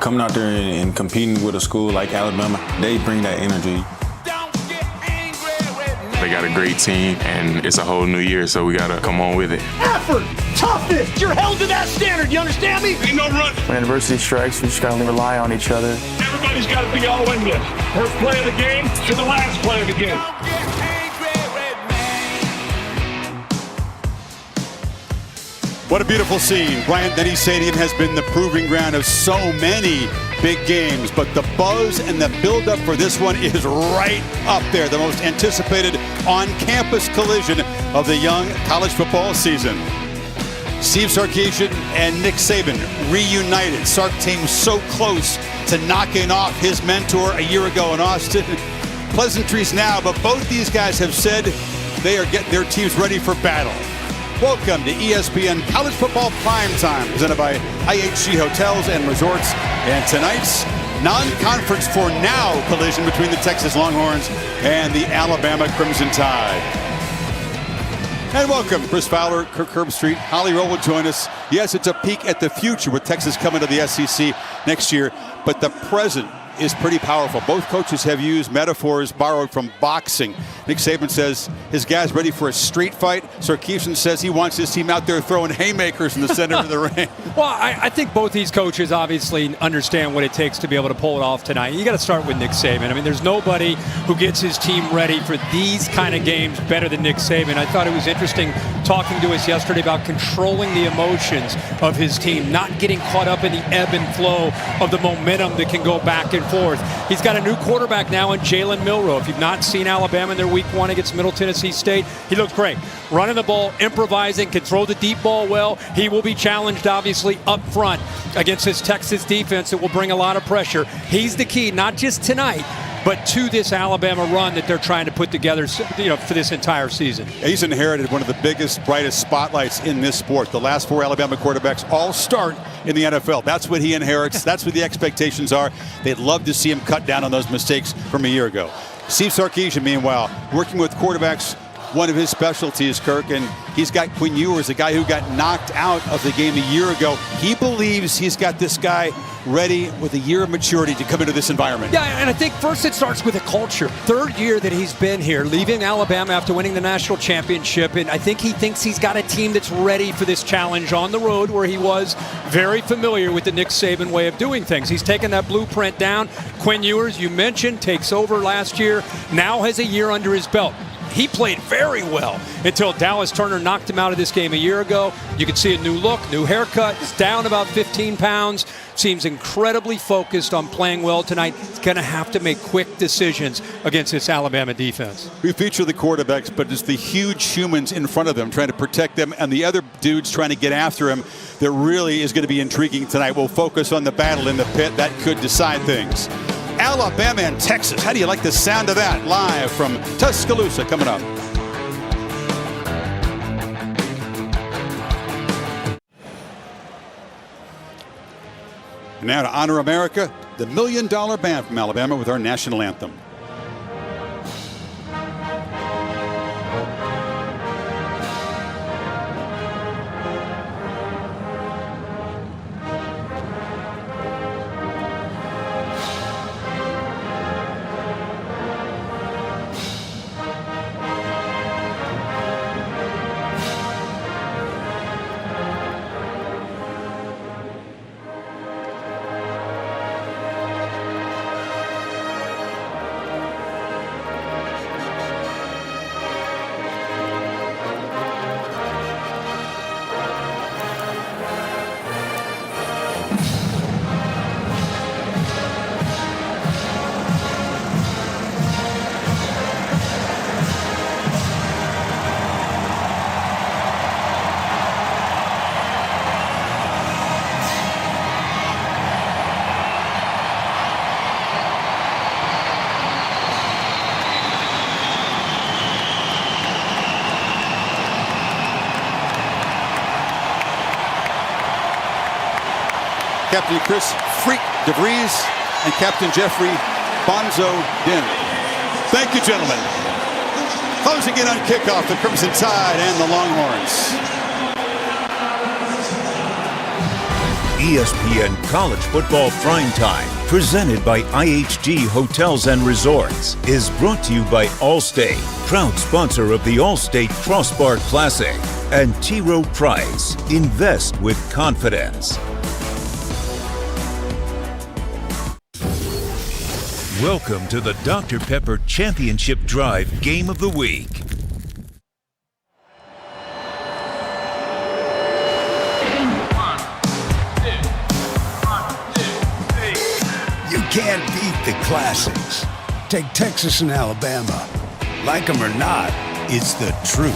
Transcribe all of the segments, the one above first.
Coming out there and competing with a school like Alabama, they bring that energy. They got a great team, and it's a whole new year, so we got to come on with it. Effort, toughness, you're held to that standard. You understand me? Ain't no run. When adversity strikes, we just got to rely on each other. Everybody's got to be all in this. First play of the game to the last play of the game. What a beautiful scene. Bryant-Denny Stadium has been the proving ground of so many big games, but the buzz and the build-up for this one is right up there. The most anticipated on-campus collision of the young college football season. Steve Sarkisian and Nick Saban reunited. Sark team so close to knocking off his mentor a year ago in Austin. Pleasantries now, but both these guys have said they are getting their teams ready for battle. Welcome to ESPN College Football Primetime, presented by IHG Hotels and Resorts. And tonight's non-conference for now collision between the Texas Longhorns and the Alabama Crimson Tide. And welcome, Chris Fowler, Kirk Herbstreit. Holly Roll will join us. Yes, it's a peek at the future with Texas coming to the SEC next year, but the present is pretty powerful. Both coaches have used metaphors borrowed from boxing. Nick Saban says his guy's ready for a street fight. Sarkisian says he wants his team out there throwing haymakers in the center of the ring. Well, I think both these coaches obviously understand what it takes to be able to pull it off tonight. You got to start with Nick Saban. I mean, there's nobody who gets his team ready for these kind of games better than Nick Saban. I thought it was interesting talking to us yesterday about controlling the emotions of his team, not getting caught up in the ebb and flow of the momentum that can go back and forth. He's got a new quarterback now in Jalen Milroe. If you've not seen Alabama in their week one against Middle Tennessee State, he looks great. Running the ball, improvising, can throw the deep ball well. He will be challenged, obviously, up front against this Texas defense that will bring a lot of pressure. He's the key, not just tonight, but to this Alabama run that they're trying to put together, for this entire season. He's inherited one of the biggest, brightest spotlights in this sport. The last four Alabama quarterbacks all start in the NFL. That's what he inherits. That's what the expectations are. They'd love to see him cut down on those mistakes from a year ago. Steve Sarkisian, meanwhile, working with quarterbacks, one of his specialties, Kirk, and he's got Quinn Ewers, a guy who got knocked out of the game a year ago. He believes he's got this guy ready with a year of maturity to come into this environment. Yeah, and I think first it starts with a culture. Third year that he's been here, leaving Alabama after winning the national championship, and I think he thinks he's got a team that's ready for this challenge on the road, where he was very familiar with the Nick Saban way of doing things. He's taken that blueprint down. Quinn Ewers, you mentioned, takes over last year, now has a year under his belt. He played very well until Dallas Turner knocked him out of this game a year ago. You can see a new look, new haircut. He's down about 15 pounds. Seems incredibly focused on playing well tonight. He's going to have to make quick decisions against this Alabama defense. We feature the quarterbacks, but it's the huge humans in front of them trying to protect them and the other dudes trying to get after him that really is going to be intriguing tonight. We'll focus on the battle in the pit. That could decide things. Alabama and Texas. How do you like the sound of that? Live from Tuscaloosa coming up. Now to honor America, the $1 Million Band from Alabama with our national anthem. Captain Chris Freak DeVries and Captain Jeffrey Bonzo Din. Thank you, gentlemen. Closing in on kickoff, the Crimson Tide and the Longhorns. ESPN College Football Primetime, presented by IHG Hotels and Resorts, is brought to you by Allstate, proud sponsor of the Allstate Crossbar Classic, and T. Rowe Price. Invest with confidence. Welcome to the Dr. Pepper Championship Drive Game of the Week. You can't beat the classics. Take Texas and Alabama. Like them or not, it's the truth.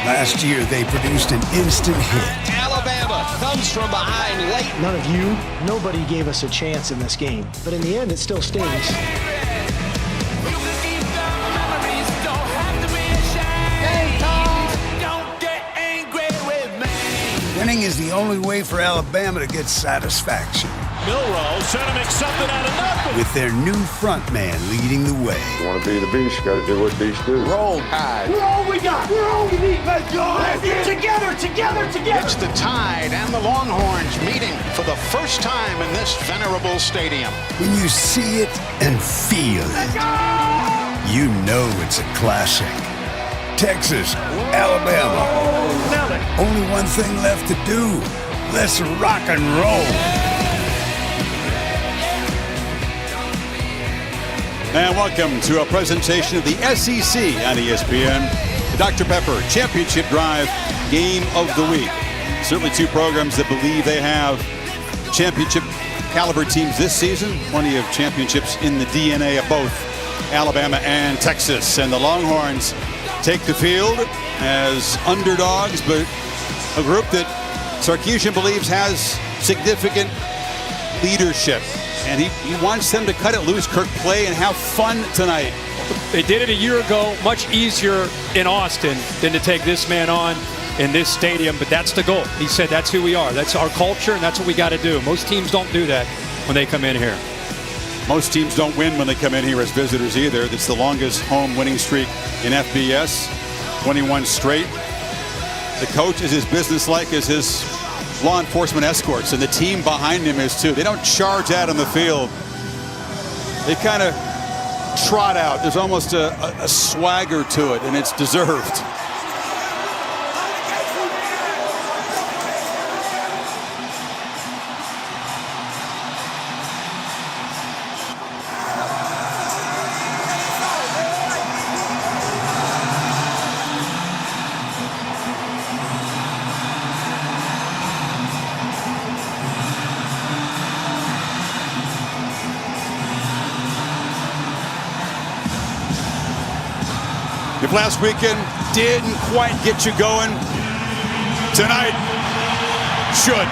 Last year, they produced an instant hit. Alabama comes from behind late. Nobody gave us a chance in this game. But in the end, it still stings. Winning is the only way for Alabama to get satisfaction. Milroe sent him something out of nothing. With their new front man leading the way. You want to be the beast, you got to do what beasts do. Roll Tide. We're all we got. We're all we need. Let's go. Together. It's the Tide and the Longhorns meeting for the first time in this venerable stadium. When you see it and feel it, you know it's a classic. Texas, Alabama. Only one thing left to do. Let's rock and roll. And welcome to a presentation of the SEC on ESPN, the Dr. Pepper Championship Drive Game of the Week. Certainly two programs that believe they have championship caliber teams this season. Plenty of championships in the DNA of both Alabama and Texas. And the Longhorns take the field as underdogs, but a group that Sarkisian believes has significant leadership. And he wants them to cut it loose, Kirk, play and have fun tonight. They did it a year ago, much easier in Austin than to take this man on in this stadium, but that's the goal. He said that's who we are. That's our culture, and that's what we got to do. Most teams don't do that when they come in here. Most teams don't win when they come in here as visitors either. That's the longest home winning streak in FBS, 21 straight. The coach is as businesslike as his law enforcement escorts, and the team behind him is too. They don't charge out on the field. They kind of trot out. There's almost a swagger to it, and it's deserved. If last weekend didn't quite get you going, tonight should.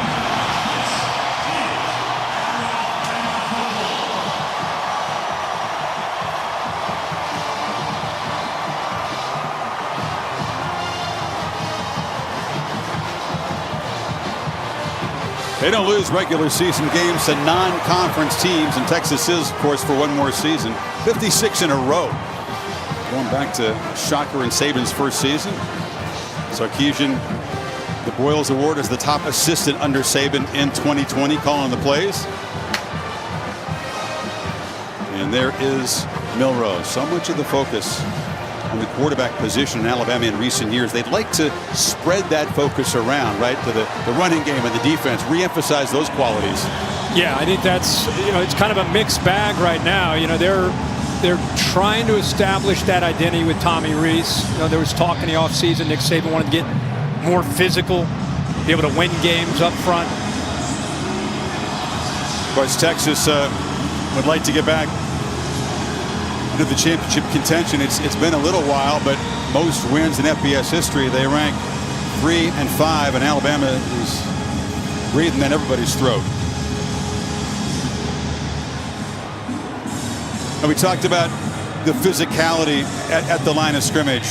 They don't lose regular season games to non-conference teams, and Texas is, of course, for one more season. 56 in a row. Going back to Shocker and Saban's first season. Sarkisian, the Boyles Award as the top assistant under Saban in 2020, calling the plays. And there is Milroe. So much of the focus on the quarterback position in Alabama in recent years. They'd like to spread that focus around, right, to the running game and the defense, re-emphasize those qualities. Yeah, I think that's, it's kind of a mixed bag right now. They're trying to establish that identity with Tommy Rees. There was talk in the offseason. Nick Saban wanted to get more physical, be able to win games up front. Of course, Texas would like to get back into the championship contention. It's been a little while, but most wins in FBS history. They rank 3 and 5, and Alabama is breathing down everybody's throat. And we talked about the physicality at the line of scrimmage.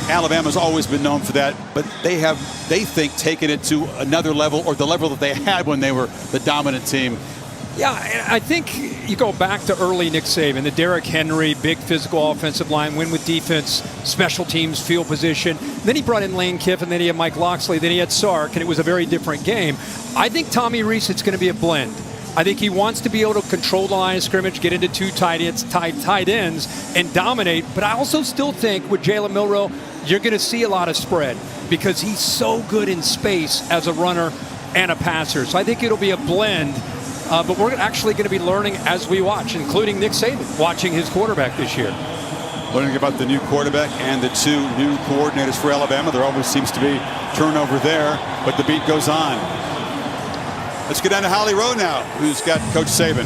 Alabama's always been known for that, but they think, taken it to another level, or the level that they had when they were the dominant team. Yeah, and I think you go back to early Nick Saban, the Derrick Henry, big physical offensive line, win with defense, special teams, field position. Then he brought in Lane Kiffin, then he had Mike Loxley, then he had Sark, and it was a very different game. I think Tommy Rees, it's going to be a blend. I think he wants to be able to control the line of scrimmage, get into two tight ends, and dominate. But I also still think with Jalen Milroe, you're going to see a lot of spread because he's so good in space as a runner and a passer. So I think it'll be a blend. But we're actually going to be learning as we watch, including Nick Saban watching his quarterback this year. Learning about the new quarterback and the two new coordinators for Alabama. There always seems to be turnover there, but the beat goes on. Let's get down to Holly Rowe now, who's got Coach Saban.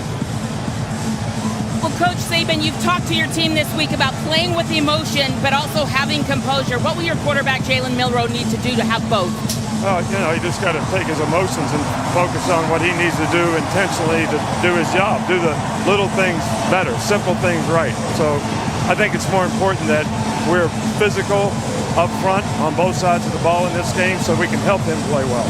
Well, Coach Saban, you've talked to your team this week about playing with emotion, but also having composure. What will your quarterback, Jalen Milroe, need to do to have both? He just got to take his emotions and focus on what he needs to do intentionally to do his job, do the little things better, simple things right. So I think it's more important that we're physical up front on both sides of the ball in this game so we can help him play well.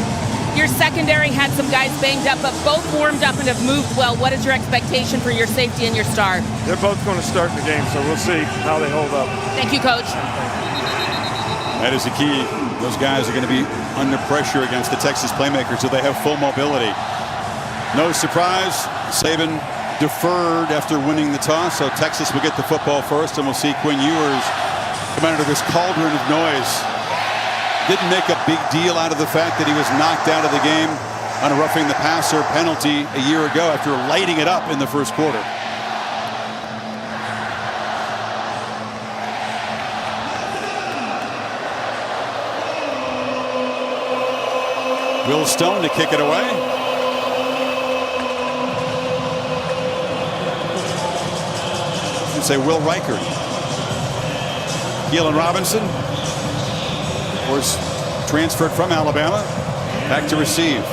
Your secondary had some guys banged up, but both warmed up and have moved well. What is your expectation for your safety and your star? They're both going to start the game, so we'll see how they hold up. Thank you, Coach. That is the key. Those guys are going to be under pressure against the Texas playmakers, so they have full mobility. No surprise, Saban deferred after winning the toss, so Texas will get the football first, and we'll see Quinn Ewers come out of this cauldron of noise. Didn't make a big deal out of the fact that he was knocked out of the game on a roughing the passer penalty a year ago after lighting it up in the first quarter. Will Stone to kick it away. I should say Will Riker. Keelan Robinson, of course, transferred from Alabama, back to receive.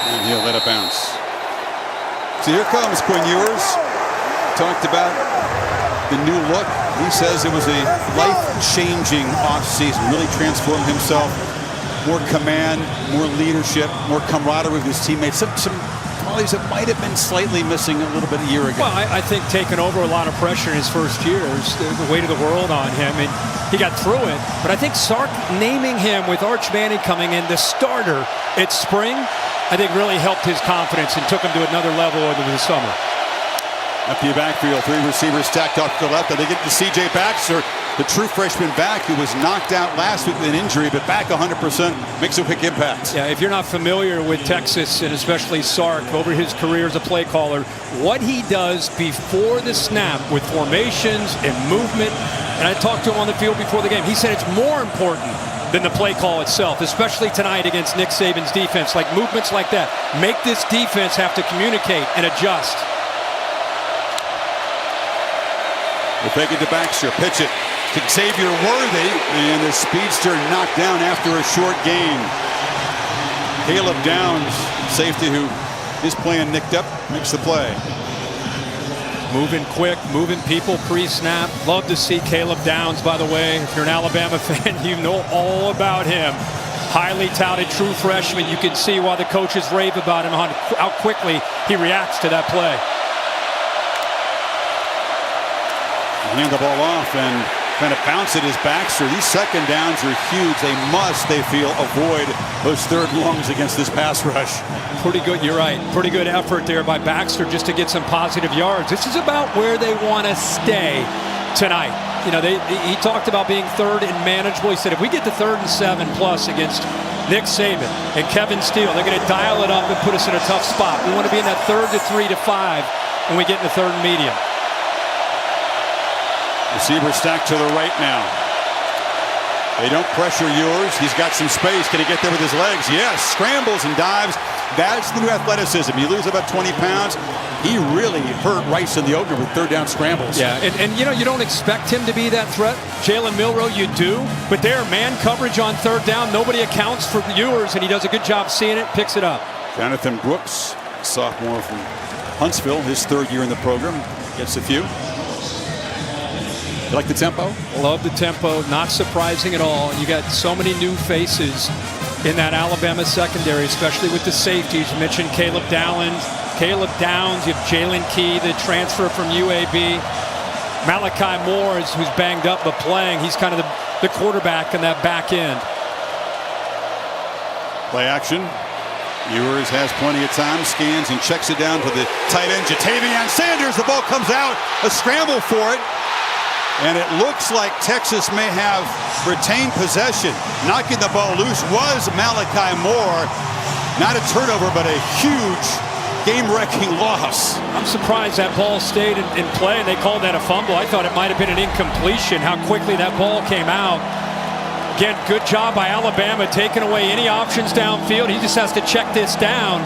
And he'll let it bounce. So here comes Quinn Ewers. Talked about the new look. He says it was a life-changing offseason. Really transformed himself. More command, more leadership, more camaraderie with his teammates. Some qualities that might have been slightly missing a little bit a year ago. Well, I think taking over a lot of pressure in his first years, the weight of the world on him, and he got through it. But I think Sark naming him with Arch Manning coming in, the starter at spring, I think really helped his confidence and took him to another level over the summer. Empty backfield, three receivers stacked off to the left, and they get to C.J. Baxter, the true freshman back who was knocked out last week with an injury, but back 100%, makes a quick impact. Yeah, if you're not familiar with Texas, and especially Sark, over his career as a play caller, what he does before the snap with formations and movement, and I talked to him on the field before the game, he said it's more important than the play call itself, especially tonight against Nick Saban's defense. Like movements like that make this defense have to communicate and adjust. We'll take it to Baxter, pitch it to Xavier Worthy, and the speedster knocked down after a short gain. Caleb Downs, safety who is playing nicked up, makes the play. Moving quick, moving people pre-snap. Love to see Caleb Downs, by the way. If you're an Alabama fan, you know all about him. Highly touted true freshman. You can see why the coaches rave about him, how quickly he reacts to that play. Hand the ball off and kind of bounce it as Baxter. These second downs are huge. They must, they feel, avoid those third longs against this pass rush. Pretty good, you're right. Pretty good effort there by Baxter just to get some positive yards. This is about where they want to stay tonight. You know, he talked about being third and manageable. He said if we get to 3rd and 7+ against Nick Saban and Kevin Steele, they're going to dial it up and put us in a tough spot. We want to be in that 3rd to 3 to 5 when we get in the 3rd and medium. Receiver stacked to the right now. They don't pressure Ewers. He's got some space. Can he get there with his legs? Yes. Scrambles and dives. That's the new athleticism. You lose about 20 pounds. He really hurt Rice in the opener with 3rd down scrambles. Yeah, and you know, you don't expect him to be that threat. Jalen Milroe, you do. But there, man coverage on 3rd down. Nobody accounts for Ewers, and he does a good job seeing it, picks it up. Jonathan Brooks, sophomore from Huntsville, his 3rd year in the program, gets a few. You like the tempo? Love the tempo. Not surprising at all. You got so many new faces in that Alabama secondary, especially with the safeties. You mentioned Caleb Downs. You have Jalen Key, the transfer from UAB. Malachi Moore, who's banged up but playing. He's kind of the quarterback in that back end. Play action. Ewers has plenty of time, scans and checks it down to the tight end, Jatavion Sanders. The ball comes out, a scramble for it. And it looks like Texas may have retained possession. Knocking the ball loose was Malachi Moore. Not a turnover, but a huge game-wrecking loss. I'm surprised that ball stayed in play and they called that a fumble. I thought it might have been an incompletion, how quickly that ball came out. Again, good job by Alabama taking away any options downfield. He just has to check this down.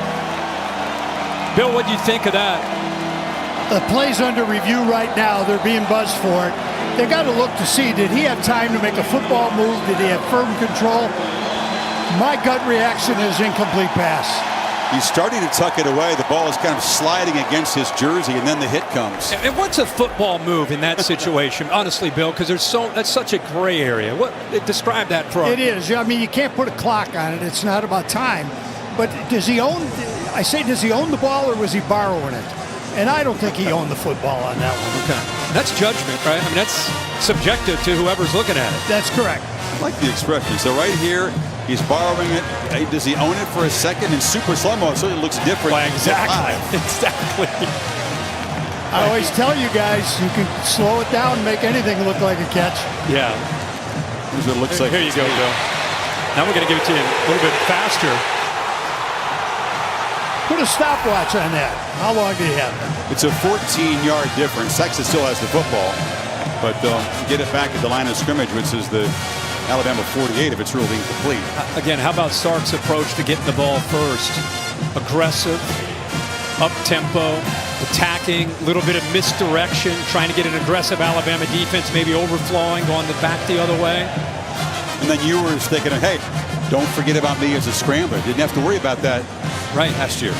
Bill, what do you think of that? The play's under review right now. They're being buzzed for it. They got to look to see, did he have time to make a football move? Did he have firm control? My gut reaction is incomplete pass. He's starting to tuck it away. The ball is kind of sliding against his jersey, and then the hit comes. And what's a football move in that situation? Honestly, Bill, because that's such a gray area. Describe that for us. It is. I mean, you can't put a clock on it. It's not about time. But does he own the ball or was he borrowing it? And I don't think he owned the football on that one. Okay. That's judgment, right? I mean, that's subjective to whoever's looking at it. That's correct. I like the expression. So right here, he's borrowing it. Does he own it for a second in super slow-mo? So it looks different. Well, exactly. Exactly. I always tell you guys, you can slow it down and make anything look like a catch. Yeah. Here's what it looks like. Here you go, Bill. Now we're going to give it to you a little bit faster. Put a stopwatch on that. How long do you have? It's a 14-yard difference. Texas still has the football, but they'll get it back at the line of scrimmage, which is the Alabama 48 if it's ruled incomplete. Again, how about Sark's approach to getting the ball first? Aggressive, up-tempo, attacking, a little bit of misdirection, trying to get an aggressive Alabama defense, maybe overflowing, going back the other way. And then you were thinking, hey, don't forget about me as a scrambler. Didn't have to worry about that last year.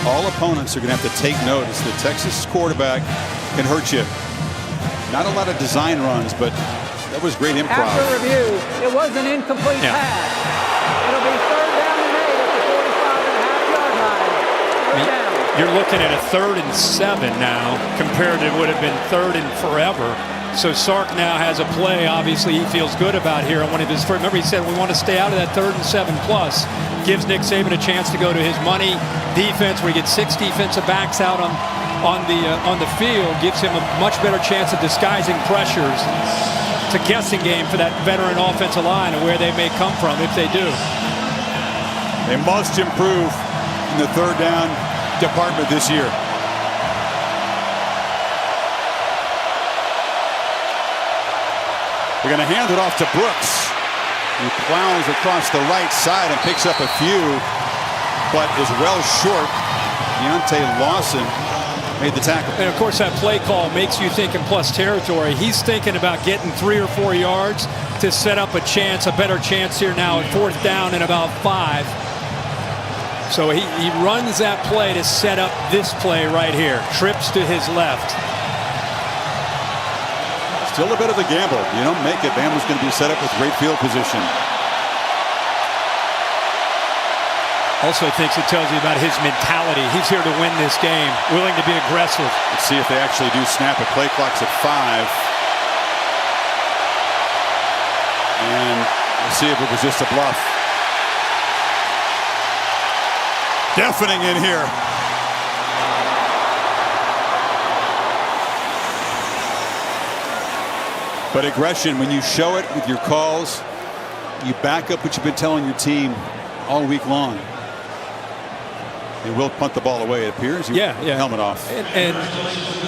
All opponents are going to have to take notice that Texas quarterback can hurt you. Not a lot of design runs, but that was great improv. After review, it was an incomplete pass. It'll be third down and 8 at the 45.5-yard line. Third down. You're looking at a 3rd and 7 now, compared to would have been 3rd and forever. So Sark now has a play, obviously, he feels good about here. On one of his first, remember he said we want to stay out of that 3rd and 7 plus. Gives Nick Saban a chance to go to his money defense where he gets 6 defensive backs out on the field. Gives him a much better chance of disguising pressures. It's a guessing game for that veteran offensive line and where they may come from if they do. They must improve in the third down department this year. We're going to hand it off to Brooks. He plows across the right side and picks up a few, but is well short. Deontay Lawson made the tackle. And of course that play call makes you think in plus territory. He's thinking about getting 3 or 4 yards to set up a chance, a better chance here now at 4th down and about 5. So he runs that play to set up this play right here. Trips to his left. Still a bit of a gamble. You don't make it, Bama's going to be set up with great field position. Also thinks it tells you about his mentality. He's here to win this game, willing to be aggressive. Let's see if they actually do snap it. Play clock's at 5. And we'll see if it was just a bluff. Deafening in here. But aggression, when you show it with your calls, you back up what you've been telling your team all week long. They will punt the ball away, it appears. Helmet off. And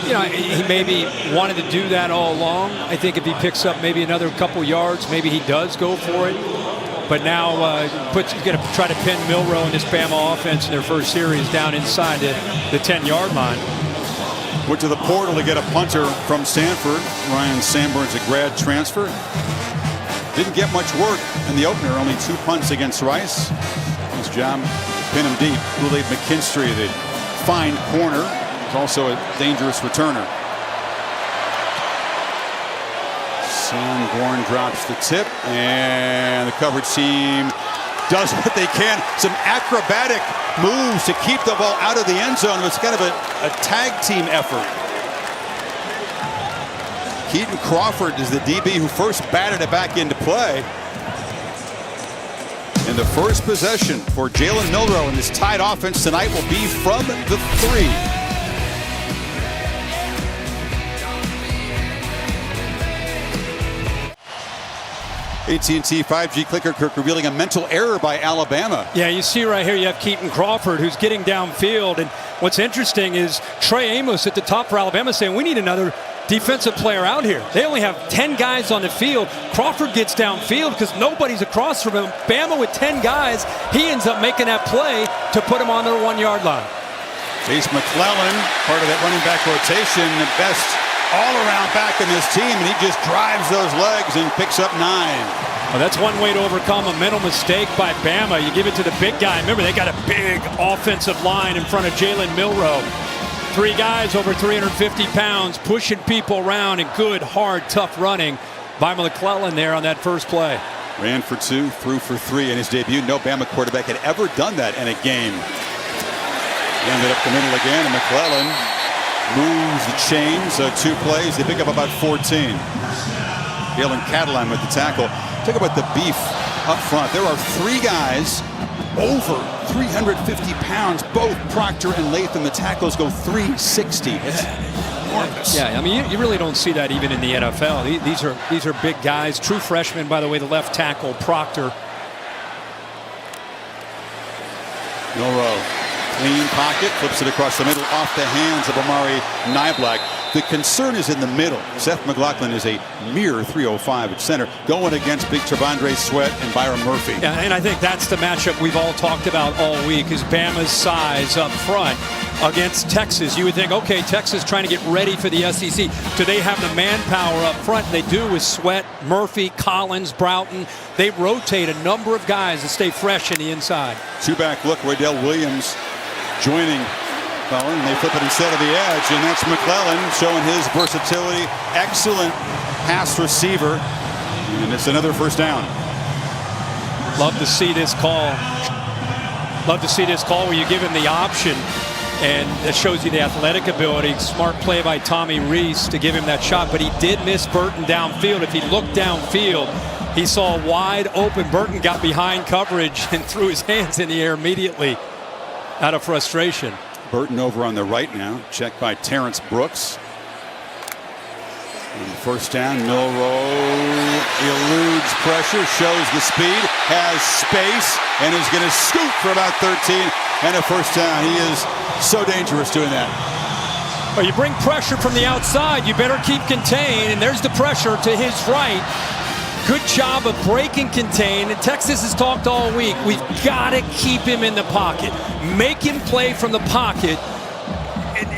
you know, he maybe wanted to do that all along. I think if he picks up maybe another couple yards, maybe he does go for it. But now he's going to try to pin Milroe and this Bama offense in their first series down inside the 10-yard line. Went to the portal to get a punter from Stanford. Ryan Sanborn's a grad transfer. Didn't get much work in the opener. Only 2 punts against Rice. His job, pin him deep. Kool-Aid McKinstry, the fine corner, is also a dangerous returner. Sanborn drops the tip, and the coverage team does what they can. Some acrobatic moves to keep the ball out of the end zone. It's kind of a tag team effort. Keaton Crawford is the DB who first batted it back into play. And the first possession for Jalen Milroe in this tied offense tonight will be from the 3. AT&T 5G clicker Kirk revealing a mental error by Alabama. Yeah, you see right here you have Keaton Crawford who's getting downfield. And what's interesting is Trey Amos at the top for Alabama saying we need another defensive player out here. They only have 10 guys on the field. Crawford gets downfield because nobody's across from him. Bama with 10 guys, he ends up making that play to put him on their 1-yard line. Chase McClellan, part of that running back rotation, the best all-around back in this team, and he just drives those legs and picks up 9. Well, that's one way to overcome a mental mistake by Bama. You give it to the big guy. Remember, they got a big offensive line in front of Jalen Milroe. 3 guys over 350 pounds pushing people around, and good, hard, tough running by McClellan there on that first play. Ran for 2, threw for 3 in his debut. No Bama quarterback had ever done that in a game. He ended up the middle again, and McClellan moves the chains. 2 plays. They pick up about 14. Jalen Catalan with the tackle. Talk about the beef up front. There are 3 guys over 350 pounds. Both Proctor and Latham. The tackles go 360. It's enormous. Yeah, I mean, you really don't see that even in the NFL. These are big guys. True freshmen, by the way, the left tackle, Proctor. Milroe. Clean pocket, flips it across the middle off the hands of Amari Niblack. The concern is in the middle. Seth McLaughlin is a mere 305 at center, going against big Tavondre Sweat and Byron Murphy. Yeah, and I think that's the matchup we've all talked about all week is Bama's size up front against Texas. You would think, okay, Texas trying to get ready for the SEC. Do they have the manpower up front? They do with Sweat, Murphy, Collins, Broughton. They rotate a number of guys to stay fresh in the inside. 2-back look, Roydell Williams joining Fowler, and they flip it instead of the edge, and that's McClellan showing his versatility. Excellent pass receiver, and it's another first down. Love to see this call. Love to see this call where you give him the option, and it shows you the athletic ability. Smart play by Tommy Reese to give him that shot, but he did miss Burton downfield. If he looked downfield, he saw wide open. Burton got behind coverage and threw his hands in the air immediately out of frustration. Burton over on the right now, checked by Terrence Brooks. And first down, Milroe eludes pressure, shows the speed, has space, and is going to scoop for about 13 and a first down. He is so dangerous doing that. Well, you bring pressure from the outside, you better keep contained, and there's the pressure to his right. Good job of breaking contain, and Texas has talked all week. We've got to keep him in the pocket. Make him play from the pocket.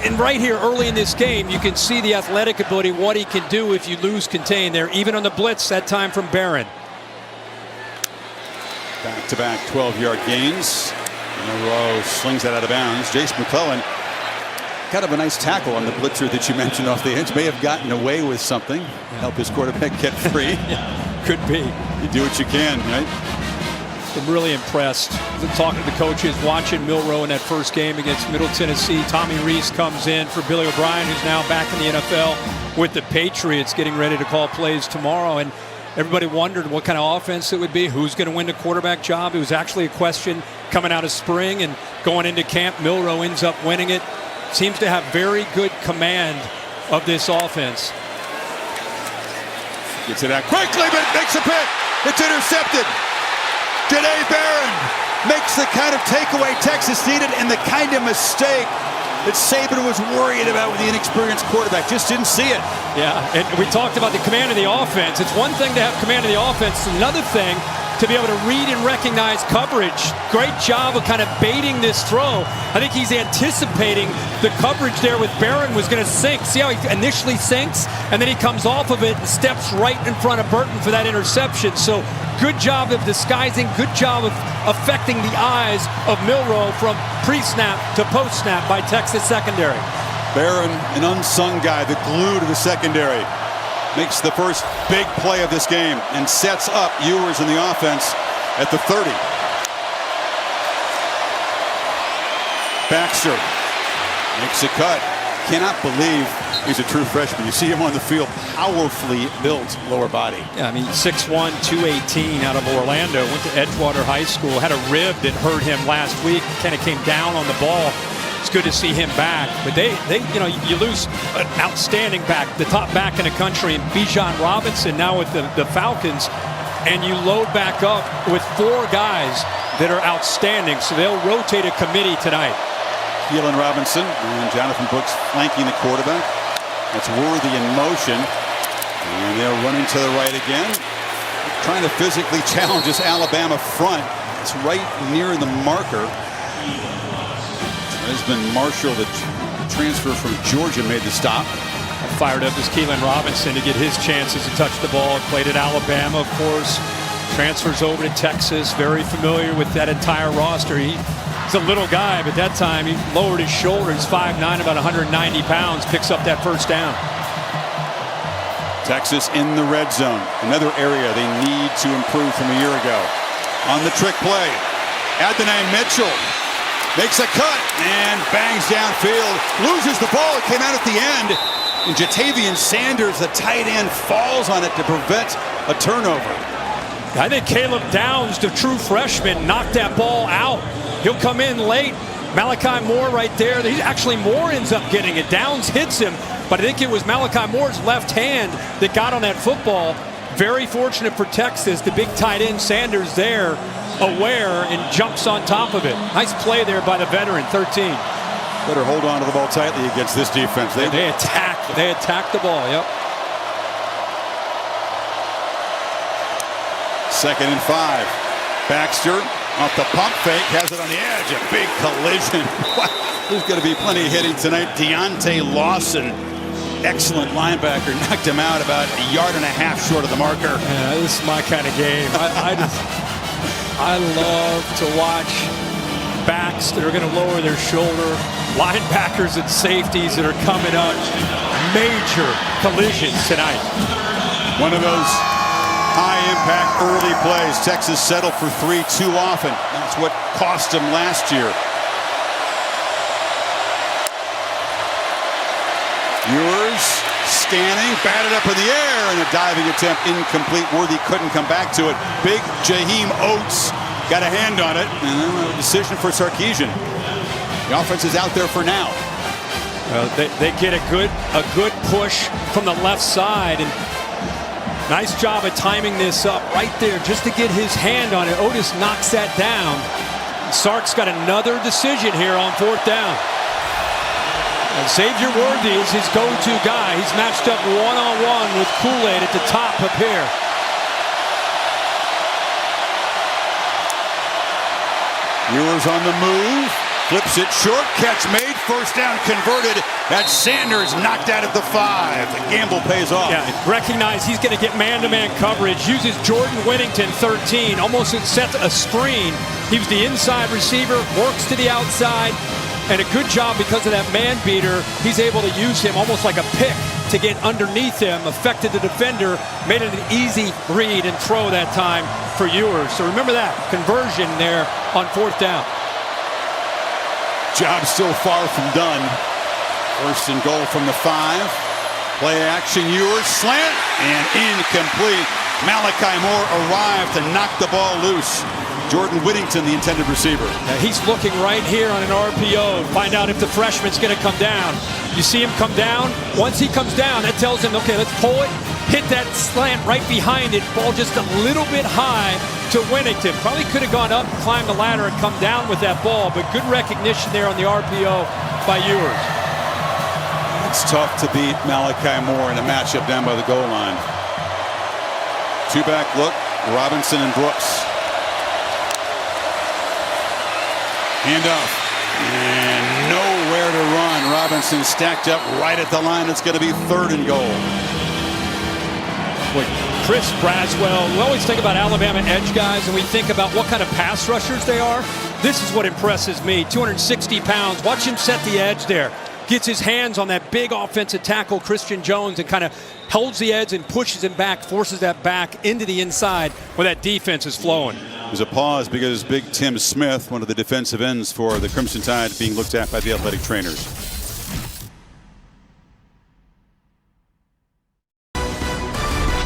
And right here early in this game, you can see the athletic ability, what he can do if you lose contain there, even on the blitz that time from Barron. Back-to-back 12-yard gains. Milroe slings that out of bounds. Jace McClellan, kind of a nice tackle on the blitzer that you mentioned off the edge. May have gotten away with something. Help his quarterback get free. Could be. You do what you can, right? I'm really impressed. Talking to the coaches, watching Milroe in that first game against Middle Tennessee. Tommy Reese comes in for Billy O'Brien, who's now back in the NFL with the Patriots, getting ready to call plays tomorrow. And everybody wondered what kind of offense it would be, who's going to win the quarterback job. It was actually a question coming out of spring and going into camp. Milroe ends up winning it. Seems to have very good command of this offense. Gets it out quickly, but makes a pick. It's intercepted. Janae Barron makes the kind of takeaway Texas needed and the kind of mistake that Saban was worried about with the inexperienced quarterback. Just didn't see it. Yeah, and we talked about the command of the offense. It's one thing to have command of the offense. It's another thing to be able to read and recognize coverage. Great job of kind of baiting this throw. I think he's anticipating the coverage there with Barron was going to sink. See how he initially sinks, and then he comes off of it and steps right in front of Burton for that interception. So good job of disguising, good job of affecting the eyes of Milroe from pre-snap to post-snap by Texas secondary. Barron, an unsung guy, the glue to the secondary. makes the first big play of this game and sets up Ewers in the offense at the 30. Baxter makes a cut. Cannot believe he's a true freshman. You see him on the field, powerfully built lower body. Yeah, I mean, 6'1", 218 out of Orlando. Went to Edgewater High School. Had a rib that hurt him last week. Kind of came down on the ball. It's good to see him back. But they you lose an outstanding back, the top back in the country, and Bijan Robinson now with the Falcons, and you load back up with 4 guys that are outstanding. So they'll rotate a committee tonight. Keelan Robinson and Jonathan Brooks flanking the quarterback. That's Worthy in motion. And they'll run into the right again. Trying to physically challenge this Alabama front. It's right near the marker. Desmond Marshall, the transfer from Georgia, made the stop. Fired up as Keelan Robinson to get his chances to touch the ball. Played at Alabama, of course. Transfers over to Texas. Very familiar with that entire roster. He's a little guy, but that time he lowered his shoulder. He's 5'9", about 190 pounds. Picks up that first down. Texas in the red zone. Another area they need to improve from a year ago. On the trick play, Adonai Mitchell makes a cut and bangs downfield. Loses the ball. It came out at the end. And Jatavian Sanders, the tight end, falls on it to prevent a turnover. I think Caleb Downs, the true freshman, knocked that ball out. He'll come in late. Malachi Moore right there. Actually, Moore ends up getting it. Downs hits him, but I think it was Malachi Moore's left hand that got on that football. Very fortunate for Texas. The big tight end Sanders there, aware, and jumps on top of it. Nice play there by the veteran, 13. Better hold on to the ball tightly against this defense. They attack the ball, yep. 2nd and 5. Baxter off the pump fake, has it on the edge. A big collision. There's going to be plenty of hitting tonight. Deontay Lawson, excellent linebacker, knocked him out about 1.5 yards short of the marker. Yeah, this is my kind of game. I love to watch backs that are going to lower their shoulder, linebackers and safeties that are coming up. Major collisions tonight. One of those high-impact early plays. Texas settled for 3 too often. That's what cost them last year. Ewers scanning, batted up in the air, and a diving attempt incomplete. Worthy couldn't come back to it. Big Jaheim Oates got a hand on it, and then a decision for Sarkisian. The offense is out there for now. Well, they get a good push from the left side, and nice job of timing this up right there just to get his hand on it. Otis knocks that down. Sark's got another decision here on 4th down. And Xavier Worthy is his go-to guy. He's matched up one-on-one with Kool-Aid at the top up here. Ewers on the move. Flips it short. Catch made. First down converted. That's Sanders knocked out at the 5. The gamble pays off. Yeah, recognize he's going to get man-to-man coverage. Uses Jordan Whittington, 13. Almost sets a screen. He was the inside receiver. Works to the outside. And a good job because of that man beater. He's able to use him almost like a pick to get underneath him. Affected the defender. Made it an easy read and throw that time for Ewers. So remember that. Conversion there on 4th down. Job still far from done. 1st and goal from the 5. Play action, Ewers, slant, and incomplete. Malachi Moore arrived to knock the ball loose. Jordan Whittington, the intended receiver. Now he's looking right here on an RPO. Find out if the freshman's going to come down. You see him come down. Once he comes down, that tells him, okay, let's pull it. Hit that slant right behind it. Ball just a little bit high to Whittington. Probably could have gone up, climbed the ladder, and come down with that ball. But good recognition there on the RPO by Ewers. It's tough to beat Malachi Moore in a matchup down by the goal line. 2-back look, Robinson and Brooks. Hand off. And nowhere to run. Robinson stacked up right at the line. It's going to be 3rd and goal. Boy, Chris Braswell, we always think about Alabama edge guys and we think about what kind of pass rushers they are. This is what impresses me. 260 pounds. Watch him set the edge there. gets his hands on that big offensive tackle, Christian Jones, and kind of holds the edge and pushes him back, forces that back into the inside where that defense is flowing. There's a pause because Big Tim Smith, one of the defensive ends for the Crimson Tide, being looked at by the athletic trainers.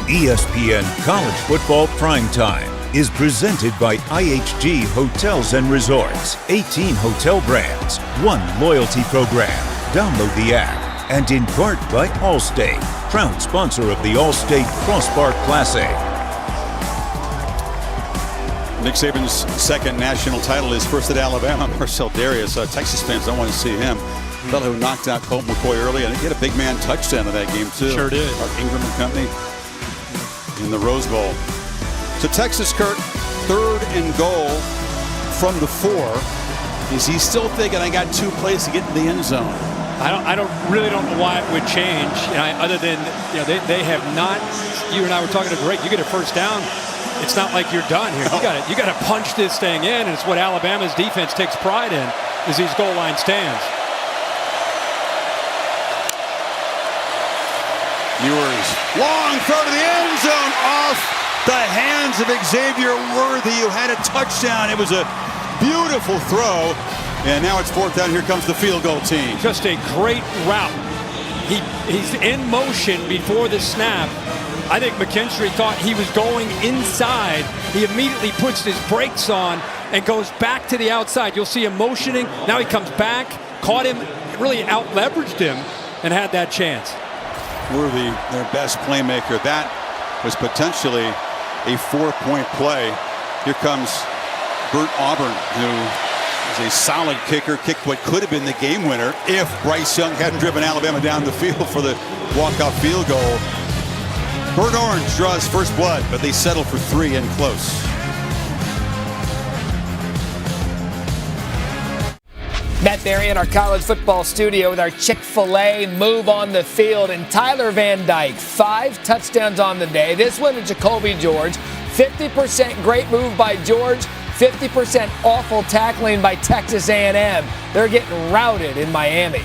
ESPN College Football Primetime is presented by IHG Hotels and Resorts, 18 hotel brands, 1 loyalty program. Download the app. And in part by Allstate, proud sponsor of the Allstate Crossbar Classic. Nick Saban's second national title is first at Alabama. Marcel Darius, Texas fans don't want to see him. Fellow who knocked out Colt McCoy early. I think he had a big man touchdown in that game too. Sure did. Ingram and company in the Rose Bowl. So Texas, Kirk, 3rd and goal from the 4. Is he still thinking, I got 2 plays to get in the end zone? I really don't know why it would change. Other than they have not. You and I were talking to Greg. You get a first down, it's not like you're done here. You got to punch this thing in, and it's what Alabama's defense takes pride in, is these goal line stands. Ewers, long throw to the end zone, off the hands of Xavier Worthy, who had a touchdown. It was a beautiful throw, and now it's 4th down. Here comes the field goal team. Just a great route. He's in motion before the snap. I think McKinstry thought he was going inside. He immediately puts his brakes on and goes back to the outside. You'll see him motioning. Now he comes back, caught him, really out-leveraged him, and had that chance. Worthy, their best playmaker. That was potentially a 4-point play. Here comes Bert Auburn, who is a solid kicker, kicked what could have been the game winner if Bryce Young hadn't driven Alabama down the field for the walk-off field goal. Burnt Orange draws first blood, but they settle for 3 and close. Matt Berry in our college football studio with our Chick-fil-A move on the field. And Tyler Van Dyke, 5 touchdowns on the day. This one to Jacoby George. 50% great move by George. 50% awful tackling by Texas A&M. They're getting routed in Miami.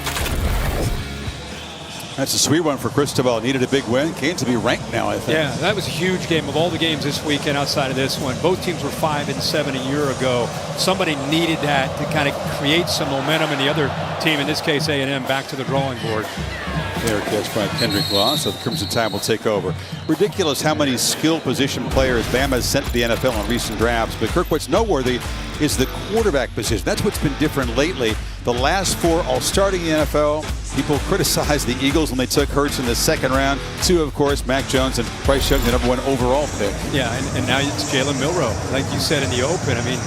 That's a sweet one for Cristobal. Needed a big win. Canes to be ranked now, I think. Yeah, that was a huge game. Of all the games this weekend outside of this one, both teams were 5-7 a year ago. Somebody needed that to kind of create some momentum, and the other team, in this case A&M, back to the drawing board. Fair catch by Kendrick Law, so the Crimson Tide will take over. Ridiculous how many skill position players Bama has sent to the NFL in recent drafts, but Kirk, what's noteworthy is the quarterback position. That's what's been different lately. The last 4 all starting in the NFL. People criticize the Eagles when they took Hurts in the 2nd round. 2, of course, Mac Jones and Bryce Young, the #1 overall pick. Yeah, and now it's Jalen Milroe. Like you said in the open, I mean,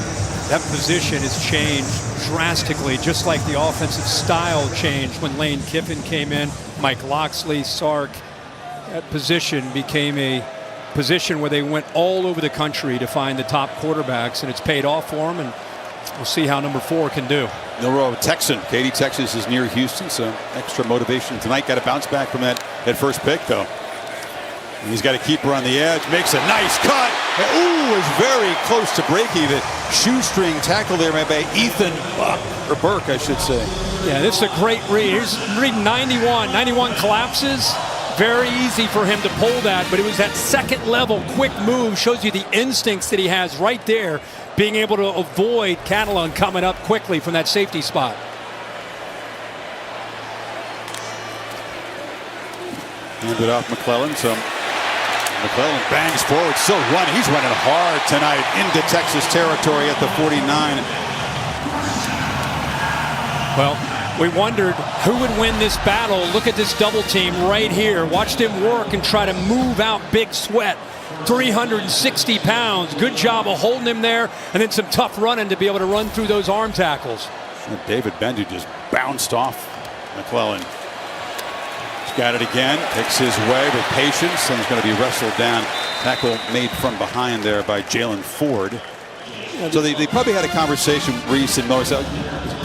that position has changed drastically, just like the offensive style changed when Lane Kiffin came in, Mike Locksley, Sark. That position became a position where they went all over the country to find the top quarterbacks, and it's paid off for them, and we'll see how number 4 can do. Milroe, Texan. Katy, Texas is near Houston, so extra motivation tonight. Got to bounce back from that first pick, though. And he's got a keeper on the edge. Makes a nice cut. Ooh, is very close to break even. Shoestring tackle there by Ethan Burke, I should say. Yeah, this is a great read. Here's read 91. 91 collapses. Very easy for him to pull that, but it was that second level quick move. Shows you the instincts that he has right there, being able to avoid Catalan coming up quickly from that safety spot. Handed off McClellan, so McClellan bangs forward, still running. He's running hard tonight into Texas territory at the 49. Well, we wondered who would win this battle. Look at this double team right here. Watched him work and try to move out Big Sweat. 360 pounds. Good job of holding him there, and then some tough running to be able to run through those arm tackles. And David Bendu just bounced off McClellan. He's got it again. Picks his way with patience, and is going to be wrestled down. Tackle made from behind there by Jalen Ford. So they probably had a conversation, Reese and Mo, said,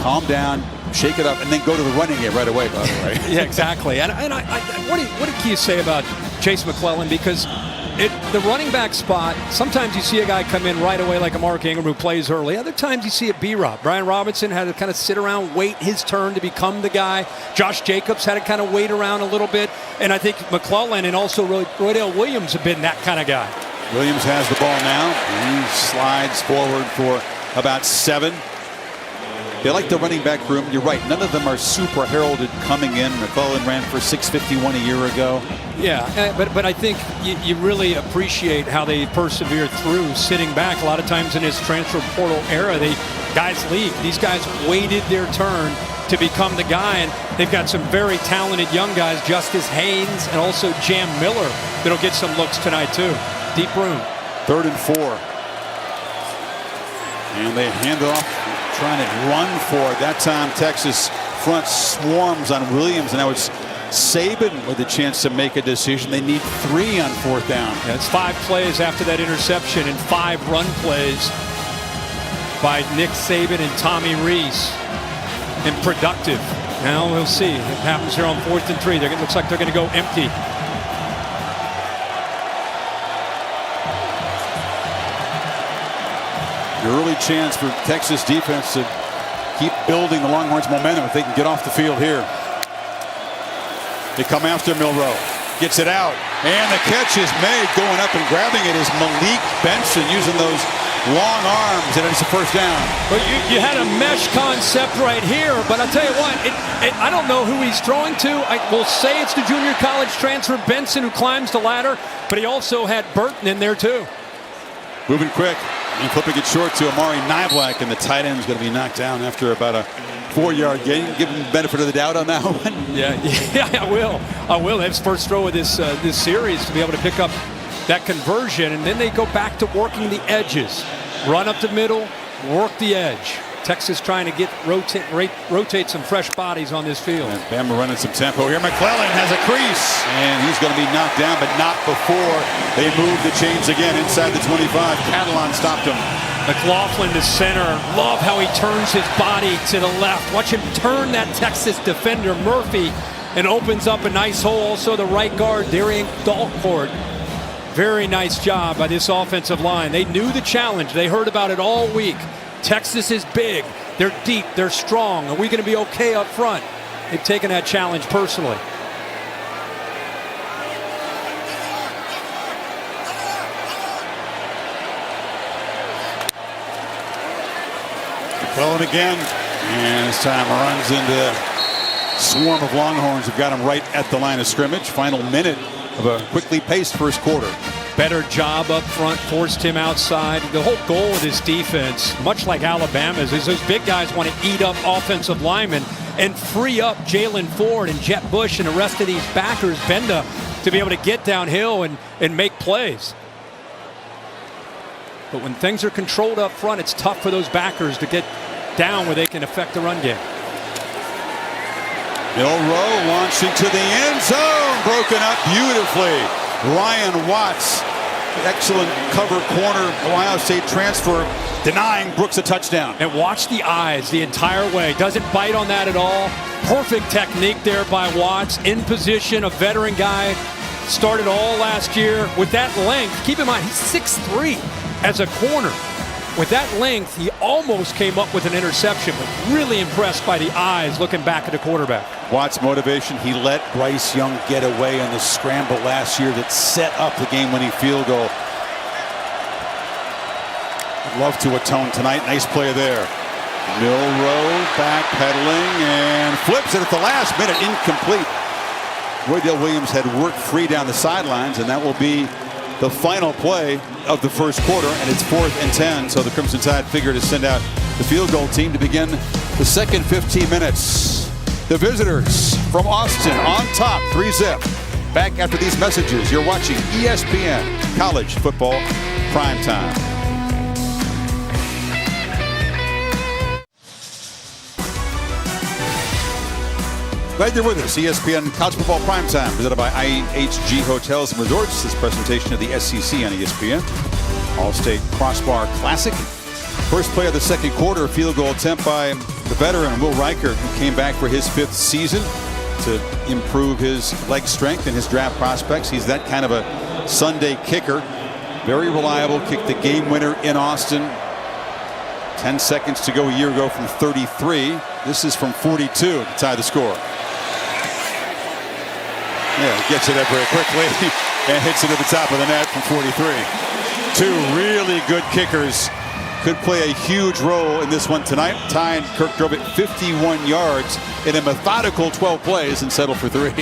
calm down, shake it up, and then go to the running game right away, by the way. Yeah, exactly. And what can you say about Chase McClellan? Because The running back spot, sometimes you see a guy come in right away like a Mark Ingram who plays early. Other times you see a B-Rob. Brian Robinson had to kind of sit around, wait his turn to become the guy. Josh Jacobs had to kind of wait around a little bit. And I think McClellan and also Roydell Williams have been that kind of guy. Williams has the ball now. He slides forward for about 7. They like the running back room. You're right. None of them are super heralded coming in. McClellan ran for 651 a year ago. Yeah, but I think you really appreciate how they persevered through sitting back. A lot of times in his transfer portal era, guys leave. These guys waited their turn to become the guy, and they've got some very talented young guys, Justice Haynes and also Jam Miller, that'll get some looks tonight too. Deep room. 3rd and 4. And they hand it off, trying to run for it. That time Texas front swarms on Williams, and now it's Saban with a chance to make a decision. They need 3 on 4th down. Yeah, it's 5 plays after that interception and 5 run plays by Nick Saban and Tommy Rees. And productive. Now we'll see. It happens here on 4th and 3. It looks like they're going to go empty. The early chance for Texas defense to keep building the Longhorns' momentum if they can get off the field here. They come after Milroe. Gets it out. And the catch is made. Going up and grabbing it is Malik Benson using those long arms, and it's a 1st down. Well, you had a mesh concept right here, but I'll tell you what, I don't know who he's throwing to. I will say it's the junior college transfer Benson who climbs the ladder, but he also had Burton in there too. Moving quick and flipping it short to Amari Niblack, and the tight end is going to be knocked down after about a 4-yard gain. Give him the benefit of the doubt on that one. Yeah, I will. That's first throw of this series to be able to pick up that conversion, and then they go back to working the edges. Run up the middle, work the edge. Texas trying to rotate some fresh bodies on this field. And Bama running some tempo here. McClellan has a crease, and he's going to be knocked down, but not before they move the chains again inside the 25. Catalan stopped him. McLaughlin to center. Love how he turns his body to the left. Watch him turn that Texas defender, Murphy, and opens up a nice hole. Also the right guard, Darian Dalcourt. Very nice job by this offensive line. They knew the challenge. They heard about it all week. Texas is big. They're deep. They're strong. Are we going to be okay up front? They've taken that challenge personally. McClellan again, and this time runs into a swarm of Longhorns who've got him right at the line of scrimmage. Final minute of a quickly paced 1st quarter. Better job up front, forced him outside. The whole goal of this defense, much like Alabama's, is those big guys want to eat up offensive linemen and free up Jalen Ford and Jet Bush and the rest of these backers, Benda, to be able to get downhill and make plays. But when things are controlled up front, it's tough for those backers to get down where they can affect the run game. Milroe launching to the end zone, broken up beautifully. Ryan Watts, excellent cover corner, Ohio State transfer, denying Brooks a touchdown. And watch the eyes the entire way. Doesn't bite on that at all. Perfect technique there by Watts. In position, a veteran guy. Started all last year with that length. Keep in mind, he's 6'3" as a corner. With that length, he almost came up with an interception, but really impressed by the eyes looking back at the quarterback. Watts' motivation, he let Bryce Young get away on the scramble last year that set up the game-winning field goal. I'd love to atone tonight. Nice play there. Milroe backpedaling and flips it at the last minute, incomplete. Roydell Williams had worked free down the sidelines, and that will be the final play of the 1st quarter, and it's 4th and 10. So the Crimson Tide figure to send out the field goal team to begin the second 15 minutes. The visitors from Austin on top, 3-zip. Back after these messages, you're watching ESPN College Football Primetime. Glad you're with us. ESPN College Football Primetime, presented by IHG Hotels and Resorts. This presentation of the SEC on ESPN. All-State Crossbar Classic. First play of the 2nd quarter, field goal attempt by the veteran Will Reichert, who came back for his 5th season. to improve his leg strength and his draft prospects. He's that kind of a Sunday kicker. Very reliable, kicked the game winner in Austin. 10 seconds to go a year ago from 33. This is from 42 to tie the score. Yeah, gets it up very quickly and hits it at the top of the net from 43. Two really good kickers could play a huge role in this one tonight. Ty and Kirk drove it 51 yards in a methodical 12 plays and settled for 3.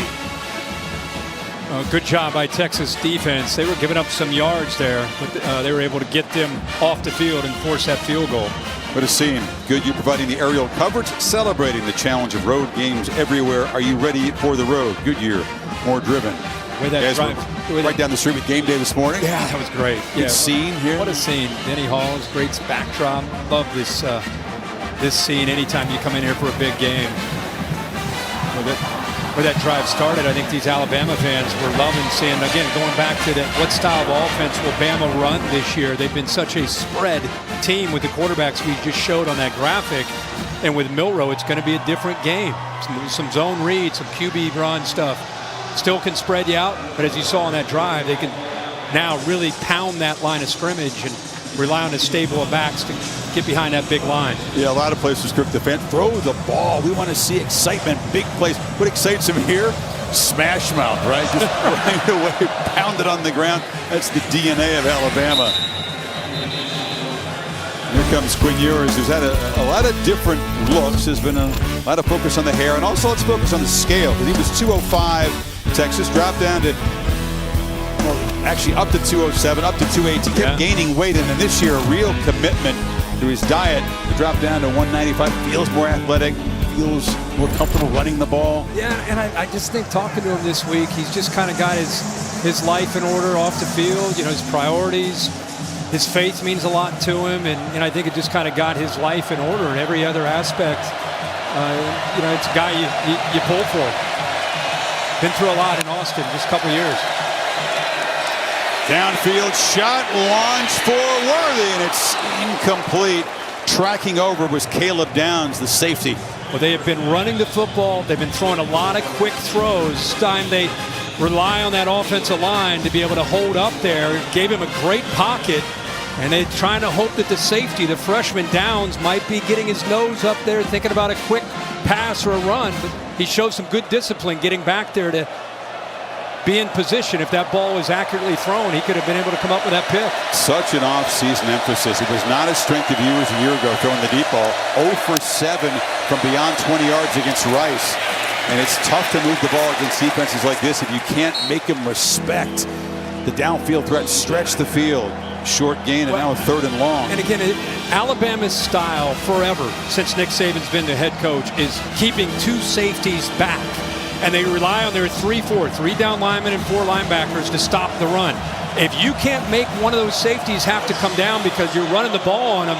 Good job by Texas defense. They were giving up some yards there, but they were able to get them off the field and force that field goal. What a scene. Goodyear providing the aerial coverage, celebrating the challenge of road games everywhere. Are you ready for the road? Goodyear, more driven. Right down the street with game day this morning. Yeah, that was great. Good scene here. What a scene. Denny Hall's great backdrop. Love this this scene anytime you come in here for a big game. Where that drive started, I think these Alabama fans were loving seeing, again, going back to that, what style of offense will Bama run this year? They've been such a spread team with the quarterbacks we just showed on that graphic. And with Milroe, it's going to be a different game. Some zone read, some QB run stuff. Still can spread you out, but as you saw on that drive, they can now really pound that line of scrimmage and rely on a stable of backs to get behind that big line. Yeah, a lot of places, Kirk, the fan, throw the ball. We want to see excitement, big plays. What excites him here? Smash mouth, right? Just right away, pound it on the ground. That's the DNA of Alabama. Here comes Quinn Ewers, who's had a lot of different looks. There's been a lot of focus on the hair, and also let's focus on the scale, because he was 205. Texas dropped down to, well, actually up to 207, up to 218. He kept gaining weight, and then this year a real commitment to his diet to drop down to 195. Feels more athletic, feels more comfortable running the ball. Yeah, and I just think talking to him this week, he's just kind of got his life in order off the field, you know, his priorities. His faith means a lot to him, and I think it just kind of got his life in order in every other aspect. You know, it's a guy you pull for. Been through a lot in Austin, just a couple years. Downfield shot, launch for Worthy, and it's incomplete. Tracking over was Caleb Downs, the safety. Well, they have been running the football. They've been throwing a lot of quick throws. This time they rely on that offensive line to be able to hold up there. It gave him a great pocket, and they're trying to hope that the safety, the freshman Downs, might be getting his nose up there thinking about a quick pass or a run. But he showed some good discipline getting back there to be in position. If that ball was accurately thrown, he could have been able to come up with that pick. Such an off-season emphasis. It was not a strength of Ewers a year ago throwing the deep ball. 0 for 7 from beyond 20 yards against Rice. And it's tough to move the ball against defenses like this if you can't make them respect the downfield threat, stretch the field. Short gain, and now a 3rd and long. And again, Alabama's style forever, since Nick Saban's been the head coach, is keeping 2 safeties back. And they rely on their 3-4, 3 down linemen and 4 linebackers to stop the run. If you can't make one of those safeties have to come down because you're running the ball on them,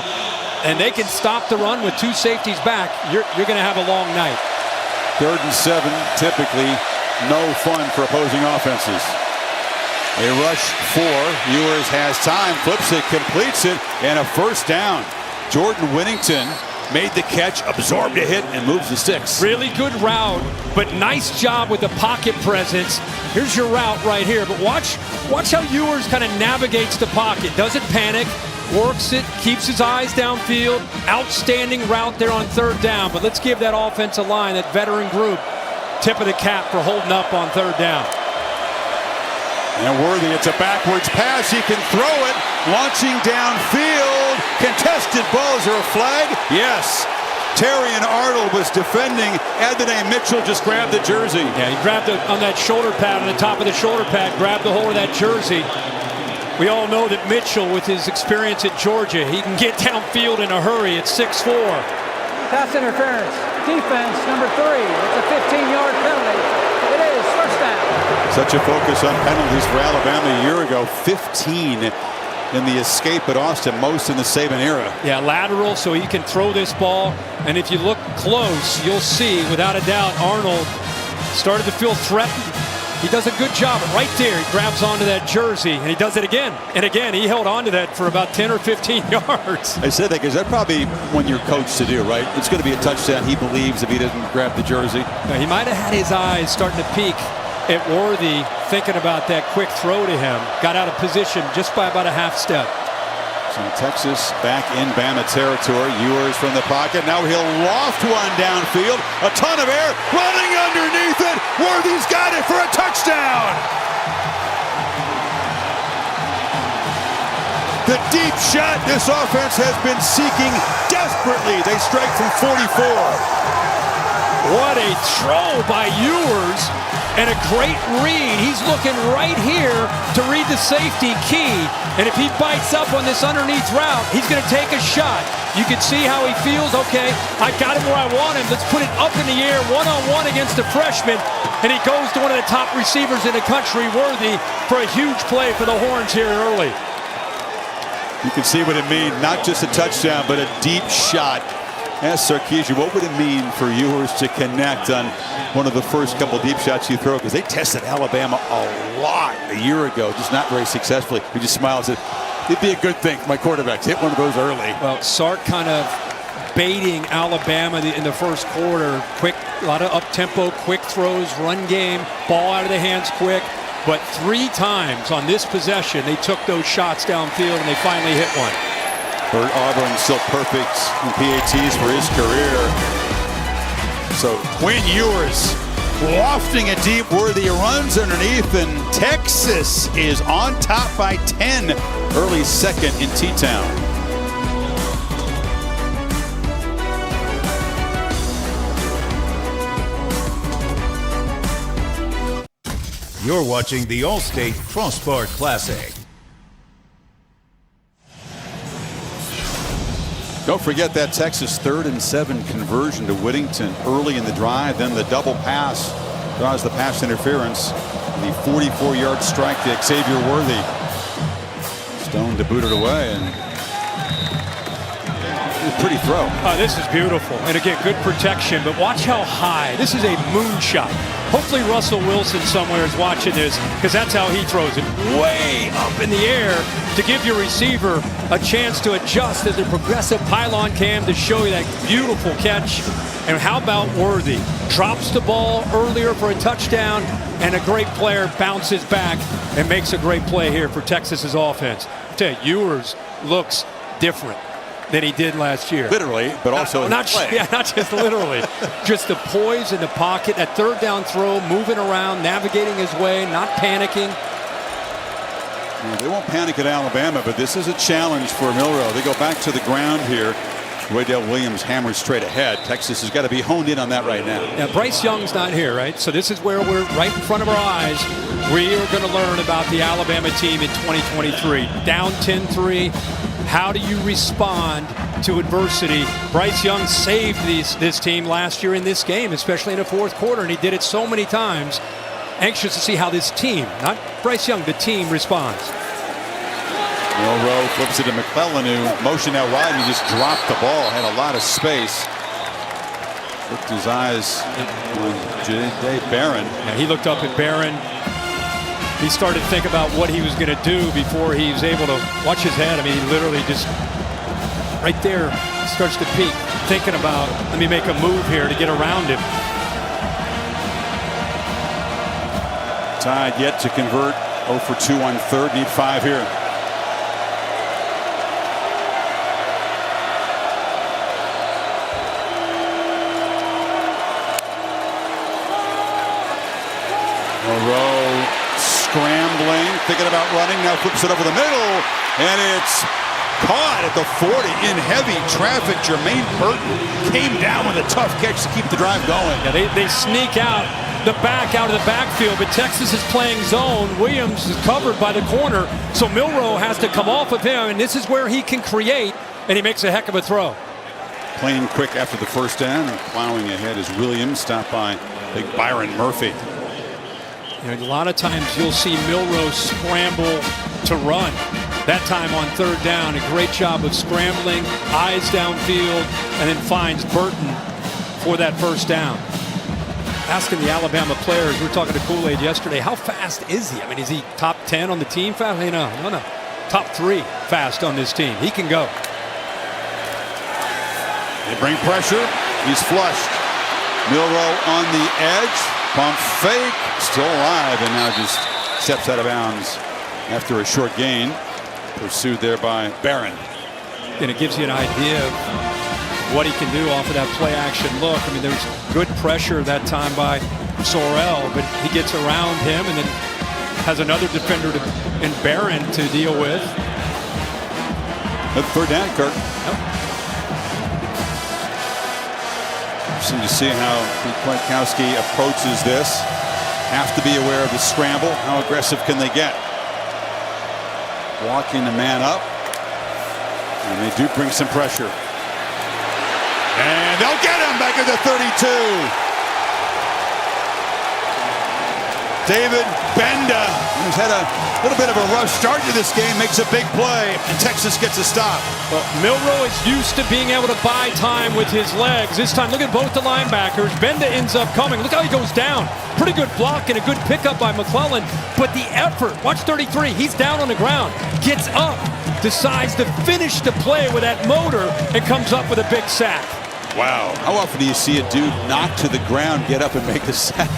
and they can stop the run with 2 safeties back, you're going to have a long night. 3rd and 7, typically no fun for opposing offenses. A rush 4. Ewers has time, flips it, completes it, and a first down. Jordan Whittington made the catch, absorbed a hit, and moves the sticks. Really good route, but nice job with the pocket presence. Here's your route right here, but watch how Ewers kind of navigates the pocket. Doesn't panic, works it, keeps his eyes downfield. Outstanding route there on 3rd down, but let's give that offensive line, that veteran group, tip of the cap for holding up on 3rd down. And Worthy, it's a backwards pass. He can throw it. Launching downfield. Contested ball. Is there a flag? Yes. Terrion Arnold was defending. Adonai Mitchell just grabbed the jersey. Yeah, he grabbed it on that shoulder pad, on the top of the shoulder pad, grabbed the hold of that jersey. We all know that Mitchell, with his experience at Georgia, he can get downfield in a hurry at 6'4". Pass interference. Defense, number 3. It's a 15-yard penalty. It is first down. Such a focus on penalties for Alabama a year ago. 15 in the escape at Austin, most in the Saban era. Yeah, lateral, so he can throw this ball. And if you look close, you'll see, without a doubt, Arnold started to feel threatened. He does a good job right there. He grabs onto that jersey, and he does it again. And again, he held on to that for about 10 or 15 yards. I said that because that's probably when you're coached to do, right? It's going to be a touchdown, he believes, if he doesn't grab the jersey. Now, he might have had his eyes starting to peek at Worthy, thinking about that quick throw to him. Got out of position just by about a half step. So Texas back in Bama territory. Ewers from the pocket. Now he'll loft one downfield. A ton of air running underneath it. Worthy's got it for a touchdown. The deep shot this offense has been seeking desperately. They strike from 44. What a throw by Ewers and a great read. He's looking right here to read the safety key. And if he bites up on this underneath route, he's going to take a shot. You can see how he feels. Okay, I got him where I want him. Let's put it up in the air, one-on-one against a freshman. And he goes to one of the top receivers in the country, Worthy, for a huge play for the Horns here early. You can see what it means. Not just a touchdown, but a deep shot. Ask Sarkisian, what would it mean for Ewers to connect on one of the first couple deep shots you throw? Because they tested Alabama a lot a year ago, just not very successfully. He just smiles and said, it'd be a good thing for my quarterbacks. Hit one of those early. Well, Sark kind of baiting Alabama in the first quarter. Quick, a lot of up-tempo, quick throws, run game, ball out of the hands quick. But 3 times on this possession, they took those shots downfield and they finally hit one. Bert Auburn still perfect in PATs for his career. So Quinn Ewers lofting a deep Worthy runs underneath, and Texas is on top by 10 early second in T-Town. You're watching the All-State Crossbar Classic. Don't forget that Texas 3rd and 7 conversion to Whittington early in the drive. Then the double pass draws the pass interference. The 44-yard strike to Xavier Worthy. Stone to boot it away, and a pretty throw. Oh, this is beautiful. And again, good protection, but watch how high. This is a moonshot. Hopefully Russell Wilson somewhere is watching this, because that's how he throws it. Way up in the air to give your receiver a chance to adjust as a progressive pylon cam to show you that beautiful catch. And how about Worthy? Drops the ball earlier for a touchdown, and a great player bounces back and makes a great play here for Texas's offense. I tell you, Ewers looks different than he did last year. Literally, but also not just literally. Just the poise in the pocket, that third down throw, moving around, navigating his way, not panicking. Yeah, they won't panic at Alabama, but this is a challenge for Milroe. They go back to the ground here. Waydell Williams hammers straight ahead. Texas has got to be honed in on that right now. Yeah, Bryce Young's not here, right? So this is where we're right in front of our eyes. We are going to learn about the Alabama team in 2023. Down 10-3. How do you respond to adversity? Bryce Young saved this team last year in this game, especially in the fourth quarter, and he did it so many times. Anxious to see how this team, not Bryce Young, the team responds. Milroe flips it to McClellan, who motioned out wide, and he just dropped the ball. Had a lot of space. Looked his eyes on Jade Barron. Yeah, he looked up at Barron. He started to think about what he was going to do before he was able to watch his head. I mean, he literally just right there starts to peek, thinking about, let me make a move here to get around him. Tide yet to convert. 0 for 2 on third. Need 5 here. Monroe scrambling, thinking about running, now flips it over the middle, and it's caught at the 40 in heavy traffic. Jermaine Burton came down with a tough catch to keep the drive going. Yeah, they sneak out the back out of the backfield, but Texas is playing zone. Williams is covered by the corner, so Milroe has to come off of him, and this is where he can create, and he makes a heck of a throw. Playing quick after the first down, and plowing ahead is Williams, stopped by big Byron Murphy. You know, a lot of times you'll see Milroe scramble to run. That time on third down, a great job of scrambling, eyes downfield, and then finds Burton for that first down. asking the Alabama players, we were talking to Kool-Aid yesterday, how fast is he? I mean, is he top 10 on the team fast? No. Top 3 fast on this team. He can go. They bring pressure. He's flushed. Milroe on the edge. Pump fake. Still alive and now just steps out of bounds after a short gain. Pursued there by Barron. And it gives you an idea of what he can do off of that play action look. I mean, there's good pressure that time by Sorrell, but he gets around him and then has another defender in Barron to deal with. That's third down, Kirk. Yep. Interesting to see how Kwiatkowski approaches this. Have to be aware of the scramble. How aggressive can they get? Walking the man up. And they do bring some pressure. And they'll get him back at the 32. David Benda, who's had a little bit of a rough start to this game, makes a big play, and Texas gets a stop. Well, Milroe is used to being able to buy time with his legs. This time, look at both the linebackers. Benda ends up coming. Look how he goes down. Pretty good block and a good pickup by McClellan, but the effort, watch 33, he's down on the ground, gets up, decides to finish the play with that motor, and comes up with a big sack. Wow. How often do you see a dude knock to the ground, get up and make a sack?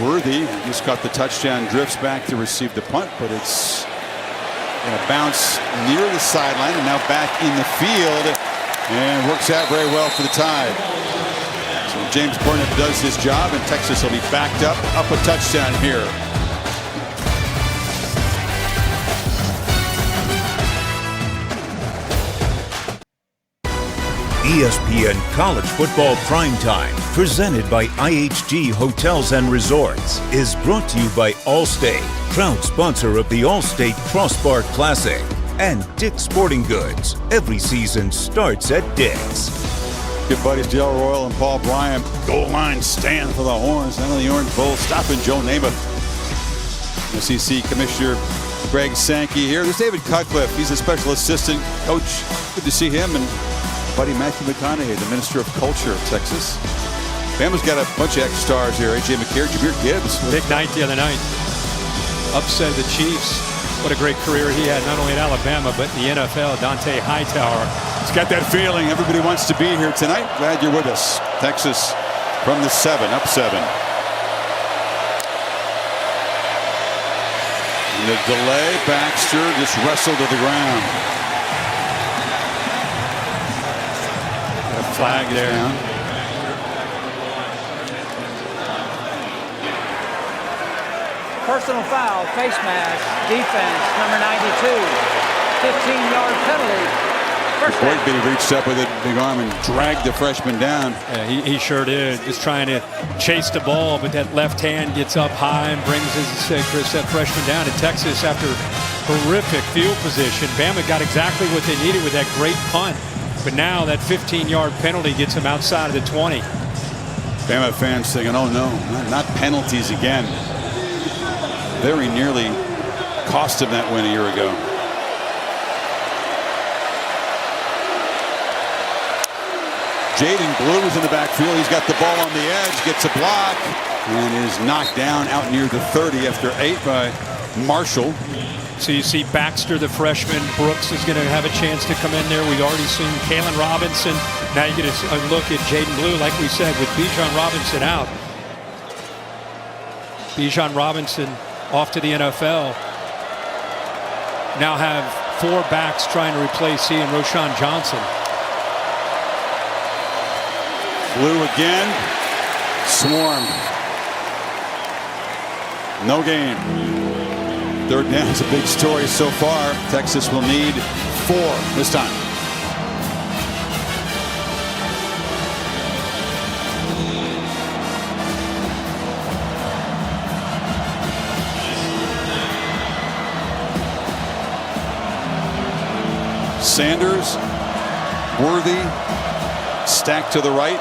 Worthy just got the touchdown, drifts back to receive the punt, but it's going to bounce near the sideline and now back in the field and works out very well for the Tide. So James Burnett does his job and Texas will be backed up a touchdown here. ESPN College Football Primetime, presented by IHG Hotels and Resorts, is brought to you by Allstate, proud sponsor of the Allstate Crossbar Classic, and Dick's Sporting Goods. Every season starts at Dick's. Good buddies Dale Royal and Paul Bryant. Goal line stand for the Horns. None of the Orange Bowl stopping Joe Namath. SEC Commissioner Greg Sankey here. There's David Cutcliffe. He's a special assistant coach. Good to see him. And buddy Matthew McConaughey, the Minister of Culture of Texas. Bama's got a bunch of ex-stars here. A.J. McCarron, Jameer Gibbs. Big night the other night. Upset the Chiefs. What a great career he had, not only in Alabama, but in the NFL. Dante Hightower. It's got that feeling. Everybody wants to be here tonight. Glad you're with us. Texas from the 7, up 7. And the delay, Baxter just wrestled to the ground. Flag there. Personal foul, face mask, defense, number 92. 15-yard penalty. Boydby reached up with it, big arm, and dragged the freshman down. Yeah, he sure did. Just trying to chase the ball, but that left hand gets up high and brings that freshman down. And Texas, after horrific field position, Bama got exactly what they needed with that great punt. But now that 15-yard penalty gets him outside of the 20. Bama fans thinking, oh no, not penalties again. Very nearly cost him that win a year ago. Jaden Blue is in the backfield. He's got the ball on the edge, gets a block, and is knocked down out near the 30 after 8 by Marshall. So you see Baxter, the freshman. Brooks is going to have a chance to come in there. We've already seen Kalen Robinson. Now you get a look at Jaden Blue, like we said, with Bijan Robinson out. Bijan Robinson off to the NFL. Now have 4 backs trying to replace he and Roshan Johnson. Blue again. Swarmed. No gain. Third down is a big story so far. Texas will need 4 this time. Sanders, Worthy, stacked to the right.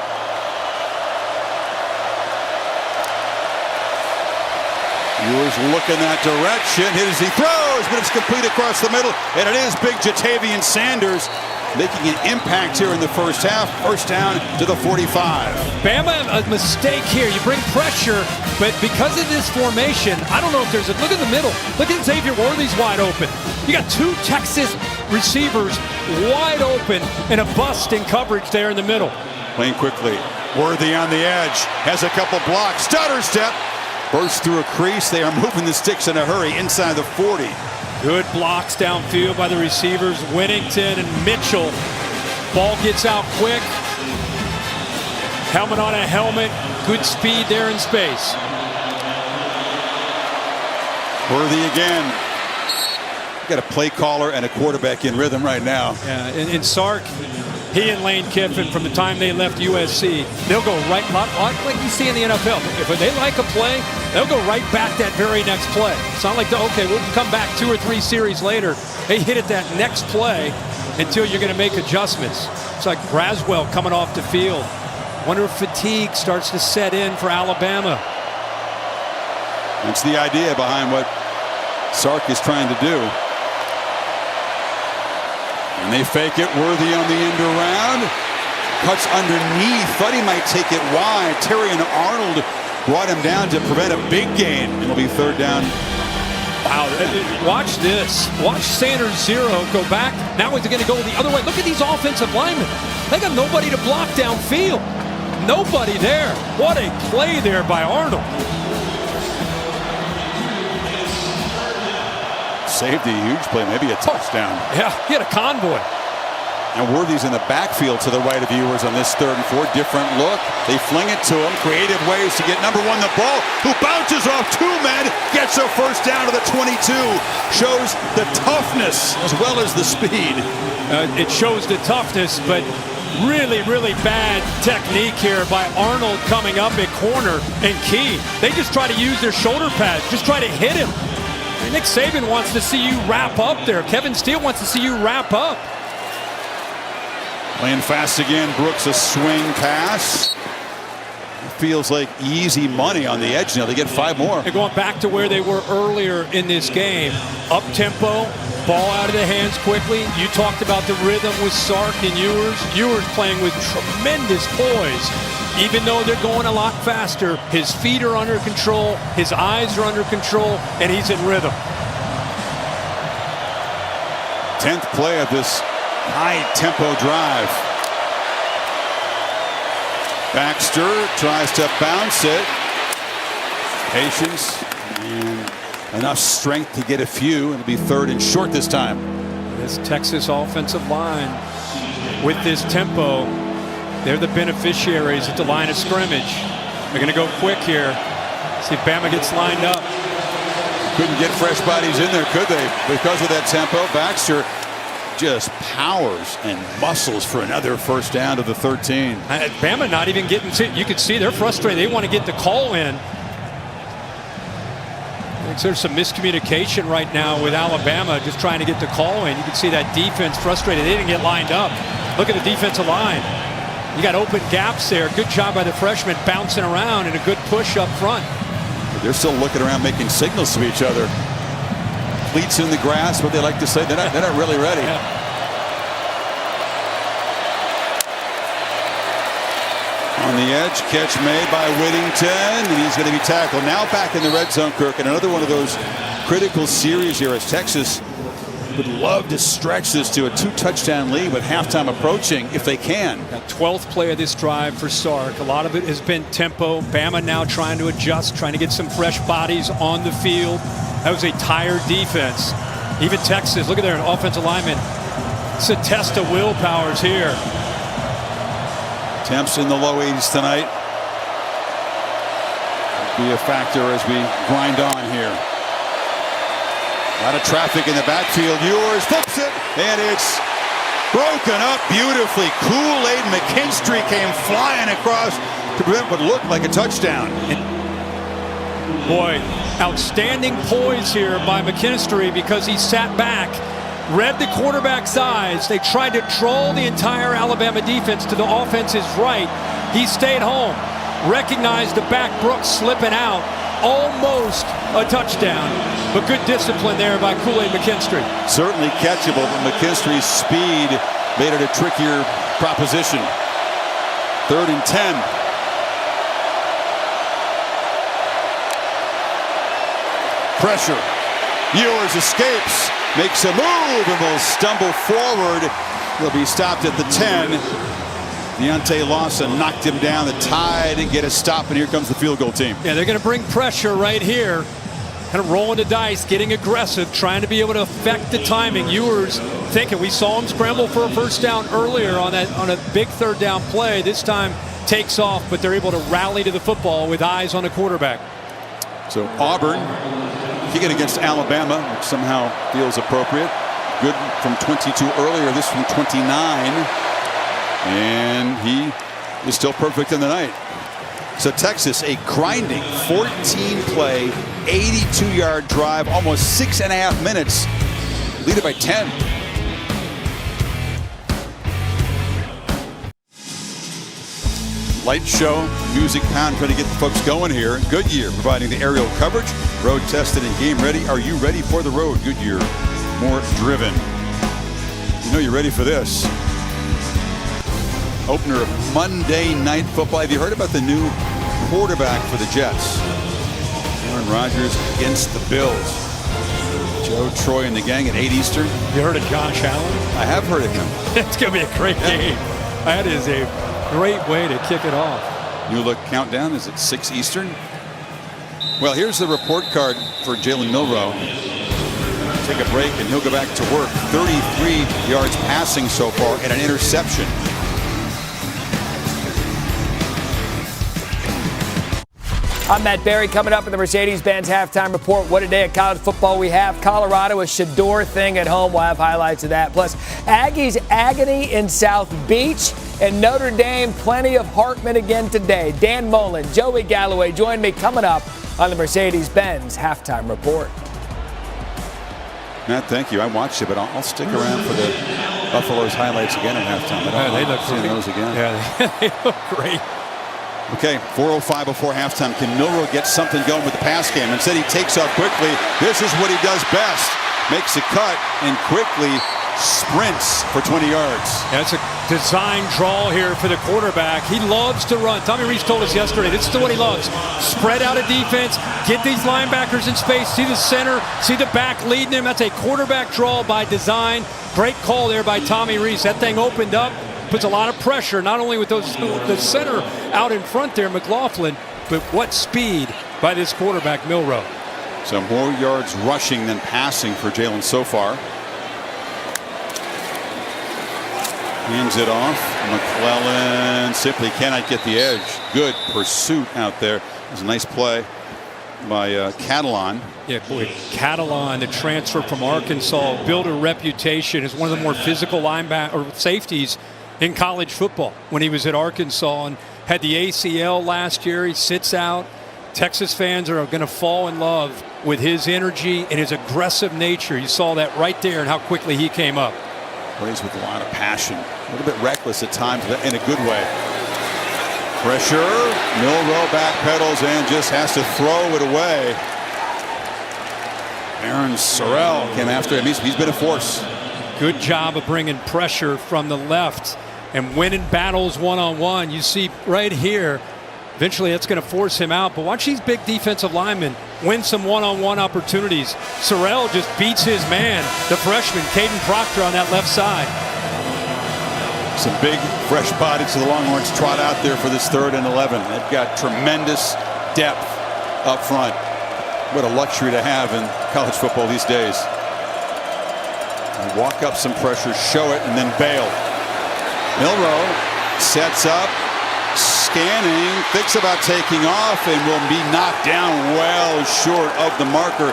Ewers looking that direction. Hit as he throws, but it's complete across the middle. And it is big Jatavian Sanders. making an impact here in the first half. First down to the 45. Bama, a mistake here. You bring pressure, but because of this formation, I don't know if there's a look in the middle. Look at Xavier Worthy's wide open. You got two Texas receivers wide open and a bust in coverage there in the middle. Playing quickly. Worthy on the edge. Has a couple blocks. Stutter step. Bursts through a crease. They are moving the sticks in a hurry inside the 40. Good blocks downfield by the receivers. Winnington and Mitchell. Ball gets out quick. Helmet on a helmet. Good speed there in space. Worthy again. Got a play caller and a quarterback in rhythm right now. Yeah, in Sark, he and Lane Kiffin, from the time they left USC, they'll go right, like you see in the NFL. If they like a play, they'll go right back that very next play. It's not like, okay, we'll come back 2 or 3 series later. They hit it that next play until you're going to make adjustments. It's like Braswell coming off the field. Wonder if fatigue starts to set in for Alabama. That's the idea behind what Sark is trying to do. And they fake it. Worthy on the end around. Cuts underneath. Thought he might take it wide. Terry and Arnold brought him down to prevent a big gain. It'll be third down. Wow. Watch this. Watch Sanders zero go back. Now he's going to go the other way. Look at these offensive linemen. They got nobody to block downfield. Nobody there. What a play there by Arnold. Saved a huge play, maybe a touchdown. Yeah, he had a convoy. And Worthy's in the backfield to the right of viewers on this 3rd and 4. Different look. They fling it to him. Creative ways to get number 1 the ball, who bounces off 2 men, gets a first down to the 22. Shows the toughness as well as the speed. It shows the toughness, but really, really bad technique here by Arnold coming up at corner and key. They just try to use their shoulder pads, just try to hit him. Nick Saban wants to see you wrap up there. Kevin Steele wants to see you wrap up. Playing fast again. Brooks, a swing pass. Feels like easy money on the edge now. They get 5 more. They're going back to where they were earlier in this game. Up-tempo, ball out of the hands quickly. You talked about the rhythm with Sark and Ewers. Ewers playing with tremendous poise. Even though they're going a lot faster, his feet are under control, his eyes are under control, and he's in rhythm. 10th play of this high-tempo drive. Baxter tries to bounce it. Patience and enough strength to get a few. It'll be 3rd and short this time. This Texas offensive line, with this tempo, they're the beneficiaries at the line of scrimmage. They're going to go quick here. See if Bama gets lined up. Couldn't get fresh bodies in there, could they? Because of that tempo, Baxter just powers and muscles for another first down to the 13. Bama not even getting to, you can see they're frustrated. They want to get the call in. I think there's some miscommunication right now with Alabama just trying to get the call in. You can see that defense frustrated. They didn't get lined up. Look at the defensive line. You got open gaps there. Good job by the freshman bouncing around and a good push up front. They're still looking around making signals to each other. Cleats in the grass, what they like to say. They're not really ready. Yeah. On the edge, catch made by Whittington, and he's going to be tackled. Now back in the red zone, Kirk, and another one of those critical series here as Texas would love to stretch this to a 2-touchdown lead with halftime approaching if they can. Got 12th play of this drive for Sark. A lot of it has been tempo. Bama now trying to adjust, trying to get some fresh bodies on the field. That was a tired defense. Even Texas, look at their offensive lineman. It's a test of willpowers here. Temps in the low 80s tonight. Be a factor as we grind on here. A lot of traffic in the backfield. Ewers flips it, and it's broken up beautifully. Kool-Aid McKinstry came flying across to prevent what looked like a touchdown. Boy, outstanding poise here by McKinstry because he sat back, read the quarterback's eyes. They tried to troll the entire Alabama defense to the offense's right. He stayed home, recognized the back Brooks slipping out. Almost a touchdown, but good discipline there by Kool-Aid McKinstry. Certainly catchable, but McKinstry's speed made it a trickier proposition. 3rd and 10. Pressure. Ewers escapes, makes a move, and will stumble forward. He'll be stopped at the 10. Deontay Lawson knocked him down. The Tide didn't get a stop, and here comes the field goal team. Yeah, they're going to bring pressure right here. Kind of rolling the dice, getting aggressive, trying to be able to affect the timing. Ewers thinking, we saw him scramble for a first down earlier on a big 3rd down play. This time takes off, but they're able to rally to the football with eyes on the quarterback. So Auburn kicking against Alabama, which somehow feels appropriate. Good from 22 earlier, this from 29. And he is still perfect in the night. So Texas, a grinding 14-play, 82-yard drive, almost 6.5 minutes, lead it by 10. Light show, music pound, trying to get the folks going here. Goodyear providing the aerial coverage, road tested and game ready. Are you ready for the road? Goodyear, more driven. You know you're ready for this. Opener of Monday Night Football. Have you heard about the new quarterback for the Jets? Aaron Rodgers against the Bills. Joe Troy and the gang at 8 Eastern. You heard of Josh Allen? I have heard of him. It's going to be a great game. That is a great way to kick it off. New look countdown is at 6 Eastern. Well, here's the report card for Jalen Milroe. Take a break and he'll go back to work. 33 yards passing so far and an interception. I'm Matt Berry. Coming up in the Mercedes-Benz halftime report. What a day of college football we have. Colorado, a Shador thing at home. We'll have highlights of that. Plus, Aggies agony in South Beach. And Notre Dame, plenty of Hartman again today. Dan Mullen, Joey Galloway join me coming up on the Mercedes-Benz halftime report. Matt, thank you. I watched it, but I'll stick around for the Buffalo's highlights again at halftime. They look great. Those again. Yeah, they look great. Okay, 4:05 before halftime. Can Milroe get something going with the pass game? Instead, he takes off quickly. This is what he does best. Makes a cut and quickly sprints for 20 yards. That's a design draw here for the quarterback. He loves to run. Tommy Rees told us yesterday, this is what he loves. Spread out a defense, get these linebackers in space, see the center, see the back leading him. That's a quarterback draw by design. Great call there by Tommy Rees. That thing opened up. Puts a lot of pressure, not only with the center out in front there, McLaughlin, but what speed by this quarterback, Milroe. So more yards rushing than passing for Jalen so far. Hands it off. McClellan simply cannot get the edge. Good pursuit out there. It was a nice play by Catalon. Yeah, boy, Catalon, the transfer from Arkansas, built a reputation as one of the more physical linebacker or safeties in college football when he was at Arkansas and had the ACL last year. He sits out. Texas fans are going to fall in love with his energy and his aggressive nature. You saw that right there and how quickly he came up. Plays with a lot of passion. A little bit reckless at times, but in a good way. Pressure. Milroe backpedals and just has to throw it away. Aaron Sorrell came after him. He's been a force. Good job of bringing pressure from the left and winning battles one-on-one. You see right here, eventually that's going to force him out. But watch these big defensive linemen win some one-on-one opportunities. Sorrell just beats his man, the freshman, Caden Proctor, on that left side. Some big, fresh bodies to the Longhorns trot out there for this 3rd and 11. They've got tremendous depth up front. What a luxury to have in college football these days. Walk up some pressure, show it, and then bail. Milroe sets up, scanning, thinks about taking off, and will be knocked down well short of the marker.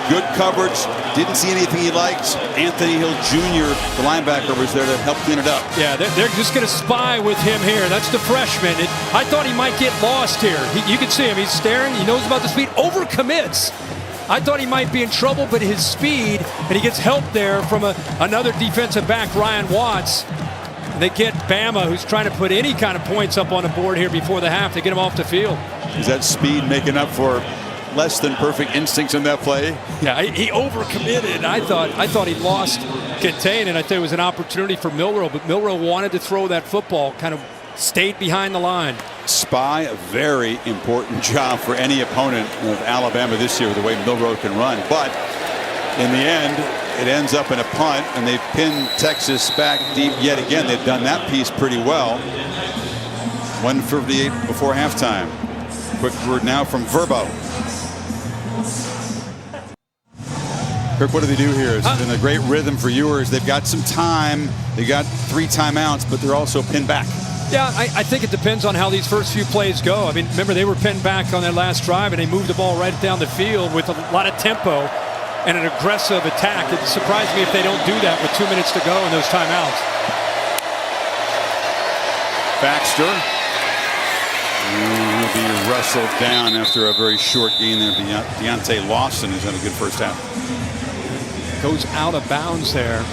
Good coverage. Didn't see anything he liked. Anthony Hill Jr., the linebacker, was there to help clean it up. Yeah, they're just going to spy with him here. That's the freshman. I thought he might get lost here. You can see him. He's staring. He knows about the speed. Overcommits. I thought he might be in trouble, but his speed, and he gets help there from another defensive back, Ryan Watts. They get Bama, who's trying to put any kind of points up on the board here before the half, to get him off the field. Is that speed making up for less than perfect instincts in that play. Yeah, he overcommitted. I thought he lost contain, and I thought it was an opportunity for Milroe, but Milroe wanted to throw that football, kind of stayed behind the line. Spy, a very important job for any opponent of Alabama this year with the way Milroe can run. But in the end, it ends up in a punt, and they've pinned Texas back deep yet again. They've done that piece pretty well. 1:58 before halftime. Quick word now from Verbo. Kirk, what do they do here? It's been a great rhythm for Ewers. They've got some time. They got 3 timeouts, but they're also pinned back. Yeah, I think it depends on how these first few plays go. I mean, remember, they were pinned back on their last drive, and they moved the ball right down the field with a lot of tempo and an aggressive attack. It surprised me if they don't do that with 2 minutes to go in those timeouts. Baxter will be wrestled down after a very short gain there. Deontay Lawson has had a good first half. Goes out of bounds there.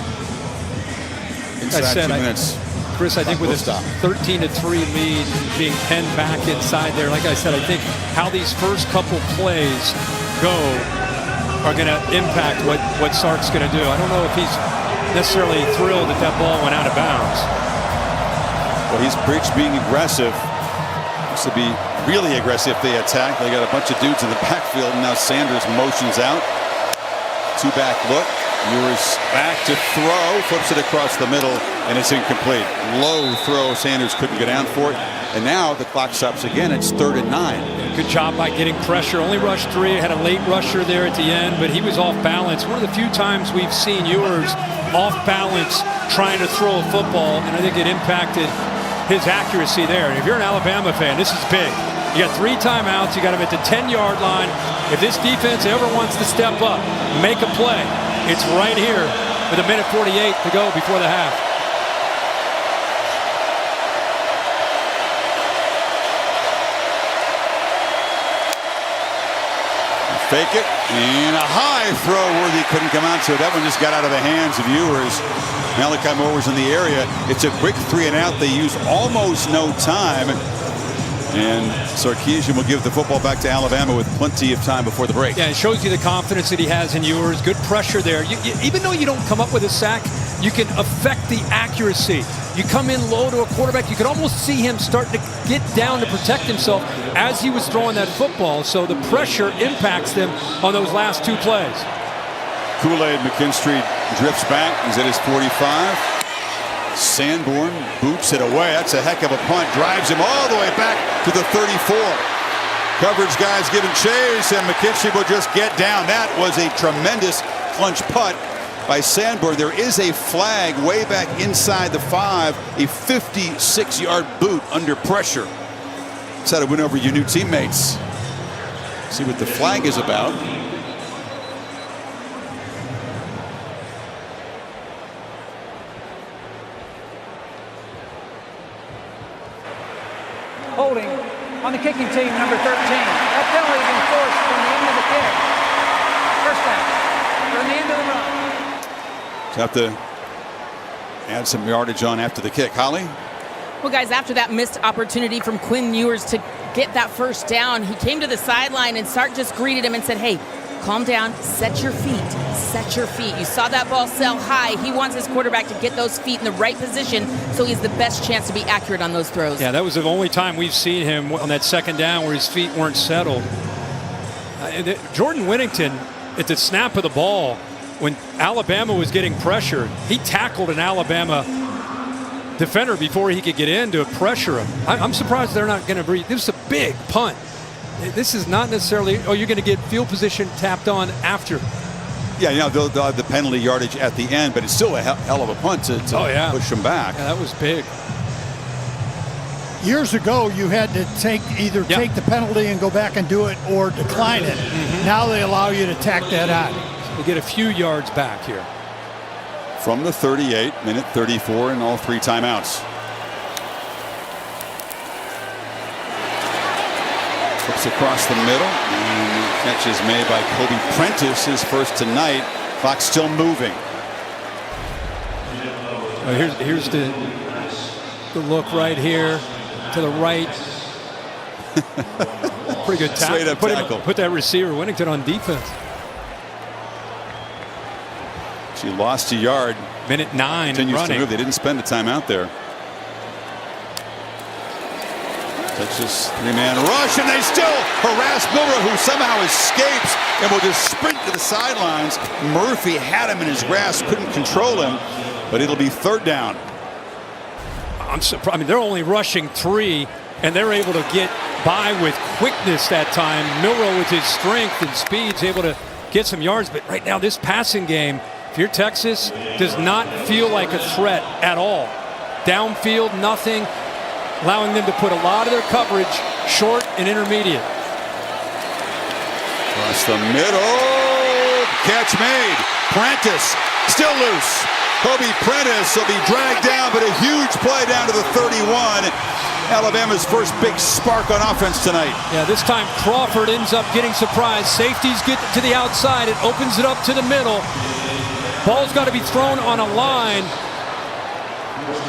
Inside 2 minutes. Chris, I think with a 13-3 lead being penned back inside there, like I said, I think how these first couple plays go are going to impact what Sark's going to do. I don't know if he's necessarily thrilled that ball went out of bounds. Well, he's preached being aggressive. Used to be really aggressive if they attack. They got a bunch of dudes in the backfield, and now Sanders motions out. 2-back look. Ewers back to throw, flips it across the middle, and it's incomplete. Low throw. Sanders couldn't get down for it. And now the clock stops again. It's 3rd and 9. Good job by getting pressure. Only rushed 3. Had a late rusher there at the end, but he was off balance. One of the few times we've seen Ewers off balance trying to throw a football, and I think it impacted his accuracy there. And if you're an Alabama fan, this is big. You got 3 timeouts. You got him at the 10-yard line. If this defense ever wants to step up, make a play, it's right here with 1:48 to go before the half. Fake it, and a high throw. Worthy couldn't come out, so that one just got out of the hands of Ewers. Malachi Moore was in the area. It's a quick 3 and out. They use almost no time. And Sarkisian will give the football back to Alabama with plenty of time before the break. Yeah, it shows you the confidence that he has in Ewers. Good pressure there. Even though you don't come up with a sack, you can affect the accuracy. You come in low to a quarterback, you can almost see him starting to get down to protect himself as he was throwing that football. So the pressure impacts them on those last 2 plays. Kool-Aid McKinstry drifts back. He's at his 45. Sanborn boots it away. That's a heck of a punt. Drives him all the way back to the 34. Coverage guys giving chase, and McKinstry will just get down. That was a tremendous clutch punt by Sanborn. There is a flag way back inside the 5. A 56-yard boot under pressure. That's how to win over your new teammates. See what the flag is about. Holding on the kicking team, number 13. That penalty being forced from the end of the kick. First down. From the end of the run. So have to add some yardage on after the kick. Holly? Well, guys, after that missed opportunity from Quinn Ewers to get that first down, he came to the sideline, and Sark just greeted him and said, hey, calm down, set your feet, set your feet. You saw that ball sail high. He wants his quarterback to get those feet in the right position so he has the best chance to be accurate on those throws. Yeah, that was the only time we've seen him on that second down where his feet weren't settled. Jordan Whittington, at the snap of the ball, when Alabama was getting pressured, he tackled an Alabama defender before he could get in to pressure him. I'm surprised they're not going to breathe. This is a big punt. This is not necessarily, oh, you're going to get field position tapped on after. Yeah, you know, they'll have the penalty yardage at the end, but it's still a hell of a punt to push them back. Yeah, that was big. Years ago, you had to take the penalty and go back and do it or decline it. Now they allow you to tack that on. They get a few yards back here. From the 38, minute 34, and all 3 timeouts. Flips across the middle, and the catch is made by Kobe Prentice, his first tonight. Clock still moving. Here's the look right here to the right. Pretty good tackle. Straight up tackle. Put that receiver Whittington on defense. She lost a yard. Minute 9 Continues running. to move. They didn't spend a timeout there. Texas three-man rush, and they still harass Milrow, who somehow escapes and will just sprint to the sidelines. Murphy had him in his grasp, couldn't control him, but it'll be third down. I'm surprised. I mean, they're only rushing 3, and they're able to get by with quickness that time. Milrow, with his strength and speed, is able to get some yards. But right now, this passing game, if you're Texas, does not feel like a threat at all. Downfield, nothing. Allowing them to put a lot of their coverage short and intermediate. Across the middle. Catch made. Prentice still loose. Kobe Prentice will be dragged down, but a huge play down to the 31. Alabama's first big spark on offense tonight. Yeah, this time Crawford ends up getting surprised. Safeties get to the outside. It opens it up to the middle. Ball's got to be thrown on a line.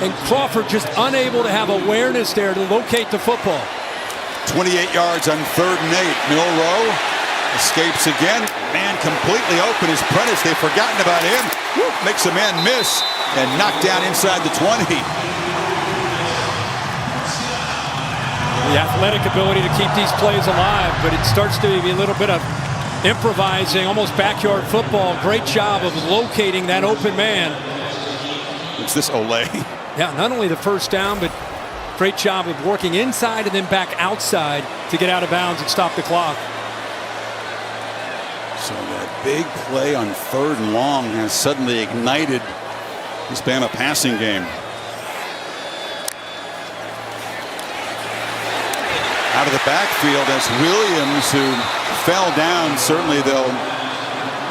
And Crawford just unable to have awareness there to locate the football. 28 yards on 3rd and 8. Milrow escapes again. Man completely open is Prentice. They've forgotten about him. Makes a man miss and knocked down inside the 20. The athletic ability to keep these plays alive, but it starts to be a little bit of improvising, almost backyard football. Great job of locating that open man. It's this Olay. Yeah, not only the first down, but great job of working inside and then back outside to get out of bounds and stop the clock. So that big play on 3rd and long has suddenly ignited this Bama passing game. Out of the backfield as Williams, who fell down. Certainly they'll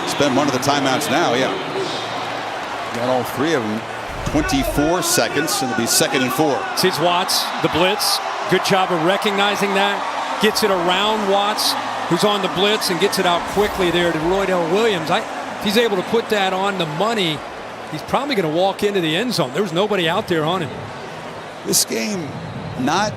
spend one of the timeouts now. Yeah, got all 3 of them. 24 seconds, and it'll be 2nd and 4. Sees Watts, the blitz. Good job of recognizing that. Gets it around Watts, who's on the blitz, and gets it out quickly there to Roydell Williams. If he's able to put that on the money, he's probably going to walk into the end zone. There was nobody out there on him. This game, not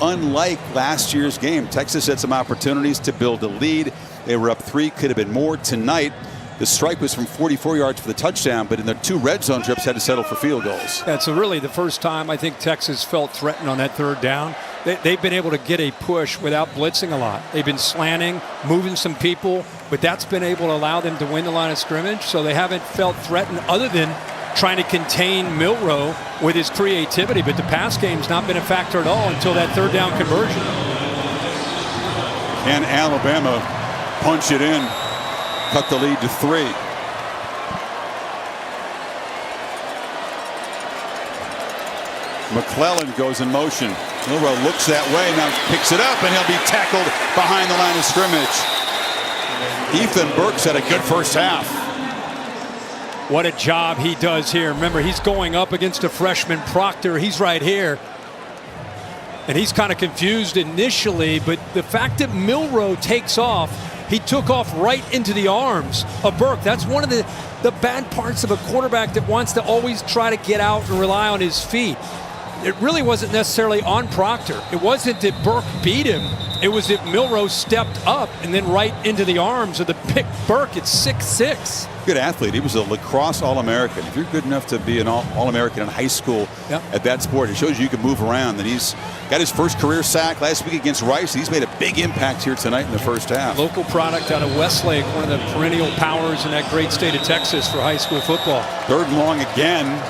unlike last year's game. Texas had some opportunities to build a lead. They were up 3, could have been more tonight. The strike was from 44 yards for the touchdown, but in their 2 red zone trips had to settle for field goals. That's really the first time I think Texas felt threatened on that 3rd down. They've been able to get a push without blitzing a lot. They've been slanting, moving some people, but that's been able to allow them to win the line of scrimmage. So they haven't felt threatened other than trying to contain Milrow with his creativity. But the pass game's not been a factor at all until that 3rd down conversion. Can Alabama punch it in? Cut the lead to 3. McClellan goes in motion. Milrow looks that way, now picks it up, and he'll be tackled behind the line of scrimmage. Ethan Burks had a good first half. What a job he does here. Remember, he's going up against a freshman Proctor. He's right here. And he's kind of confused initially, but the fact that Milrow takes off, he took off right into the arms of Burke. That's one of the bad parts of a quarterback that wants to always try to get out and rely on his feet. It really wasn't necessarily on Proctor. It wasn't that Burke beat him. It was that Milrow stepped up and then right into the arms of the pick Burke at 6'6". Good athlete. He was a lacrosse All-American. If you're good enough to be an All-American in high school at that sport, it shows you can move around. And he's got his first career sack last week against Rice. He's made a big impact here tonight in the first half. Local product out of Westlake, one of the perennial powers in that great state of Texas for high school football. 3rd and long again.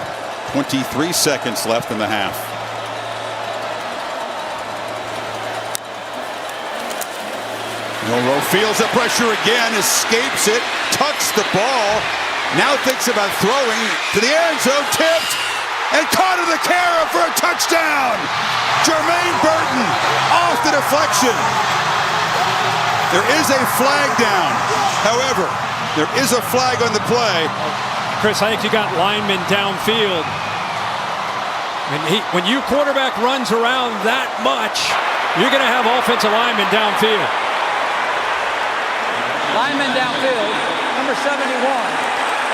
23 seconds left in the half. Milrow feels the pressure again, escapes it, tucks the ball, now thinks about throwing to the end zone, tipped, and caught in the carry for a touchdown. Jermaine Burton off the deflection. There is a flag down. However, there is a flag on the play. Chris, I think you got linemen downfield. When your quarterback runs around that much, you're going to have offensive linemen downfield. Lineman downfield, number 71,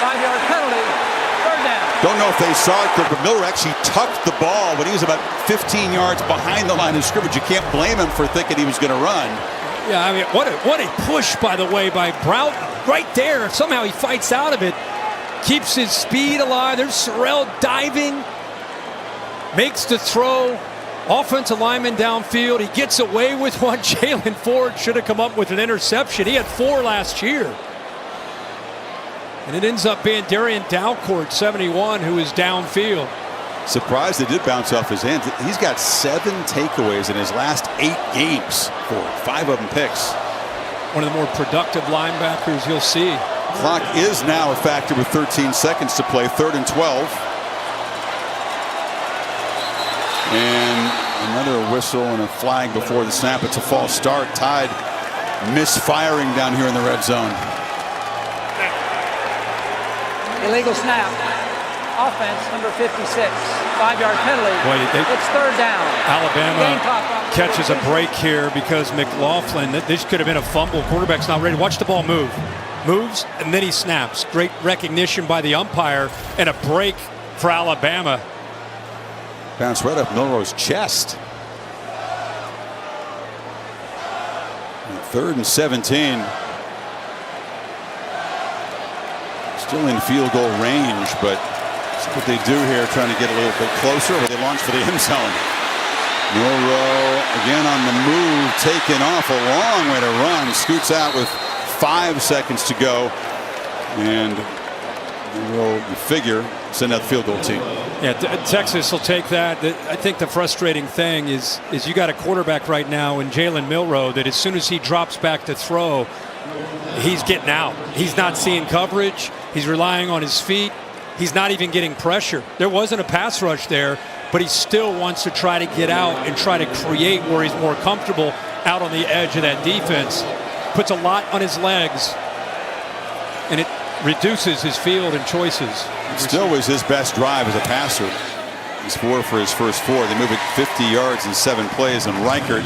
5-yard penalty, 3rd down. Don't know if they saw it, but Miller actually tucked the ball when he was about 15 yards behind the line of scrimmage. You can't blame him for thinking he was going to run. Yeah, I mean, what a push, by the way, by Broughton right there. Somehow he fights out of it, keeps his speed alive. There's Sorrell diving, makes the throw. Offensive lineman downfield. He gets away with one. Jalen Ford should have come up with an interception. He had 4 last year. And it ends up being Darian Dalcourt, 71, who is downfield. Surprised it did bounce off his hands. He's got 7 takeaways in his last 8 games. 5 of them picks. One of the more productive linebackers you'll see. Clock is now a factor with 13 seconds to play. 3rd and 12. And another whistle and a flag before the snap. It's a false start. Tide misfiring down here in the red zone. Illegal snap. Offense, number 56. 5-yard penalty. It's 3rd down. Alabama catches a break here because McLaughlin, this could have been a fumble. Quarterback's not ready. Watch the ball move. Moves, and then he snaps. Great recognition by the umpire, and a break for Alabama. Bounce right up Milroe's chest. 3rd and 17. Still in field goal range, but see what they do here, trying to get a little bit closer. But they launch for the end zone. Milroe again on the move, taken off, a long way to run. Scoots out with 5 seconds to go, and Milroe, you figure, send out the field goal team. Yeah, Texas will take that. I think the frustrating thing is you got a quarterback right now in Jalen Milroe that as soon as he drops back to throw, he's getting out. He's not seeing coverage. He's relying on his feet. He's not even getting pressure. There wasn't a pass rush there, but he still wants to try to get out and try to create where he's more comfortable out on the edge of that defense. Puts a lot on his legs, and it reduces his field and choices. Still was his best drive as a passer. He's 4 for his first 4. They move it 50 yards in 7 plays, and Reichert,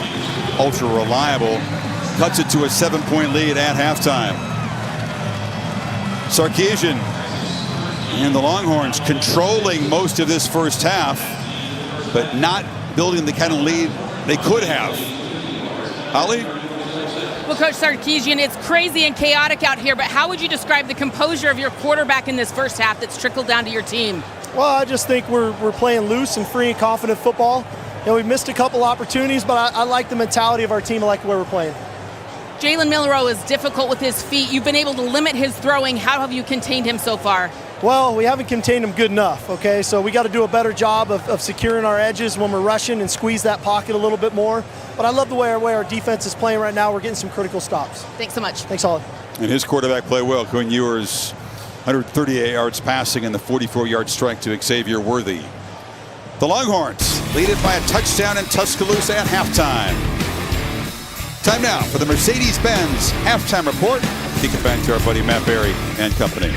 ultra reliable, cuts it to a 7-point lead at halftime. Sarkisian and the Longhorns controlling most of this first half, but not building the kind of lead they could have. Holly? Well, Coach Sarkisian, it's crazy and chaotic out here, but how would you describe the composure of your quarterback in this first half that's trickled down to your team? Well, I just think we're playing loose and free and confident football. You know, we've missed a couple opportunities, but I like the mentality of our team. I like the way we're playing. Jalen Milroe is difficult with his feet. You've been able to limit his throwing. How have you contained him so far? Well, we haven't contained him good enough, okay? So we got to do a better job of securing our edges when we're rushing and squeeze that pocket a little bit more. But I love the way our defense is playing right now. We're getting some critical stops. Thanks so much. Thanks, Holly. And his quarterback played well. Quinn Ewers, 138 yards passing and the 44-yard strike to Xavier Worthy. The Longhorns lead it by a touchdown in Tuscaloosa at halftime. Time now for the Mercedes-Benz halftime report. Take it back to our buddy Matt Berry and company.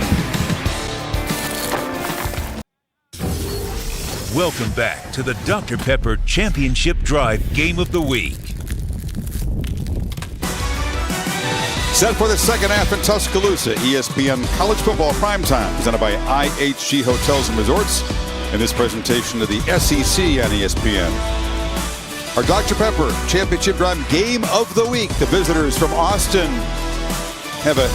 Welcome back to the Dr. Pepper Championship Drive Game of the Week. Set for the second half in Tuscaloosa, ESPN College Football Primetime, presented by IHG Hotels and Resorts, in this presentation of the SEC on ESPN. Our Dr. Pepper Championship Drive Game of the Week. The visitors from Austin have a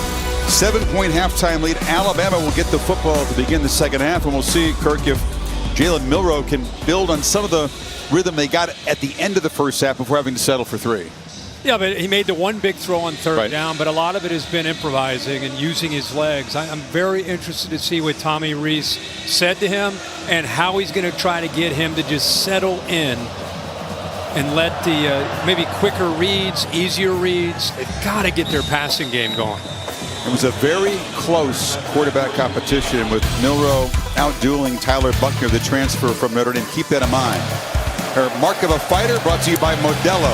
7-point halftime lead. Alabama will get the football to begin the second half, and we'll see, Kirk, if Jalen Milroe can build on some of the rhythm they got at the end of the first half before having to settle for 3. Yeah, but he made the one big throw on third down, but a lot of it has been improvising and using his legs. I'm very interested to see what Tommy Rees said to him and how he's going to try to get him to just settle in and let the maybe quicker reads, easier reads. They've got to get their passing game going. It was a very close quarterback competition with Milroe out-dueling Tyler Buckner, the transfer from Notre Dame. Keep that in mind. Her mark of a fighter brought to you by Modelo.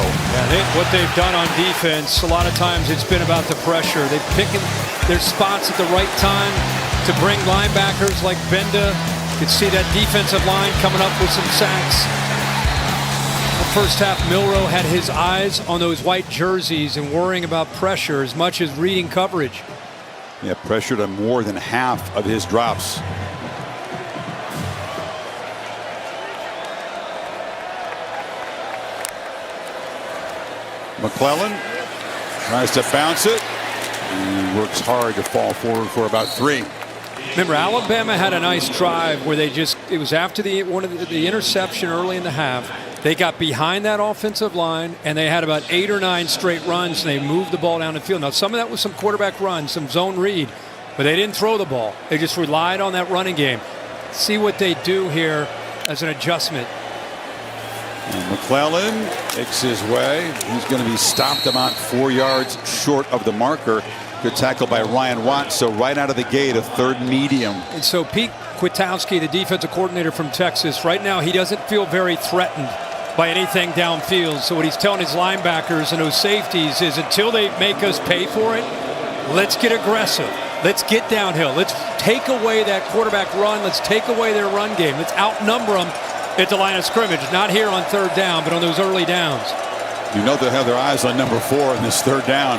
Yeah, what they've done on defense, a lot of times it's been about the pressure. They've picked their spots at the right time to bring linebackers like Benda. You can see that defensive line coming up with some sacks. The first half, Milroe had his eyes on those white jerseys and worrying about pressure as much as reading coverage. Yeah, pressured on more than half of his drops. McClellan Tries to bounce it. And works hard to fall forward for about 3. Remember, Alabama had a nice drive where it was after the interception early in the half. They got behind that offensive line, and they had about 8 or 9 straight runs, and they moved the ball down the field. Now, some of that was some quarterback runs, some zone read, but they didn't throw the ball. They just relied on that running game. See what they do here as an adjustment. And McClellan makes his way. He's going to be stopped about 4 yards short of the marker. Good tackle by Ryan Watt. So right out of the gate, a 3rd medium. And so Pete Kwiatkowski, the defensive coordinator from Texas, right now he doesn't feel very threatened by anything downfield. So what he's telling his linebackers and those safeties is until they make us pay for it, let's get aggressive. Let's get downhill. Let's take away that quarterback run. Let's take away their run game. Let's outnumber them at the line of scrimmage. Not here on 3rd down, but on those early downs. You know they'll have their eyes on number 4 in this 3rd down.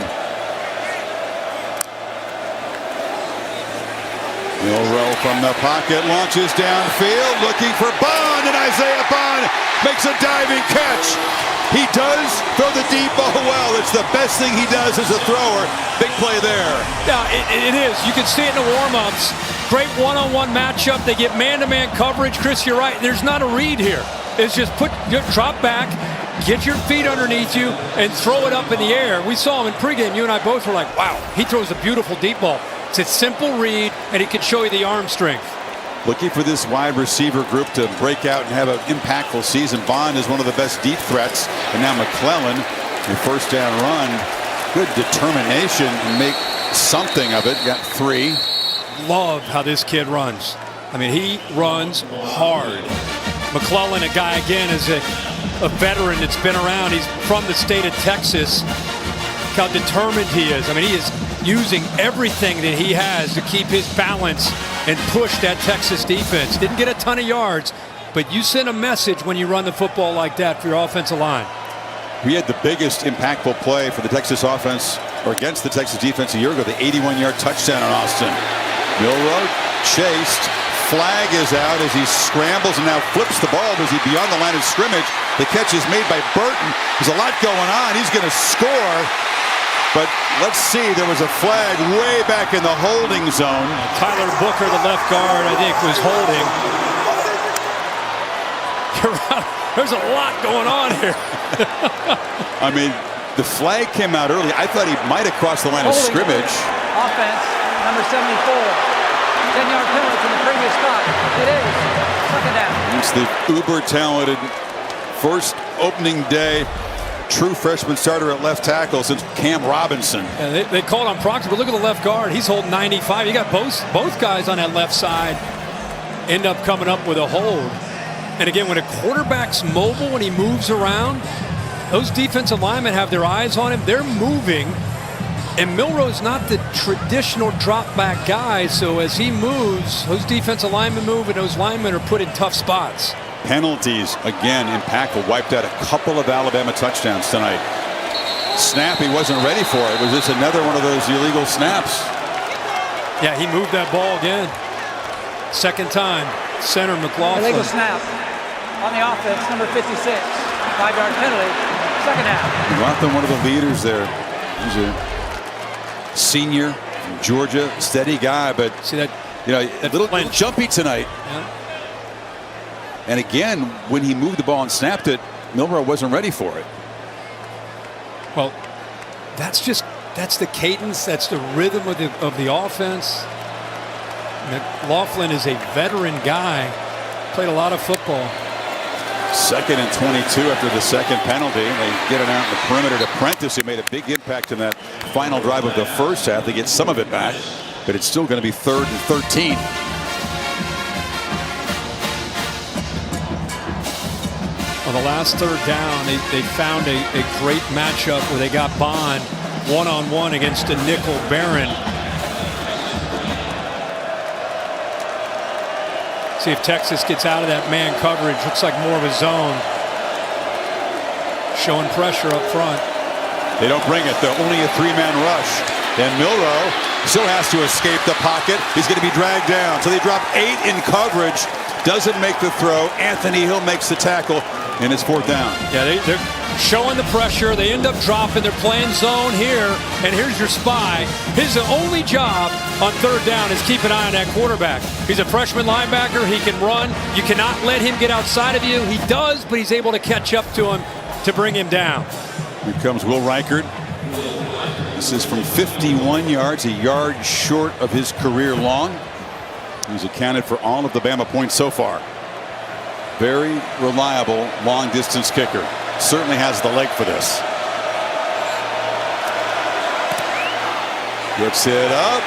Milroe from the pocket launches downfield looking for Bond, and Isaiah Bond makes a diving catch. He does throw the deep ball well. It's the best thing he does as a thrower. Big play there. Yeah, it is. You can see it in the warm-ups. Great one-on-one matchup. They get man-to-man coverage. Chris, you're right. There's not a read here. It's just drop back, get your feet underneath you, and throw it up in the air. We saw him in pregame. You and I both were like, wow, he throws a beautiful deep ball. It's a simple read, and he can show you the arm strength. Looking for this wide receiver group to break out and have an impactful season. Bond is one of the best deep threats. And now McClellan, a 1st down run. Good determination and make something of it. Got 3. Love how this kid runs. I mean, he runs hard. McClellan, a guy, again, is a veteran that's been around. He's from the state of Texas. Look how determined he is. I mean, he is using everything that he has to keep his balance and push that Texas defense. Didn't get a ton of yards, but you send a message when you run the football like that for your offensive line. We had the biggest impactful play for the Texas offense, or against the Texas defense a year ago, the 81-yard touchdown on Austin. Milroe chased. Flag is out as he scrambles and now flips the ball. Was he beyond the line of scrimmage? The catch is made by Burton. There's a lot going on. He's going to score. But let's see, there was a flag way back in the holding zone. Tyler Booker, the left guard, I think, was holding. There's a lot going on here. I mean, the flag came out early. I thought he might have crossed the line of scrimmage. Offense, number 74. 10-yard penalty from the previous spot. It is. 2nd down. It's the uber-talented first opening day true freshman starter at left tackle since Cam Robinson. And they called on Proctor, but look at the left guard. He's holding 95. You got both guys on that left side end up coming up with a hold. And again, when a quarterback's mobile, when he moves around, those defensive linemen have their eyes on him. They're moving. And Milroe's not the traditional drop back guy. So as he moves, those defensive linemen move, and those linemen are put in tough spots. Penalties, again, impactful. Wiped out a couple of Alabama touchdowns tonight. Snap, he wasn't ready for it. Was this another one of those illegal snaps? Yeah, he moved that ball again. 2nd time. Center McLaughlin. Illegal snap on the offense, number 56. 5-yard penalty. 2nd down. McLaughlin, one of the leaders there. He's a senior from Georgia, steady guy, but see that, a little jumpy tonight. Yeah. And again, when he moved the ball and snapped it, Milroe wasn't ready for it. Well, that's the cadence, that's the rhythm of the offense. McLaughlin is a veteran guy, played a lot of football. 2nd and 22 after the 2nd penalty. They get it out in the perimeter to Prentice, who made a big impact in that final drive of the first half. They get some of it back, but it's still going to be 3rd and 13. On the last 3rd down, they found a great matchup where they got Bond one-on-one against a nickel Barron. See if Texas gets out of that man coverage. Looks like more of a zone. Showing pressure up front. They don't bring it, though. Only a 3-man rush. And Milroe still has to escape the pocket. He's going to be dragged down. So they drop 8 in coverage. Doesn't make the throw. Anthony Hill makes the tackle, and it's 4th down. Yeah, showing the pressure. They end up dropping. They're playing zone here, and here's your spy. His only job on third down is keep an eye on that quarterback. He's a freshman linebacker. He can run. You cannot let him get outside of you. He does, but he's able to catch up to him to bring him down. Here comes Will Reichert. This is from 51 yards, a yard short of his career long. He's accounted for all of the Bama points so far. Very reliable long distance kicker. Certainly has the leg for this. Rips it up.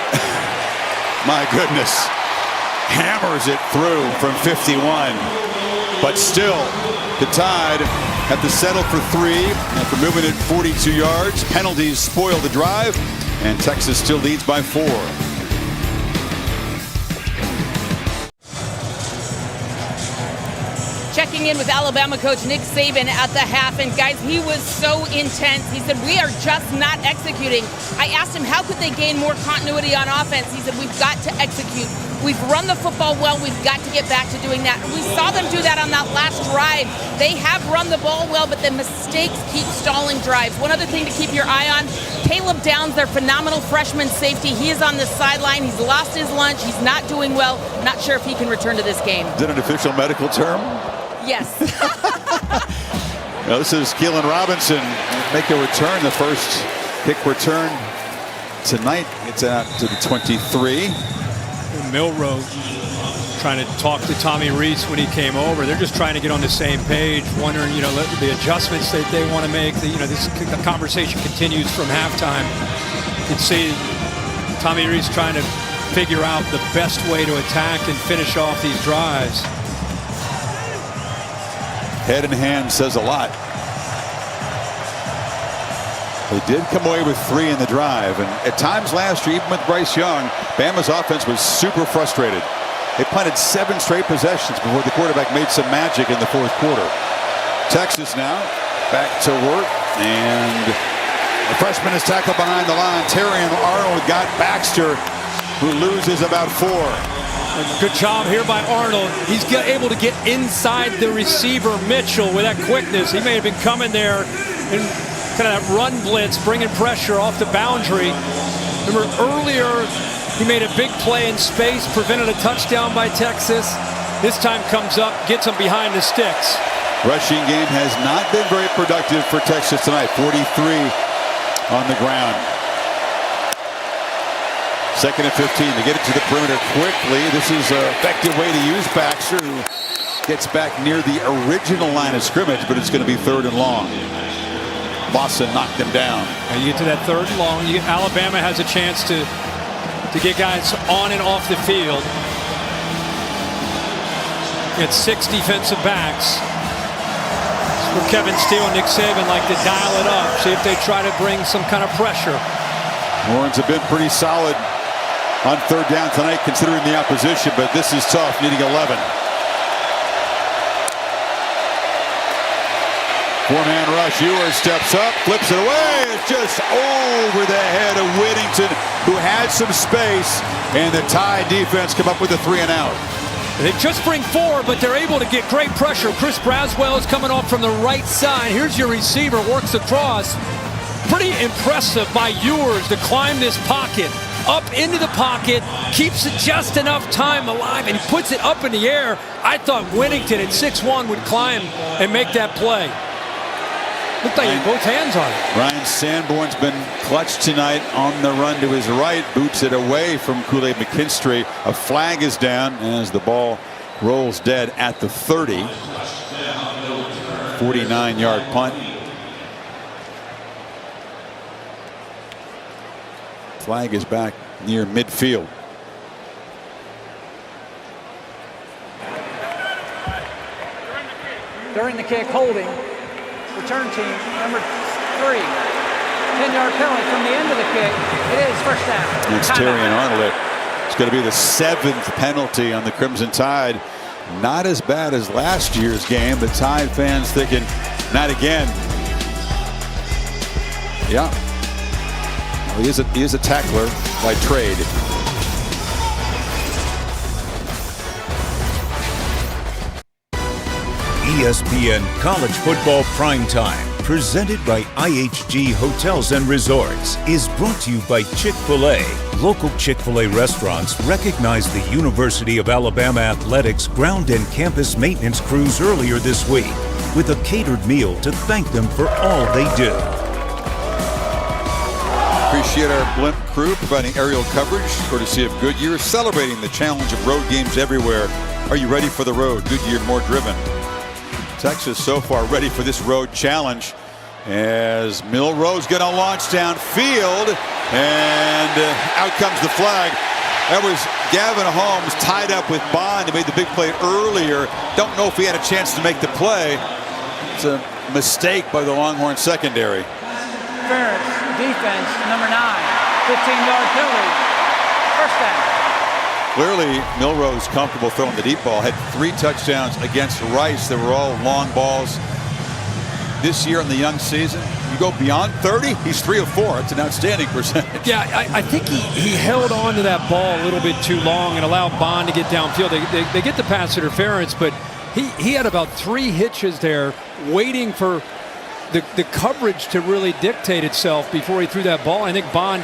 My goodness. Hammers it through from 51. But still, the Tide have to settle for 3 after moving it 42 yards. Penalties spoil the drive, and Texas still leads by 4. Checking in with Alabama coach Nick Saban at the half, and guys, he was so intense. He said, we are just not executing. I asked him, how could they gain more continuity on offense? He said, we've got to execute. We've run the football well. We've got to get back to doing that. And we saw them do that on that last drive. They have run the ball well, but the mistakes keep stalling drives. One other thing to keep your eye on, Caleb Downs, their phenomenal freshman safety. He is on the sideline. He's lost his lunch. He's not doing well. Not sure if he can return to this game. Is it an official medical term? Yes. Well, this is Keelan Robinson make a return, the first kick return tonight. It's out to the 23. Milroe trying to talk to Tommy Reese when he came over. They're just trying to get on the same page, wondering, the adjustments that they want to make. This conversation continues from halftime. You can see Tommy Reese trying to figure out the best way to attack and finish off these drives. Head in hand says a lot. They did come away with 3 in the drive, and at times last year, even with Bryce Young, Bama's offense was super frustrated. They punted 7 straight possessions before the quarterback made some magic in the fourth quarter. Texas now back to work, and the freshman is tackled behind the line. Terrion Arnold got Baxter, who loses about 4. Good job here by Arnold. He's able to get inside the receiver, Mitchell, with that quickness. He may have been coming there in kind of that run blitz, bringing pressure off the boundary. Remember earlier, he made a big play in space, prevented a touchdown by Texas. This time comes up, gets him behind the sticks. Rushing game has not been very productive for Texas tonight. 43 on the ground. 2nd and 15 to get it to the perimeter quickly. This is an effective way to use Baxter, who gets back near the original line of scrimmage, but it's going to be 3rd and long. Lawson knocked him down. And you get to that 3rd and long. Alabama has a chance to get guys on and off the field. It's 6 defensive backs. For Kevin Steele and Nick Saban like to dial it up, see if they try to bring some kind of pressure. Horns have been pretty solid on 3rd down tonight, considering the opposition, but this is tough, needing 11. 4-man rush. Ewers steps up, flips it away. It's just over the head of Whittington, who had some space, and the Tide defense come up with a 3-and-out. They just bring 4, but they're able to get great pressure. Chris Braswell is coming off from the right side. Here's your receiver, works across. Pretty impressive by Ewers to climb this pocket. Up into the pocket, keeps it just enough time alive, and he puts it up in the air. I thought Whittington at 6'1" would climb and make that play. Looked like he had both hands on it. Ryan Sanborn's been clutch tonight on the run to his right, boots it away from Kool-Aid McKinstry. A flag is down as the ball rolls dead at the 30. 49-yard punt. Flag is back near midfield. During the kick, holding. Return team, number 3. 10-yard penalty from the end of the kick. It is first down. It's Terrion Arnold. It's going to be the 7th penalty on the Crimson Tide. Not as bad as last year's game. The Tide fans thinking, not again. Yeah. Well, he is a tackler by trade. ESPN College Football Primetime. presented by IHG Hotels and Resorts, is brought to you by Chick-fil-A. Local Chick-fil-A restaurants recognized the University of Alabama Athletics ground and campus maintenance crews earlier this week with a catered meal to thank them for all they do. Appreciate our blimp crew providing aerial coverage courtesy of Goodyear, celebrating the challenge of road games everywhere. Are you ready for the road? Goodyear, more driven. Texas so far ready for this road challenge as Milroe's going to launch downfield, and out comes the flag. That was Gavin Holmes tied up with Bond, who made the big play earlier. Don't know if he had a chance to make the play. It's a mistake by the Longhorn secondary. Ferris, defense, number 9, 15-yard penalty, first down. Clearly, Milroe's comfortable throwing the deep ball. Had 3 touchdowns against Rice. They were all long balls. This year in the young season, you go beyond 30, he's 3 of 4. It's an outstanding percentage. Yeah, I think he held on to that ball a little bit too long and allowed Bond to get downfield. They get the pass interference, but he had about 3 hitches there waiting for the coverage to really dictate itself before he threw that ball. I think Bond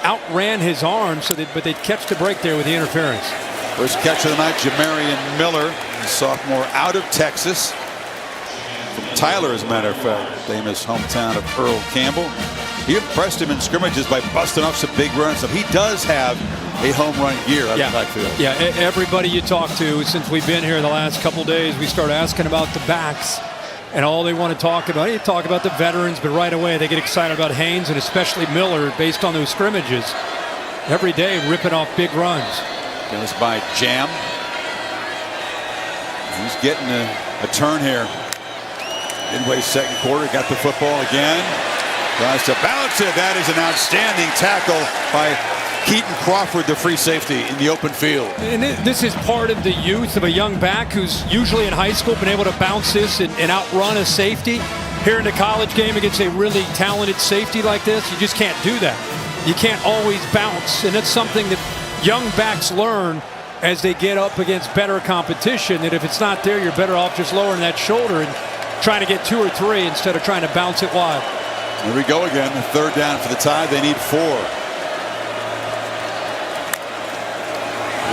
outran his arm, but they'd catch the break there with the interference. First catch of the night, Jamarian Miller, the sophomore out of Texas. From Tyler, as a matter of fact, famous hometown of Earl Campbell. He impressed him in scrimmages by busting off some big runs. So he does have a home run gear out of the backfield. Yeah, everybody you talk to since we've been here the last couple days, we start asking about the backs. And all they want to talk about, you talk about the veterans, but right away they get excited about Haynes and especially Miller based on those scrimmages. Every day ripping off big runs. Goes by Jam. He's getting a turn here. Midway second quarter, got the football again. Tries to bounce it. That is an outstanding tackle by Keaton Crawford, the free safety, in the open field. And this is part of the youth of a young back who's usually in high school been able to bounce this and outrun a safety. Here in the college game against a really talented safety like this, you just can't do that. You can't always bounce, and it's something that young backs learn as they get up against better competition, that if it's not there, you're better off just lowering that shoulder and trying to get 2 or 3 instead of trying to bounce it wide. Here we go again. The 3rd down for the Tide. They need 4.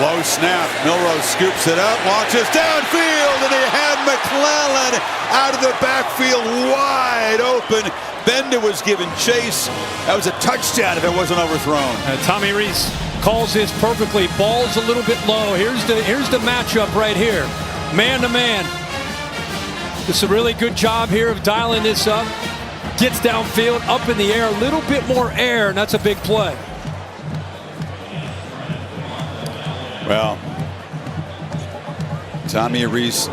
Low snap. Milroe scoops it up, launches downfield, and they had McClellan out of the backfield wide open. Benda was given chase. That was a touchdown if it wasn't overthrown. Tommy Reese calls this perfectly. Ball's a little bit low. Here's the matchup right here. Man to man. This is a really good job here of dialing this up. Gets downfield, up in the air, a little bit more air, and that's a big play. Well, Tommy Reese,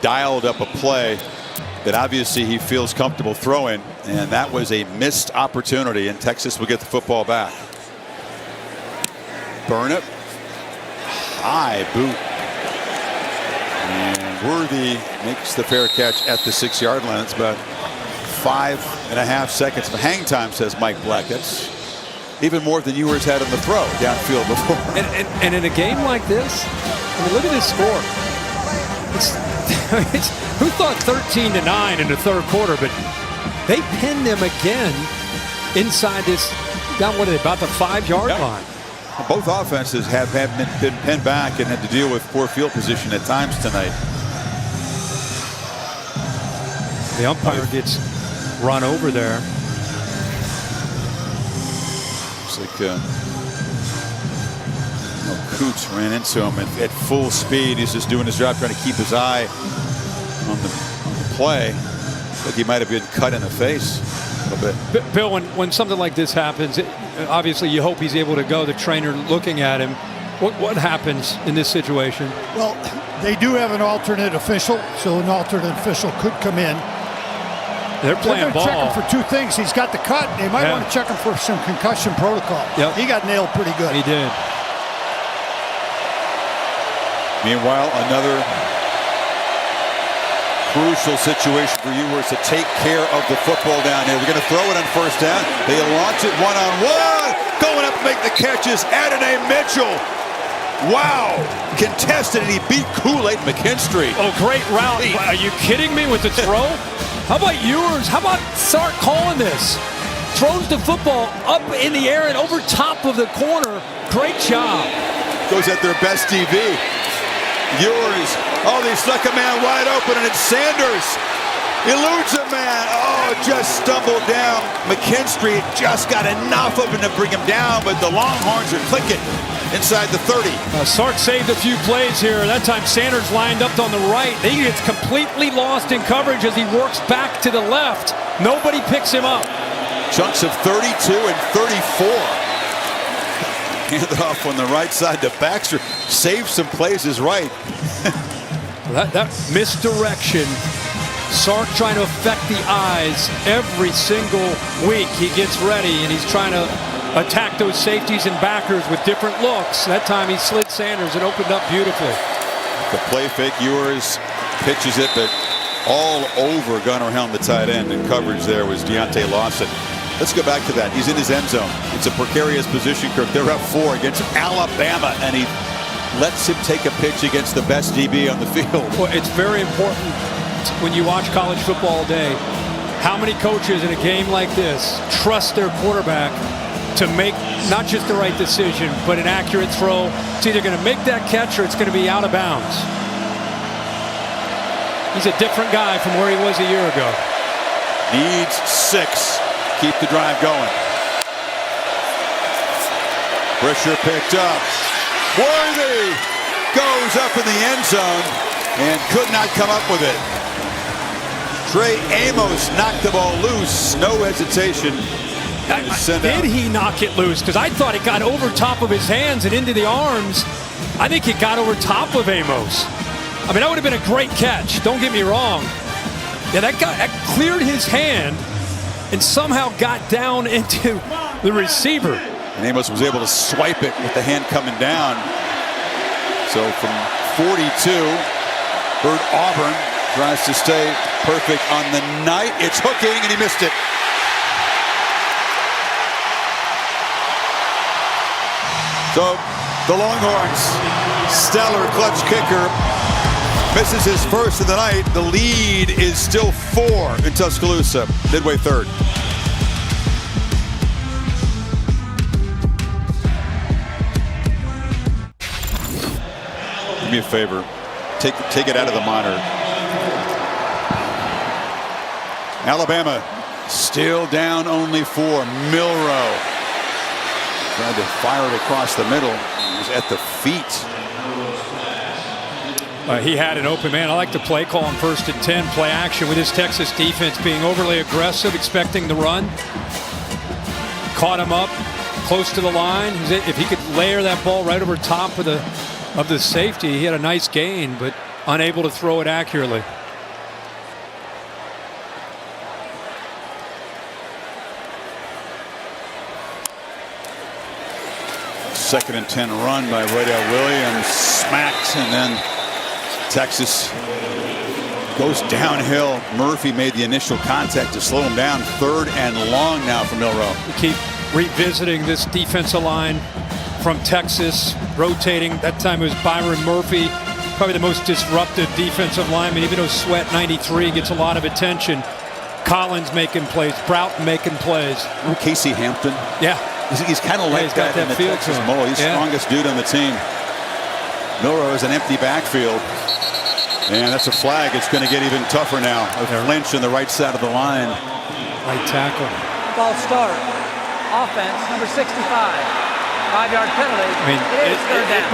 dialed up a play that obviously he feels comfortable throwing, and that was a missed opportunity, and Texas will get the football back. Burnip, high boot, and Worthy makes the fair catch at the 6-yard line. It's about 5.5 seconds of hang time, says Mike Black. That's even more than Ewers had on the throw downfield before. And in a game like this, look at this score. Who thought 13-9 in the 3rd quarter? But they pinned them again inside this, down what are they, about the 5-yard line. Both offenses have been pinned back and had to deal with poor field position at times tonight. The umpire gets run over there. Looks like Coots ran into him at full speed. He's just doing his job, trying to keep his eye on the play. Like he might have been cut in the face a little bit. Bill, when something like this happens, obviously you hope he's able to go. The trainer looking at him. What happens in this situation? Well, they do have an alternate official, so an alternate official could come in. They're playing ball. Check him for 2 things. He's got the cut. They might want to check him for some concussion protocol. Yep. He got nailed pretty good. He did. Meanwhile, another crucial situation for Ewers to take care of the football down here. They're going to throw it on 1st down. They launch it one-on-one. Going up to make the catches, Adonai Mitchell. Wow. Contested, and he beat Kool-Aid McKinstry. Oh, great route. Are you kidding me with the throw? How about yours? How about Sark calling this? Throws the football up in the air and over top of the corner. Great job. Goes at their best DB. Yours. Oh, they stuck a man wide open, and it's Sanders. Eludes a man. Oh, just stumbled down. McKinstry just got enough of him to bring him down, but the Longhorns are clicking inside the 30. Sark saved a few plays here. That time Sanders lined up on the right. He gets completely lost in coverage as he works back to the left. Nobody picks him up. Chunks of 32 and 34. Handed off on the right side to Baxter. Saved some plays his right. that misdirection. Sark trying to affect the eyes every single week. He gets ready and he's trying to attack those safeties and backers with different looks. That time he slid Sanders and opened up beautifully. The play fake, Ewers pitches it, but all over Gunnar Helm, the tight end, and coverage there was Deontay Lawson. Let's go back to that. He's in his end zone. It's a precarious position, Kirk. They're up 4 against Alabama, and he lets him take a pitch against the best DB on the field. Well, it's very important when you watch college football all day, how many coaches in a game like this trust their quarterback to make not just the right decision, but an accurate throw. It's either going to make that catch or it's going to be out of bounds. He's a different guy from where he was a year ago. Needs 6. Keep the drive going. Pressure picked up. Worthy goes up in the end zone and could not come up with it. Trey Amos knocked the ball loose. No hesitation. Did he knock it loose? Because I thought it got over top of his hands and into the arms. I think it got over top of Amos. I mean, that would have been a great catch. Don't get me wrong. Yeah, that cleared his hand and somehow got down into the receiver. And Amos was able to swipe it with the hand coming down. So from 42, Bert Auburn tries to stay perfect on the night. It's hooking, and he missed it. So the Longhorns, stellar clutch kicker, misses his first of the night. The lead is still 4 in Tuscaloosa, midway third. Do me a favor. Take it out of the monitor. Alabama still down only 4. Milroe tried to fire it across the middle. He was at the feet. He had an open man. I like the play call on 1st and 10, play action with his Texas defense being overly aggressive, expecting the run. Caught him up close to the line. If he could layer that ball right over top of the safety, he had a nice gain, but unable to throw it accurately. Second and 10 run by Roydell Williams, smacked, and then Texas goes downhill. Murphy made the initial contact to slow him down. 3rd and long now for Milroe. We keep revisiting this defensive line from Texas, rotating. That time it was Byron Murphy, probably the most disruptive defensive lineman, even though Sweat 93 gets a lot of attention. Collins making plays, Broughton making plays. Casey Hampton. Yeah. He's kind of like that in the Texas Bowl. He's the strongest dude on the team. Milroe is an empty backfield. And that's a flag. It's going to get even tougher now. A Lynch on the right side of the line. Right tackle. Ball start. Offense, number 65. 5-yard penalty. I mean,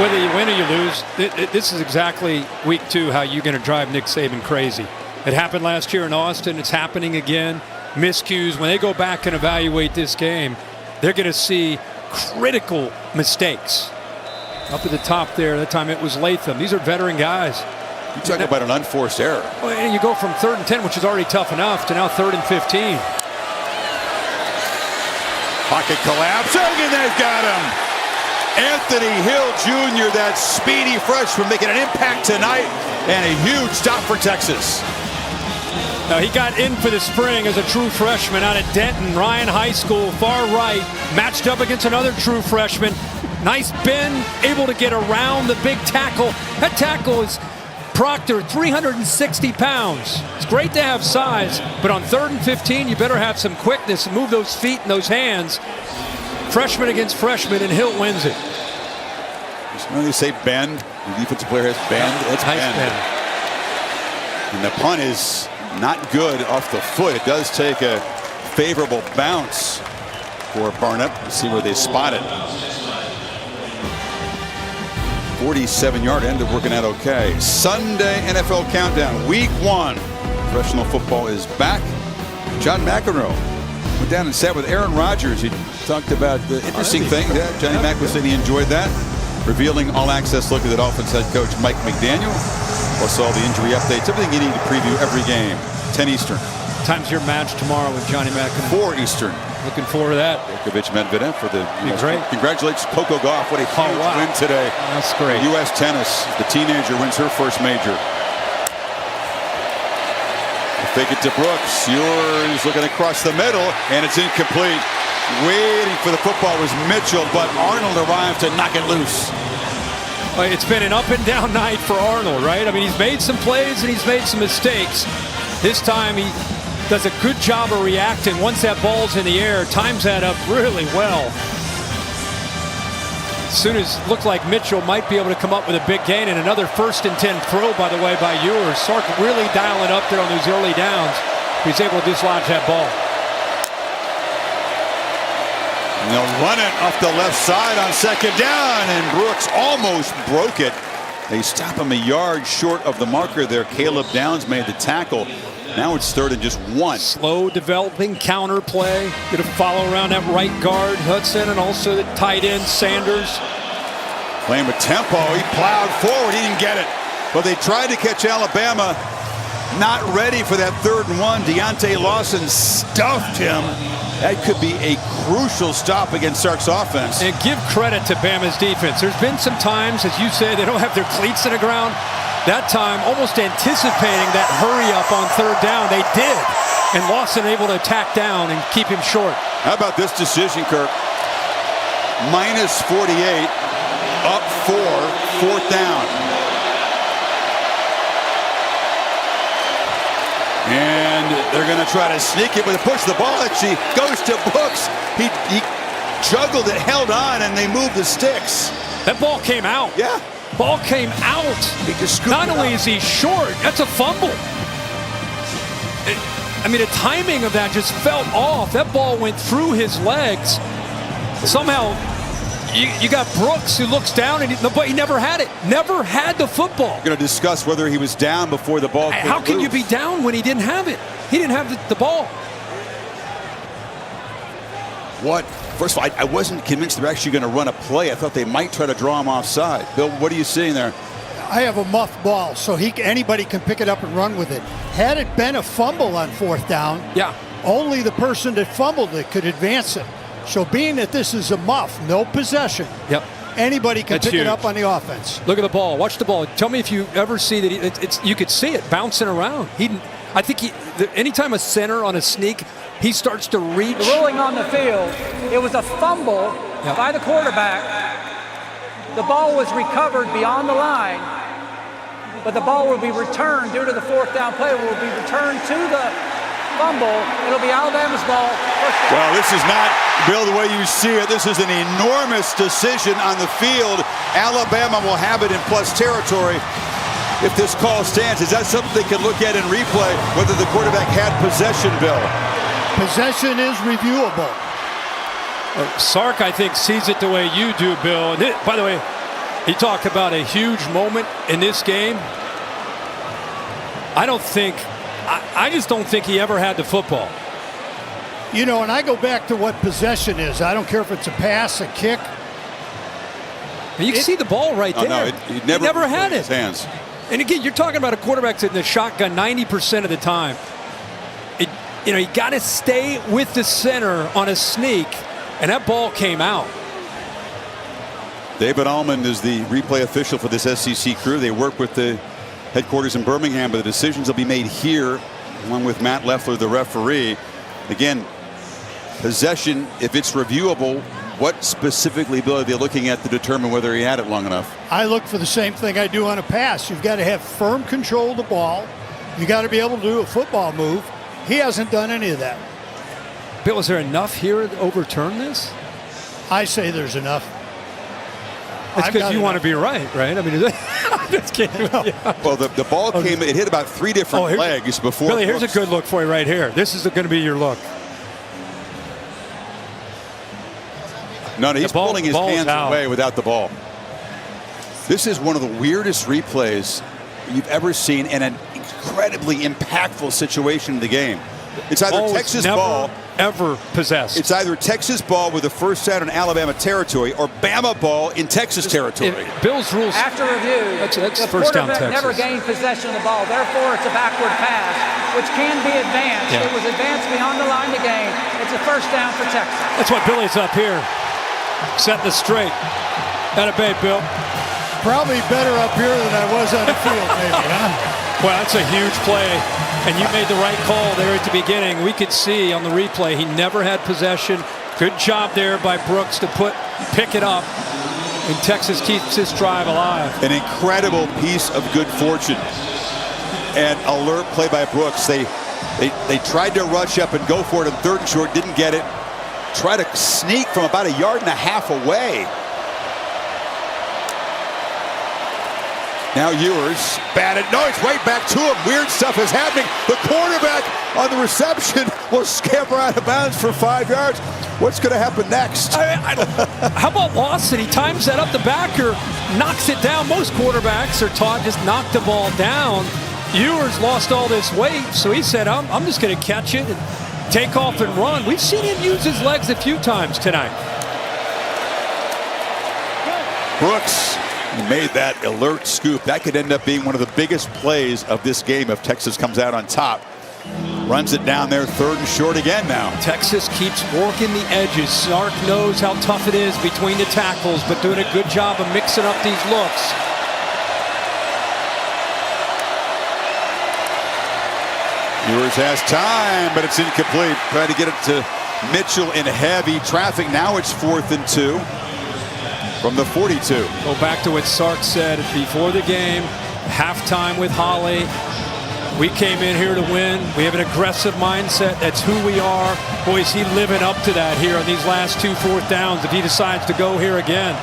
whether you win or you lose, this is exactly week 2 how you're going to drive Nick Saban crazy. It happened last year in Austin. It's happening again. Miscues. When they go back and evaluate this game, they're going to see critical mistakes. Up at the top there, that time it was Latham. These are veteran guys. You talk about an unforced error. Well, and you go from 3rd and 10, which is already tough enough, to now 3rd and 15. Pocket collapse, and they've got him. Anthony Hill Jr., that speedy freshman, making an impact tonight, and a huge stop for Texas. Now, he got in for the spring as a true freshman out of Denton, Ryan High School, far right, matched up against another true freshman. Nice bend, able to get around the big tackle. That tackle is Proctor, 360 pounds. It's great to have size, but on 3rd and 15, you better have some quickness and move those feet and those hands. Freshman against freshman, and Hill wins it. When they say bend, the defensive player has bend. It's nice bend. And the punt is not good off the foot. It does take a favorable bounce for Barnett. Let's see where they spot it. 47-yard end, they're working out okay. Sunday NFL Countdown, Week 1. Professional football is back. John McEnroe went down and sat with Aaron Rodgers. He talked about the interesting things. Yeah, Johnny Mac was saying he enjoyed that. Revealing all-access look at the Dolphins head coach Mike McDaniel. Plus all the injury updates, everything you need to preview every game. 10 Eastern. Time's your match tomorrow with Johnny Mac. 4 Eastern. Looking forward to that. Djokovic Medvedev for the US. Great. Congratulations, Coco Gauff. What a huge win today. That's great. U.S. tennis. The teenager wins her first major. Fake it to Brooks. Yours looking across the middle, and it's incomplete. Waiting for the football was Mitchell, but Arnold arrived to knock it loose. It's been an up and down night for Arnold, right? I mean, he's made some plays and he's made some mistakes. This time he does a good job of reacting. Once that ball's in the air, times that up really well. As soon as it looked like Mitchell might be able to come up with a big gain, and another 1st and 10 throw, by the way, by Ewers. Sark really dialing up there on those early downs. He's able to dislodge that ball. And they'll run it off the left side on 2nd down, and Brooks almost broke it. They stop him a yard short of the marker there. Caleb Downs made the tackle. Now it's 3rd and just 1. Slow developing counter play. Going to follow around that right guard, Hudson, and also the tight end, Sanders. Playing with tempo. He plowed forward. He didn't get it. But they tried to catch Alabama. Not ready for that 3rd and 1. Deontay Lawson stuffed him. That could be a crucial stop against Sark's offense. And give credit to Bama's defense. There's been some times, as you say, they don't have their cleats in the ground. That time, almost anticipating that hurry up on 3rd down, they did. And Lawson able to attack down and keep him short. How about this decision, Kirk? -48, up 4, 4th down. And they're going to try to sneak it, but they push the ball. Actually goes to Brooks. He juggled it, held on, and they moved the sticks. That ball came out. Yeah. Ball came out. He just Not only is he short, that's a fumble. I mean, the timing of that just felt off. That ball went through his legs. Somehow, you got Brooks who looks down, and he never had it. Never had the football. We're going to discuss whether he was down before the ball came How can loose. you be down when he didn't have it? He didn't have the ball. What? First of all, I wasn't convinced they're actually going to run a play. I thought they might try to draw him offside. Bill, what are you seeing there? I have a muff ball, so anybody can pick it up and run with it. Had it been a fumble on 4th down, yeah, only the person that fumbled it could advance it. So being that this is a muff, no possession, yep, anybody can That's pick huge. it up on the offense. Look at the ball. Watch the ball. Tell me if you ever see that. You could see it bouncing around. I think anytime a center on a sneak, he starts to reach. The ruling on the field, it was a fumble by the quarterback. The ball was recovered beyond the line, but the ball will be returned due to the 4th down play. It will be returned to the fumble. It'll be Alabama's ball. Well, this is not, Bill, the way you see it. This is an enormous decision on the field. Alabama will have it in plus territory if this call stands. Is that something they can look at in replay, whether the quarterback had possession, Bill? Possession is reviewable. Sark, I think, sees it the way you do, Bill. And by the way, he talked about a huge moment in this game. I just don't think he ever had the football. You know, and I go back to what possession is. I don't care if it's a pass, a kick. And you can see the ball right there. No, he never had it. His hands. And again, you're talking about a quarterback that's in the shotgun 90% of the time. You got to stay with the center on a sneak, and that ball came out. David Allman is the replay official for this SEC crew. They work with the headquarters in Birmingham, but the decisions will be made here, along with Matt Leffler, the referee. Again, possession, if it's reviewable, What specifically, Bill, are they looking at to determine whether he had it long enough? I look for the same thing I do on a pass. You've got to have firm control of the ball. You got to be able to do a football move. He hasn't done any of that. Bill, is there enough here to overturn this? I say there's enough. It's because you want to be right? I mean, I'm just kidding. Well, the ball came, it hit about 3 different legs before. Billy, here's a good look for you right here. This is going to be your look. No, he's pulling his hands away without the ball. This is one of the weirdest replays you've ever seen in an incredibly impactful situation in the game. It's either Texas ball ever possessed. It's either Texas ball with a first down in Alabama territory or Bama ball in Texas territory. Bill's rules. After review, that's the first down quarterback Texas. never gained possession of the ball. Therefore, it's a backward pass, which can be advanced. Yeah. It was advanced beyond the line to gain. It's a first down for Texas. That's what Billy's up here. Setting the straight. Atta bay, Bill. Probably better up here than I was on the field, maybe, huh? Well, that's a huge play, and you made the right call there at the beginning. We could see on the replay he never had possession. Good job there by Brooks to pick it up, and Texas keeps this drive alive. An incredible piece of good fortune. And alert play by Brooks. They tried to rush up and go for it in 3rd and short, didn't get it. Try to sneak from about 1.5 yards away. Now Ewers batted. No, it's right back to him. Weird stuff is happening. The quarterback on the reception will scamper out of bounds for 5 yards. What's going to happen next? How about Lawson? He times that up. The backer knocks it down. Most quarterbacks are taught just knock the ball down. Ewers lost all this weight, so he said, I'm just going to catch it and take off and run. We've seen him use his legs a few times tonight. Brooks made that alert scoop. That could end up being one of the biggest plays of this game if Texas comes out on top. Runs it down there, 3rd and short again now. Texas keeps working the edges. Sark knows how tough it is between the tackles, but doing a good job of mixing up these looks. Ewers has time, but it's incomplete. Trying to get it to Mitchell in heavy traffic. Now it's 4th and 2. From the 42. Go back to what Sark said before the game, halftime with Holly. We came in here to win. We have an aggressive mindset. That's who we are. Boy, is he living up to that here on these last 2 4th downs if he decides to go here again.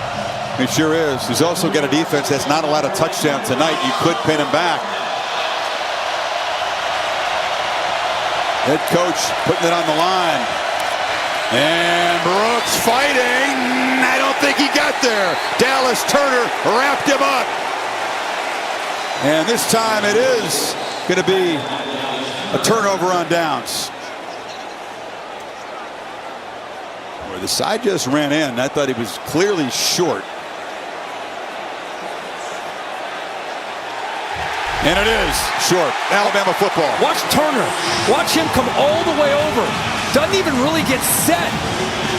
He sure is. He's also got a defense that's not allowed a touchdown tonight. You could pin him back. Head coach putting it on the line. And Brooks fighting. I don't think he got there. Dallas Turner wrapped him up. And this time it is going to be a turnover on downs. Where the side just ran in. I thought he was clearly short. And it is short. Alabama football. Watch Turner. Watch him come all the way over. Doesn't even really get set.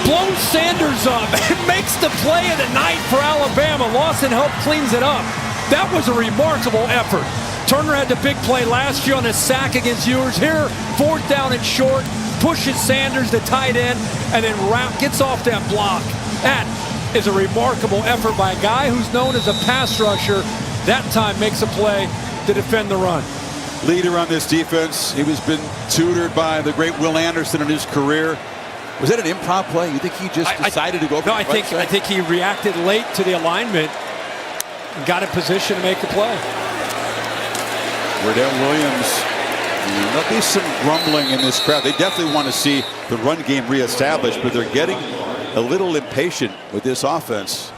Blows Sanders up. It makes the play of the night for Alabama. Lawson helped cleans it up. That was a remarkable effort. Turner had the big play last year on a sack against Ewers. Here, 4th down and short. Pushes Sanders, the tight end, and then gets off that block. That is a remarkable effort by a guy who's known as a pass rusher. That time makes a play to defend the run. Leader on this defense. He was been tutored by the great Will Anderson in his career. Was that an improv play? You think he just decided to go for no, I think he reacted late to the alignment and got in position to make the play. Wardell Williams. There'll be some grumbling in this crowd. They definitely want to see the run game reestablished, but they're getting a little impatient with this offense.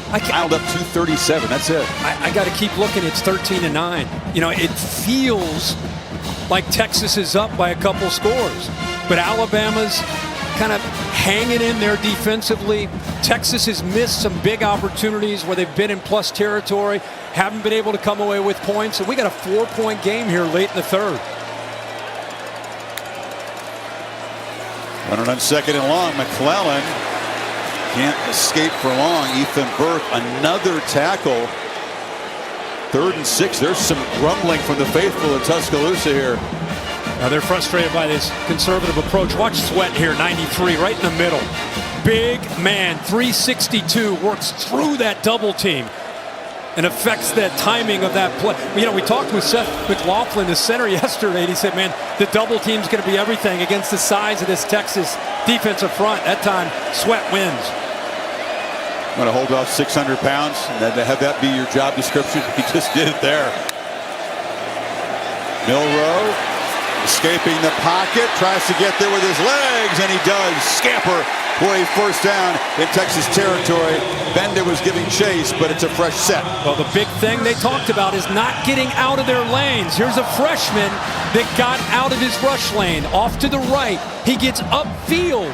Dialed up 237. That's it. I got to keep looking. It's 13-9. You know, it feels like Texas is up by a couple scores, but Alabama's kind of hanging in there defensively. Texas has missed some big opportunities where they've been in plus territory, haven't been able to come away with points. And we got a 4-point game here late in the 3rd. Running on 2nd and long. McClellan can't escape for long. Ethan Burke, another tackle. 3rd and 6. There's some grumbling from the faithful in Tuscaloosa here. Now they're frustrated by this conservative approach. Watch Sweat here, 93, right in the middle. big man, 362, works through that double team and affects the timing of that play. You know, we talked with Seth McLaughlin, the center, yesterday, and he said, man, the double team's going to be everything against the size of this Texas defensive front. That time, Sweat wins. Want to hold off 600 pounds and then have that be your job description? He just did it there. Milroe escaping the pocket, tries to get there with his legs, and he does. Scamper for a first down in Texas territory. Bender was giving chase, but it's a fresh set. Well, the big thing they talked about is not getting out of their lanes. Here's a freshman that got out of his rush lane, off to the right. He gets upfield.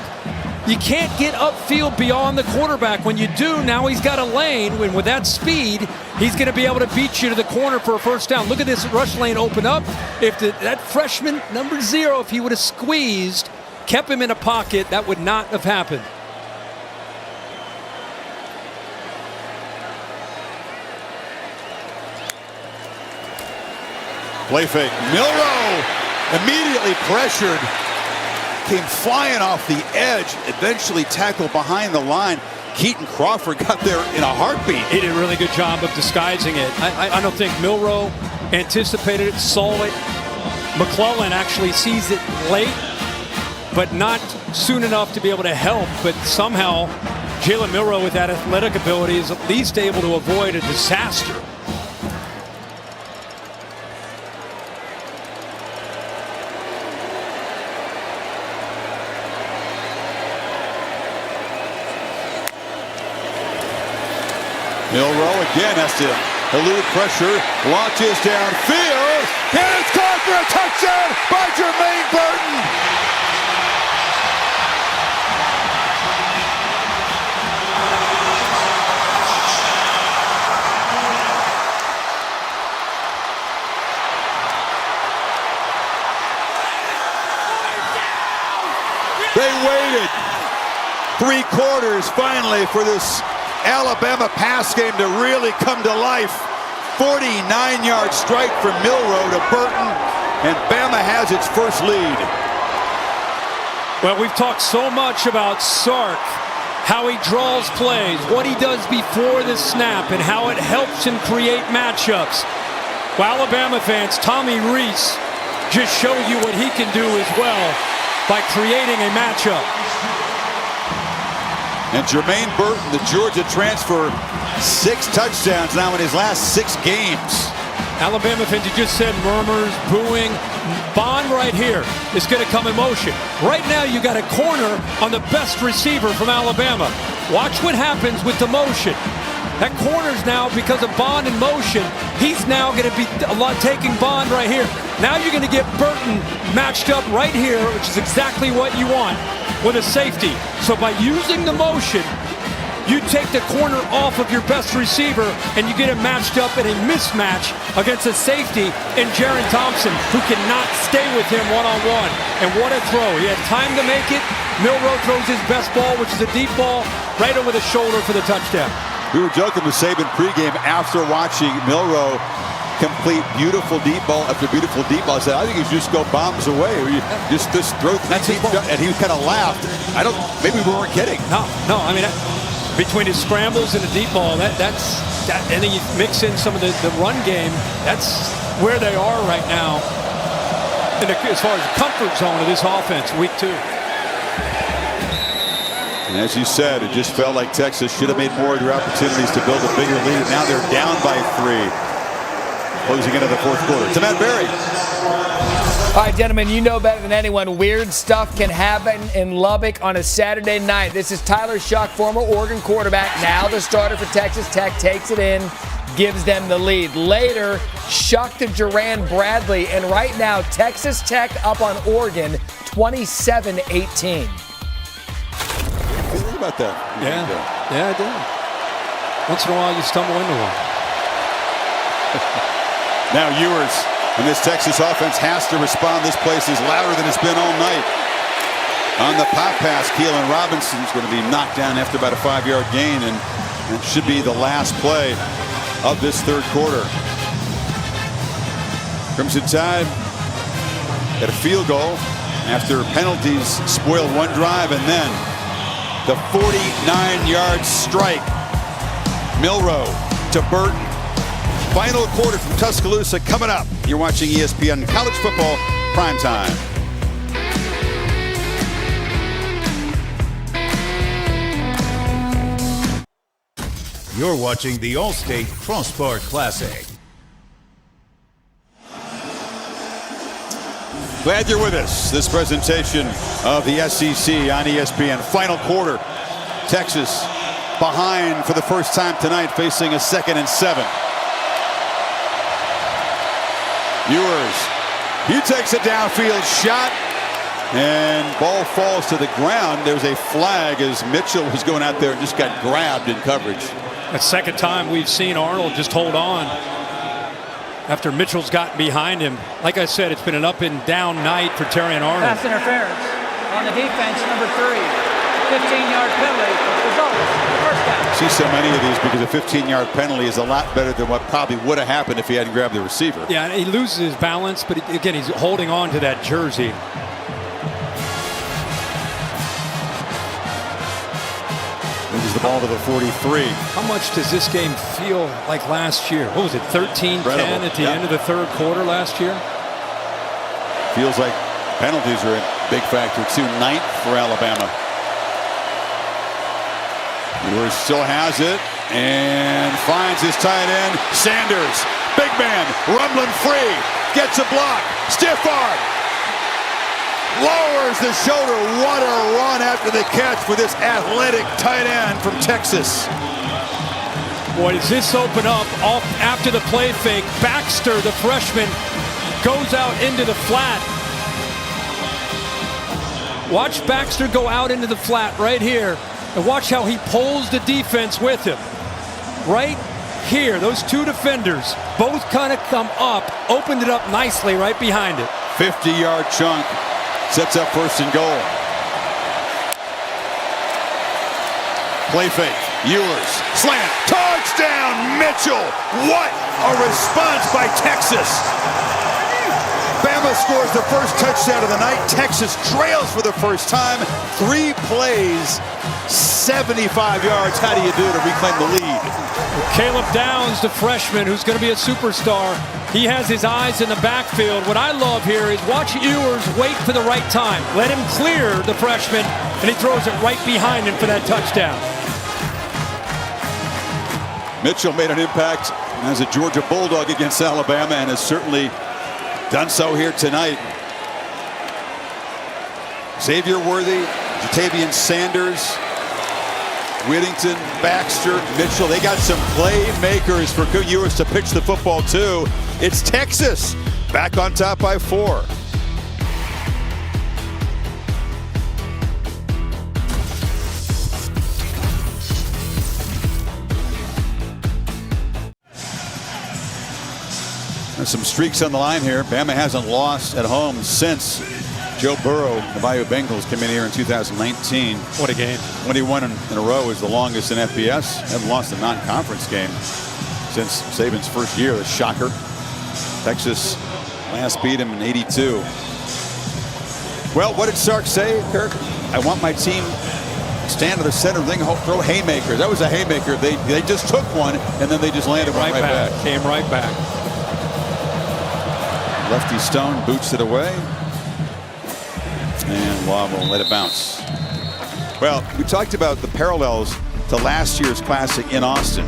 You can't get upfield beyond the quarterback. When you do, now he's got a lane. When with that speed, he's going to be able to beat you to the corner for a first down. Look at this rush lane open up. If that freshman, number 0, if he would have squeezed, kept him in a pocket, that would not have happened. Play fake. Milroe immediately pressured. Came flying off the edge, eventually tackled behind the line. Keaton Crawford got there in a heartbeat. He did a really good job of disguising it. I don't think Milroe anticipated it, saw it. McClellan actually sees it late, but not soon enough to be able to help. But somehow, Jalen Milroe, with that athletic ability, is at least able to avoid a disaster. Milroe again has to elude pressure, launches downfield, and it's caught for a touchdown by Jermaine Burton. They waited 3 quarters finally for this Alabama pass game to really come to life. 49-yard strike from Milroe to Burton, and Bama has its first lead. Well, we've talked so much about Sark, how he draws plays, what he does before the snap, and how it helps him create matchups. Well, Alabama fans, Tommy Rees just showed you what he can do as well by creating a matchup. And Jermaine Burton, the Georgia transfer, 6 touchdowns now in his last 6 games. Alabama fans, you just said murmurs, booing. Bond right here is going to come in motion. Right now, you got a corner on the best receiver from Alabama. Watch what happens with the motion. That corner's now, because of Bond in motion, he's now going to be taking Bond right here. Now you're going to get Burton matched up right here, which is exactly what you want with a safety. So by using the motion, you take the corner off of your best receiver and you get him matched up in a mismatch against a safety in Jaron Thompson, who cannot stay with him one-on-one. And what a throw. He had time to make it. Milroe throws his best ball, which is a deep ball, right over the shoulder for the touchdown. We were joking with Saban pregame after watching Milroe complete beautiful deep ball after beautiful deep ball. I said, I think he should just go bombs away. Or you just throw things, and he kind of laughed. Maybe we weren't kidding. No, I mean, between his scrambles and the deep ball, that's and then you mix in some of the run game. That's where they are right now, as far as the comfort zone of this offense, week 2. And as you said, it just felt like Texas should have made more of their opportunities to build a bigger lead. Now they're down by 3, closing into the 4th quarter. To Matt Berry. All right, gentlemen, you know better than anyone, weird stuff can happen in Lubbock on a Saturday night. This is Tyler Shuck, former Oregon quarterback, now the starter for Texas Tech, takes it in, gives them the lead. Later, Shuck to Jerand Bradley, and right now, Texas Tech up on Oregon, 27-18. Think about that. Yeah, I did. Once in a while, you stumble into one. Now Ewers, and this Texas offense has to respond. This place is louder than it's been all night. On the pop pass, Keelan Robinson's going to be knocked down after about a 5-yard gain, and it should be the last play of this 3rd quarter. Crimson Tide got a field goal after penalties spoiled one drive, and then The 49-yard strike. Milroe to Burton. Final quarter from Tuscaloosa coming up. You're watching ESPN College Football Primetime. You're watching the All-State Crossbar Classic. Glad you're with us. This presentation of the SEC on ESPN. Final quarter. Texas behind for the first time tonight, facing a 2nd and 7. Ewers. He takes a downfield shot. And ball falls to the ground. There's a flag as Mitchell was going out there and just got grabbed in coverage. The second time we've seen Arnold just hold on after Mitchell's gotten behind him. Like I said, it's been an up and down night for Terry and Arnold. Pass interference on the defense, number 3. 15-yard penalty. Results, first down. See so many of these because a 15-yard penalty is a lot better than what probably would have happened if he hadn't grabbed the receiver. Yeah, he loses his balance, but again, he's holding on to that jersey. Moves the ball to the 43. How much does this game feel like last year? What was it, 13-10 at the end of the third quarter last year? Feels like penalties are a big factor too. 9th for Alabama. Ewers still has it and finds his tight end. Sanders, big man, rumbling free, gets a block, stiff arm. Lowers the shoulder. What a run after the catch for this athletic tight end from Texas. Boy, does this open up off after the play fake. Baxter, the freshman, goes out into the flat. Watch Baxter go out into the flat right here. And watch how he pulls the defense with him. Right here, those two defenders both kind of come up, opened it up nicely right behind it. 50-yard chunk. Sets up 1st and goal. Play fake. Ewers. Slant. Touchdown, Mitchell. What a response by Texas. Bama scores the first touchdown of the night. Texas trails for the first time. 3 plays, 75 yards. How do you do to reclaim the lead? Caleb Downs, the freshman, who's going to be a superstar. He has his eyes in the backfield. What I love here is watch Ewers wait for the right time. Let him clear the freshman, and he throws it right behind him for that touchdown. Mitchell made an impact as a Georgia Bulldog against Alabama and has certainly done so here tonight. Xavier Worthy, Jatavian Sanders, Whittington, Baxter, Mitchell. They got some playmakers for Cook Ewers to pitch the football to. It's Texas back on top by 4. There's some streaks on the line here. Bama hasn't lost at home since Joe Burrow, the Bayou Bengals, came in here in 2019. What a game. 21 in a row is the longest in FBS. Haven't lost a non-conference game since Saban's first year. A shocker. Texas last beat him in '82. Well, what did Sark say, Kirk? I want my team stand to the center of the thing, throw haymakers. That was a haymaker. They just took one, and then they just landed right back. Came right back. Lefty Stone boots it away. And Law will let it bounce. Well, we talked about the parallels to last year's Classic in Austin.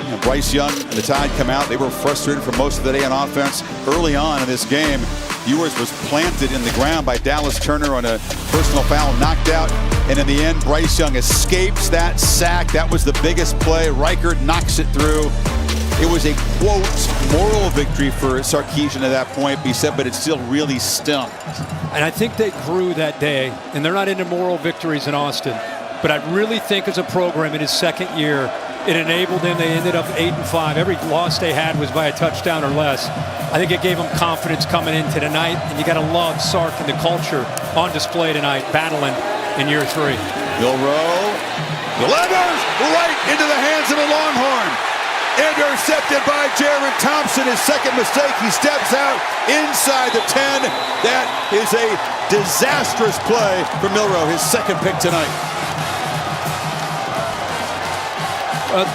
You know, Bryce Young and the Tide come out. They were frustrated for most of the day on offense. Early on in this game, Ewers was planted in the ground by Dallas Turner on a personal foul, knocked out. And in the end, Bryce Young escapes that sack. That was the biggest play. Reichert knocks it through. It was a, quote, moral victory for Sarkisian at that point, he said, but it still really stunk. And I think they grew that day, and they're not into moral victories in Austin. But I really think as a program in his second year, it enabled them. They ended up 8-5. Every loss they had was by a touchdown or less. I think it gave them confidence coming into tonight, and you got to love Sark and the culture on display tonight, battling in year 3. Milroe delivers right into the hands of the Longhorn. Intercepted by Jaron Thompson. His second mistake. He steps out inside the 10. That is a disastrous play for Milroe, his second pick tonight.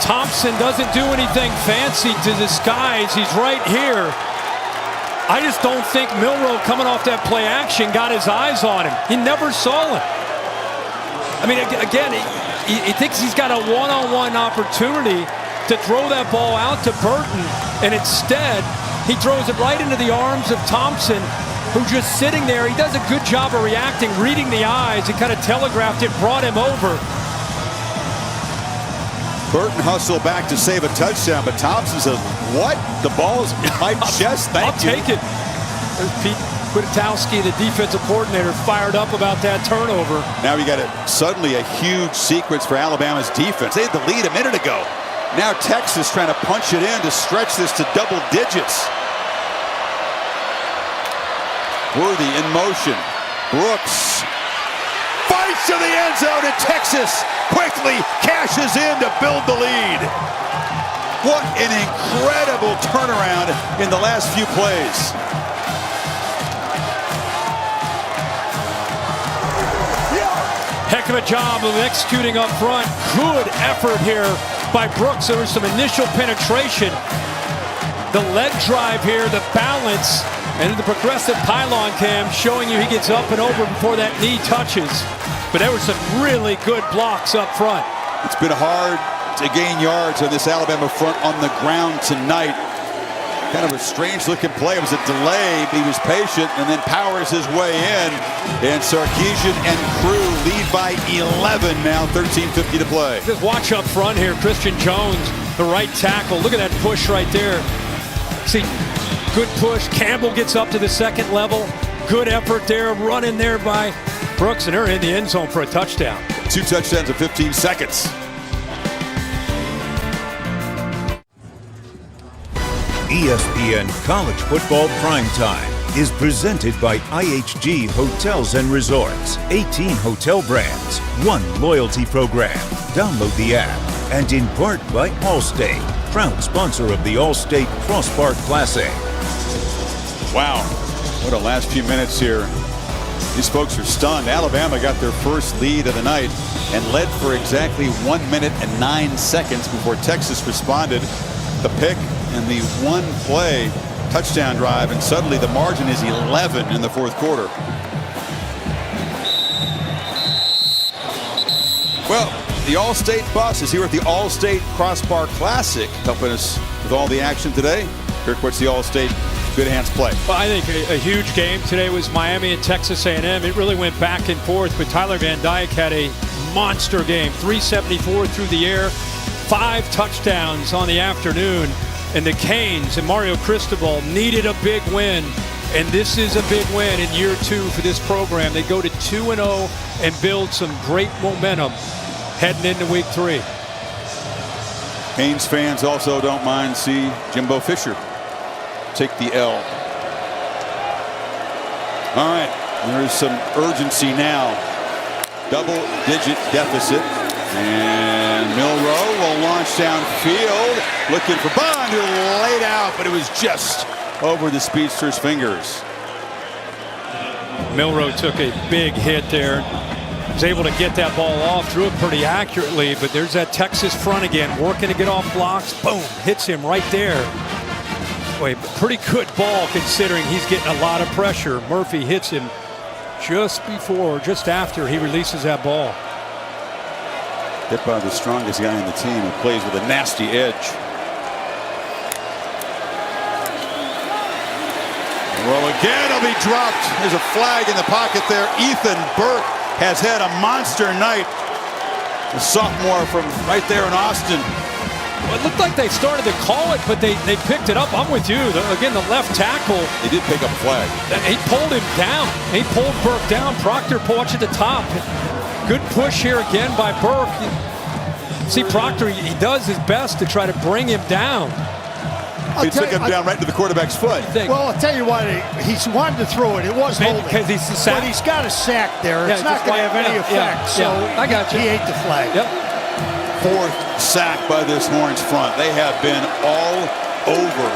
Thompson doesn't do anything fancy to disguise. He's right here. I just don't think Milroe, coming off that play action, got his eyes on him. He never saw him. I mean, again, he thinks he's got a one-on-one opportunity to throw that ball out to Burton, and instead, he throws it right into the arms of Thompson, who's just sitting there. He does a good job of reacting, reading the eyes. He kind of telegraphed it, brought him over. Burton hustled back to save a touchdown, but Thompson says, what? The ball's in my chest? Thank you. I'll take it. There's Pete Kwiatkowski, the defensive coordinator, fired up about that turnover. Now we got suddenly a huge sequence for Alabama's defense. They had the lead a minute ago. Now Texas trying to punch it in to stretch this to double digits. Worthy in motion. Brooks fights to the end zone, and Texas quickly cashes in to build the lead. What an incredible turnaround in the last few plays. Heck of a job of executing up front. Good effort here by Brooks. There was some initial penetration. The leg drive here, the balance, and the progressive pylon cam showing you he gets up and over before that knee touches. But there were some really good blocks up front. It's been hard to gain yards on this Alabama front on the ground tonight. Kind of a strange looking play. It was a delay, but he was patient and then powers his way in. And Sarkisian and crew lead by 11 now, 13:50 to play. Just watch up front here. Christian Jones, the right tackle. Look at that push right there. See, good push. Campbell gets up to the second level. Good effort there, running there by Brooks, and they're in the end zone for a touchdown. 2 touchdowns in 15 seconds. ESPN College Football Primetime is presented by IHG Hotels and Resorts. 18 hotel brands, 1 loyalty program. Download the app. And in part by Allstate, proud sponsor of the Allstate Crossbar Classic. Wow, what a last few minutes here. These folks are stunned. Alabama got their first lead of the night and led for exactly 1 minute and 9 seconds before Texas responded. The pick and the one play touchdown drive, and suddenly the margin is 11 in the fourth quarter. Well, the Allstate bus is here at the Allstate Crossbar Classic, helping us with all the action today. Kirk, what's the Allstate Good Hands play? Well, I think a huge game today was Miami and Texas A&M. It really went back and forth, but Tyler Van Dyke had a monster game. 374 through the air, 5 touchdowns on the afternoon. And the Canes and Mario Cristobal needed a big win. And this is a big win in year 2 for this program. They go to 2-0 and build some great momentum heading into week 3. Canes fans also don't mind see Jimbo Fisher take the L. All right, there's some urgency now. Double-digit deficit. And Milroe will launch downfield, looking for Bond, who laid out, but it was just over the speedster's fingers. Milroe took a big hit there. Was able to get that ball off, threw it pretty accurately, but there's that Texas front again, working to get off blocks. Boom, hits him right there. Boy, pretty good ball considering he's getting a lot of pressure. Murphy hits him just after he releases that ball. Hit by the strongest guy on the team who plays with a nasty edge. Well, again, it'll be dropped. There's a flag in the pocket there. Ethan Burke has had a monster night. The sophomore from right there in Austin. Well, it looked like they started to call it, but they picked it up. I'm with you. Again, the left tackle. They did pick up a flag. He pulled him down. He pulled Burke down. Proctor watch at the top. Good push here again by Burke. See, Proctor, he does his best to try to bring him down. He took him down right to the quarterback's foot. Well, I'll tell you what, he's wanted to throw it. It was holding. Because he's the sack. But he's got a sack there. It's not going to have any effect. So I got you. He ate the flag. Yep. 4th sack by this Horns front. They have been all over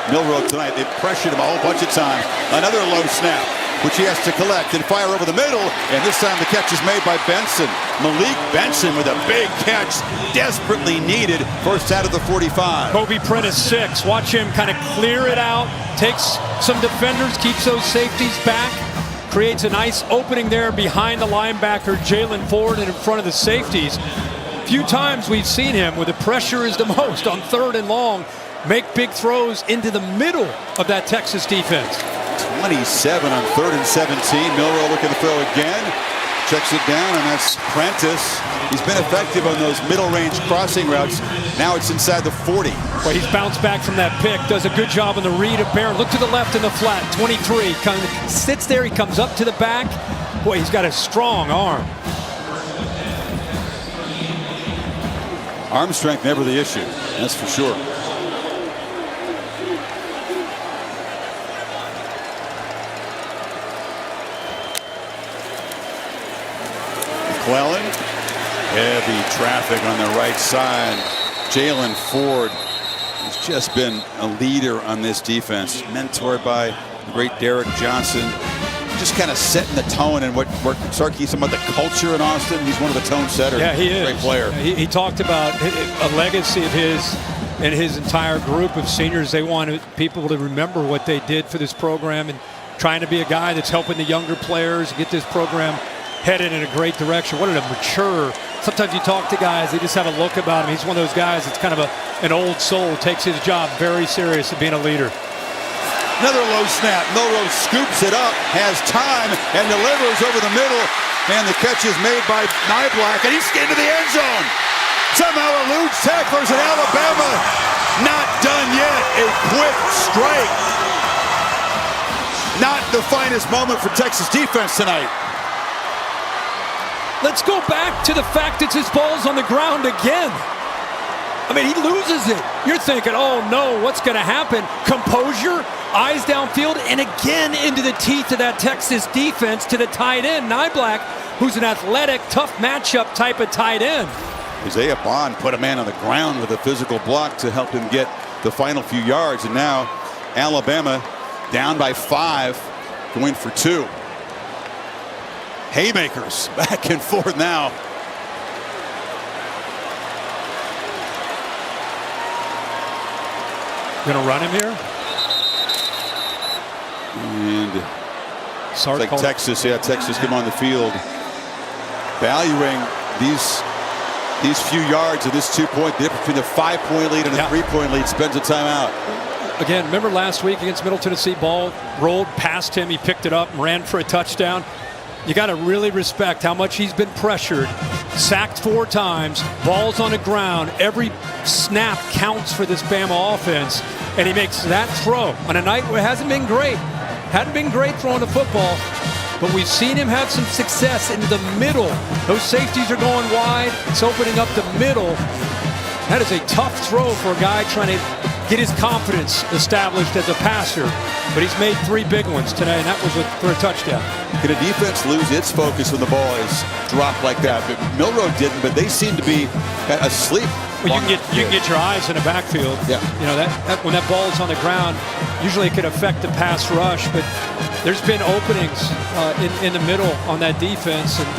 Milroe tonight. They've pressured him a whole bunch of times. Another low snap. which he has to collect and fire over the middle. And this time the catch is made by Benson. Malik Benson with a big catch, desperately needed, first out of the 45. Kobe Prentice 6. Watch him kind of clear it out, takes some defenders, keeps those safeties back, creates a nice opening there behind the linebacker Jalen Ford and in front of the safeties. Few times we've seen him where the pressure is the most on 3rd and long make big throws into the middle of that Texas defense. 27 on 3rd and 17. Milroe looking to throw again. Checks it down, and that's Prentice. He's been effective on those middle-range crossing routes. Now it's inside the 40. Well, he's bounced back from that pick. Does a good job on the read of Barron. Look to the left in the flat. 23 kind of sits there. He comes up to the back. Boy, he's got a strong arm. Arm strength never the issue. That's for sure. McClellan, heavy traffic on the right side. Jalen Ford has just been a leader on this defense, mentored by the great Derek Johnson. Just kind of setting the tone, and what Sarkis about the culture in Austin. He's one of the tone setters. Yeah, he is. Great player. He talked about a legacy of his and his entire group of seniors. They wanted people to remember what they did for this program, and trying to be a guy that's helping the younger players get this program headed in a great direction. What a mature. Sometimes you talk to guys, they just have a look about him. He's one of those guys that's kind of an old soul, takes his job very serious of being a leader. Another low snap. Milroe scoops it up, has time, and delivers over the middle. And the catch is made by Nyblack, and he's into the end zone. Somehow eludes tacklers in Alabama. Not done yet. A quick strike. Not the finest moment for Texas defense tonight. Let's go back to the fact that his ball's on the ground again. I mean, he loses it. You're thinking, oh no, what's going to happen? Composure, eyes downfield, and again into the teeth of that Texas defense to the tight end, Nyblack, who's an athletic, tough matchup type of tight end. Isaiah Bond put a man on the ground with a physical block to help him get the final few yards. And now Alabama down by 5, going for 2. Haymakers back and forth now. Gonna run him here. And it's like Texas, Texas come on the field, valuing these few yards of this 2-point, the difference between a 5-point lead and a 3-point lead, spends a timeout. Again, remember last week against Middle Tennessee, ball rolled past him, he picked it up and ran for a touchdown. You got to really respect how much he's been pressured, sacked 4 times, balls on the ground. Every snap counts for this Bama offense, and he makes that throw on a night where it hasn't been great. Hadn't been great throwing the football, but we've seen him have some success into the middle. Those safeties are going wide. It's opening up the middle. That is a tough throw for a guy trying to get his confidence established as a passer. But he's made 3 big ones today, and that was for a touchdown. Can a defense lose its focus when the ball is dropped like that? But Milroe didn't, but they seem to be asleep. Well, you can get your eyes in the backfield. Yeah. You know, that when that ball is on the ground, usually it could affect the pass rush, but there's been openings in the middle on that defense, and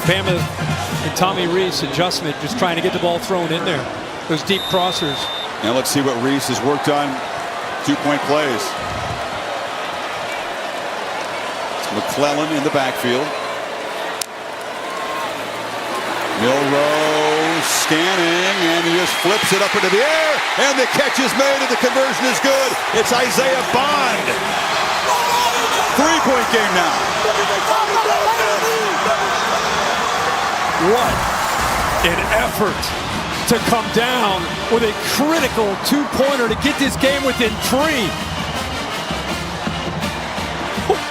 Bama and Tommy Rees adjustment, just trying to get the ball thrown in there. Those deep crossers. Now let's see what Rees has worked on. 2-point plays. McClellan in the backfield. Milroe scanning, and he just flips it up into the air, and the catch is made, and the conversion is good. It's Isaiah Bond. 3-point game now. What an effort to come down with a critical 2-pointer to get this game within 3.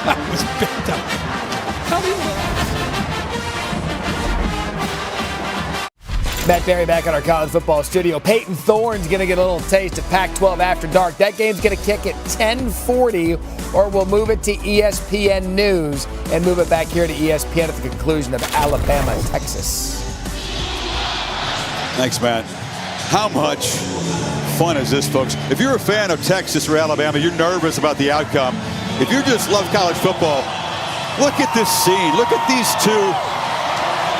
That was big time. Matt Berry back in our college football studio. Peyton Thorne's going to get a little taste of Pac-12 After Dark. That game's going to kick at 10:40, or we'll move it to ESPN News and move it back here to ESPN at the conclusion of Alabama and Texas. Thanks, Matt. How much fun is this, folks? If you're a fan of Texas or Alabama, you're nervous about the outcome. If you just love college football, Look at this scene. Look at these two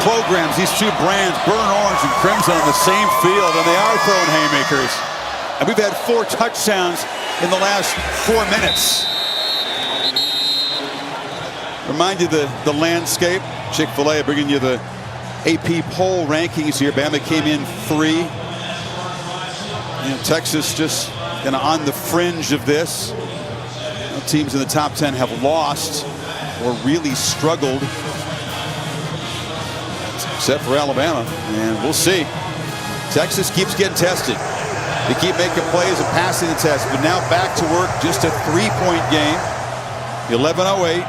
programs, these two brands, burnt orange and crimson on the same field, and they are throwing haymakers. And we've had 4 touchdowns in the last 4 minutes. Remind you the landscape. Chick-fil-A bringing you the AP poll rankings here. Bama came in 3. And Texas just kind of on the fringe of this. Teams in the top 10 have lost or really struggled, except for Alabama. And we'll see. Texas keeps getting tested. They keep making plays and passing the test, but now back to work. Just a 3-point game. 11:08.